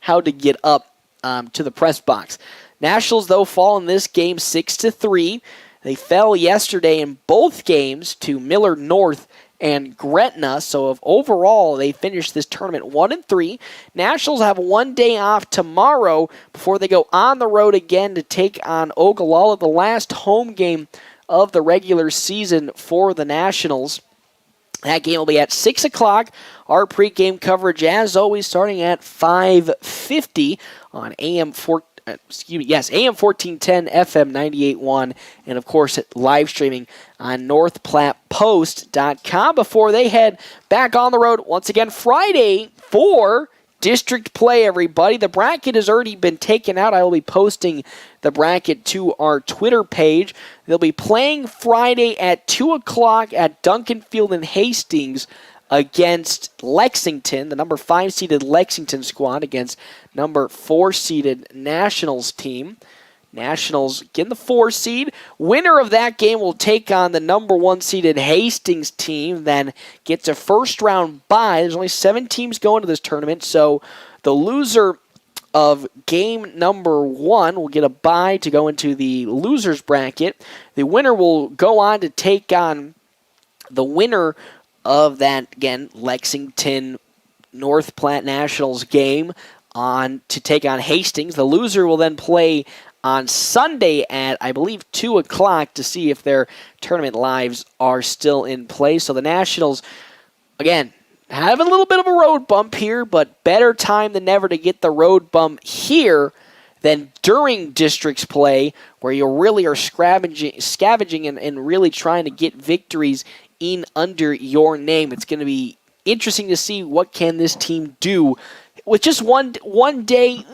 how to get up to the press box. Nationals, though, fall in this game 6-3. They fell yesterday in both games to Millard North and Gretna. So overall, they finished this tournament 1-3. Nationals have one day off tomorrow before they go on the road again to take on Ogallala, the last home game of the regular season for the Nationals. That game will be at 6 o'clock. Our pregame coverage, as always, starting at 5:50 on AM 1410, FM 98.1, and of course live streaming on NorthPlattePost.com before they head back on the road once again Friday for district play, everybody. The bracket has already been taken out. I will be posting the bracket to our Twitter page. They'll be playing Friday at 2 o'clock at Duncan Field in Hastings against Lexington, the number 5-seeded Lexington squad against number 4-seeded Nationals team. Nationals getting the 4 seed. Winner of that game will take on the number 1-seeded Hastings team, then gets a first-round bye. There's only 7 teams going to this tournament, so the loser of game number 1 will get a bye to go into the losers bracket. The winner will go on to take on the winner of that, again, Lexington North Platte Nationals game to take on Hastings. The loser will then play on Sunday at, I believe, 2 o'clock to see if their tournament lives are still in play. So the Nationals, again, having a little bit of a road bump here, but better time than never to get the road bump here than during districts play, where you really are scavenging and really trying to get victories in under your name. It's going to be interesting to see what can this team do with just one day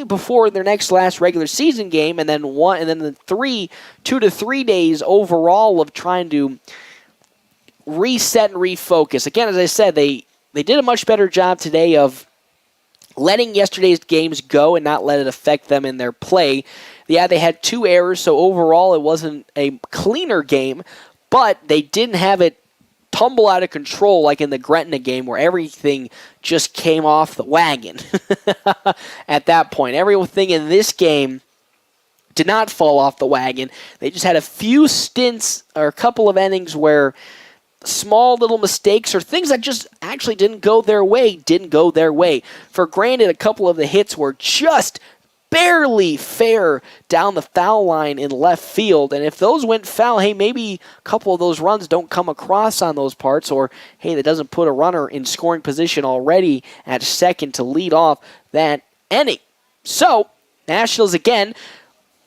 before their last regular season game, and then 2 to 3 days overall of trying to reset and refocus. Again, as I said, they did a much better job today of letting yesterday's games go and not let it affect them in their play. Yeah, they had 2 errors, so overall it wasn't a cleaner game, but they didn't have it tumble out of control like in the Gretna game where everything just came off the wagon at that point. Everything in this game did not fall off the wagon. They just had a few stints or a couple of innings where small little mistakes or things that just actually didn't go their way. For granted, a couple of the hits were just barely fair down the foul line in left field, and if those went foul, hey, maybe a couple of those runs don't come across on those parts, or hey, that doesn't put a runner in scoring position already at second to lead off that inning. So, Nationals again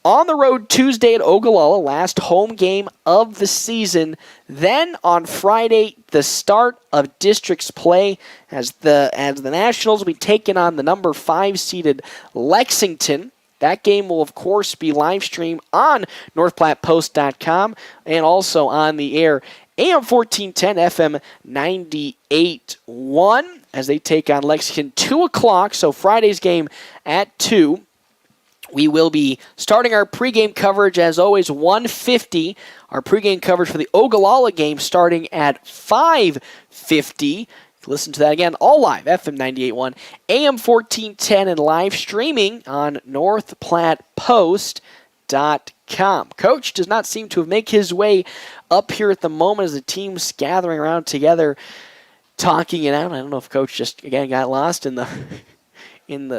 on the road Tuesday at Ogallala, last home game of the season. Then on Friday, the start of districts play as the Nationals will be taking on the number 5 seeded Lexington. That game will, of course, be live streamed on NorthPlattePost.com and also on the air AM 1410, FM 98.1 as they take on Lexington 2 o'clock. So Friday's game at 2. We will be starting our pregame coverage, as always, 1:50. Our pregame coverage for the Ogallala game starting at 5:50. Listen to that again, all live, FM 98.1, AM 1410, and live streaming on NorthPlattePost.com. Coach does not seem to have made his way up here at the moment as the team's gathering around together, talking it out. I don't know if Coach just, again, got lost in the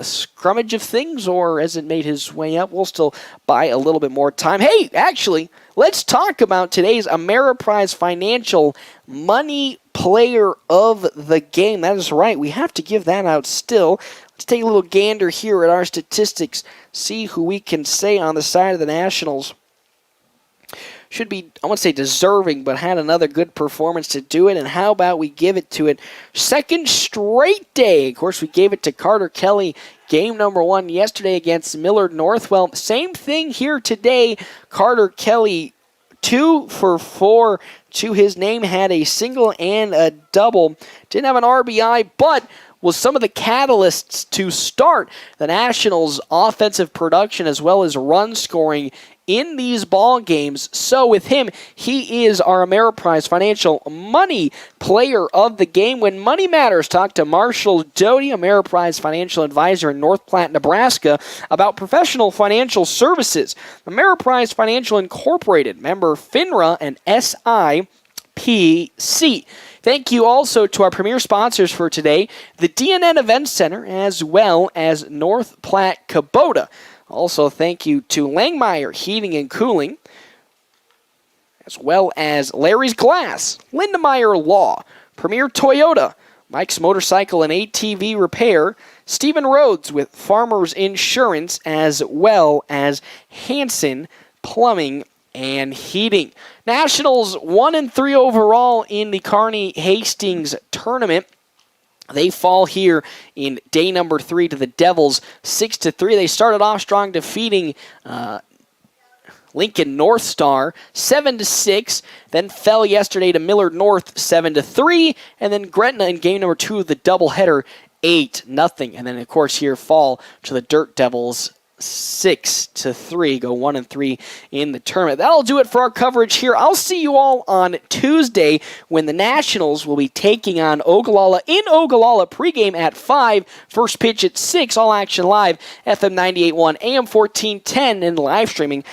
scrummage of things, or has it made his way up? We'll still buy a little bit more time. Hey, actually, let's talk about today's Ameriprise Financial Money Player of the Game. That is right. We have to give that out still. Let's take a little gander here at our statistics, see who we can say on the side of the Nationals should be, I won't say deserving, but had another good performance to do it. And how about we give it to it? Second straight day. Of course, we gave it to Carter Kelly, game number 1 yesterday against Millard North. Well, same thing here today. Carter Kelly, 2 for 4 to his name, had a single and a double. Didn't have an RBI, but was some of the catalysts to start the Nationals' offensive production as well as run scoring in these ball games. So with him, he is our Ameriprise Financial Money Player of the Game. When money matters, talk to Marshall Doty, Ameriprise Financial Advisor in North Platte, Nebraska, about professional financial services. Ameriprise Financial Incorporated, member FINRA and SIPC. Thank you also to our premier sponsors for today, the DNN Events Center, as well as North Platte Kubota. Also, thank you to Langmeyer Heating and Cooling, as well as Larry's Glass, Lindemeyer Law, Premier Toyota, Mike's Motorcycle and ATV Repair, Stephen Rhodes with Farmers Insurance, as well as Hanson Plumbing and Heating. Nationals 1-3 overall in the Kearney Hastings tournament. They fall here in day number 3 to the Devils 6-3. They started off strong, defeating Lincoln North Star 7-6. Then fell yesterday to Millard North 7-3, and then Gretna in game number 2 of the doubleheader 8-0. And then of course here fall to the Dirt Devils 6-3, go 1-3 in the tournament. That'll do it for our coverage here. I'll see you all on Tuesday when the Nationals will be taking on Ogallala in Ogallala. Pregame at 5, first pitch at 6. All action live, FM 98.1, AM 1410, and live streaming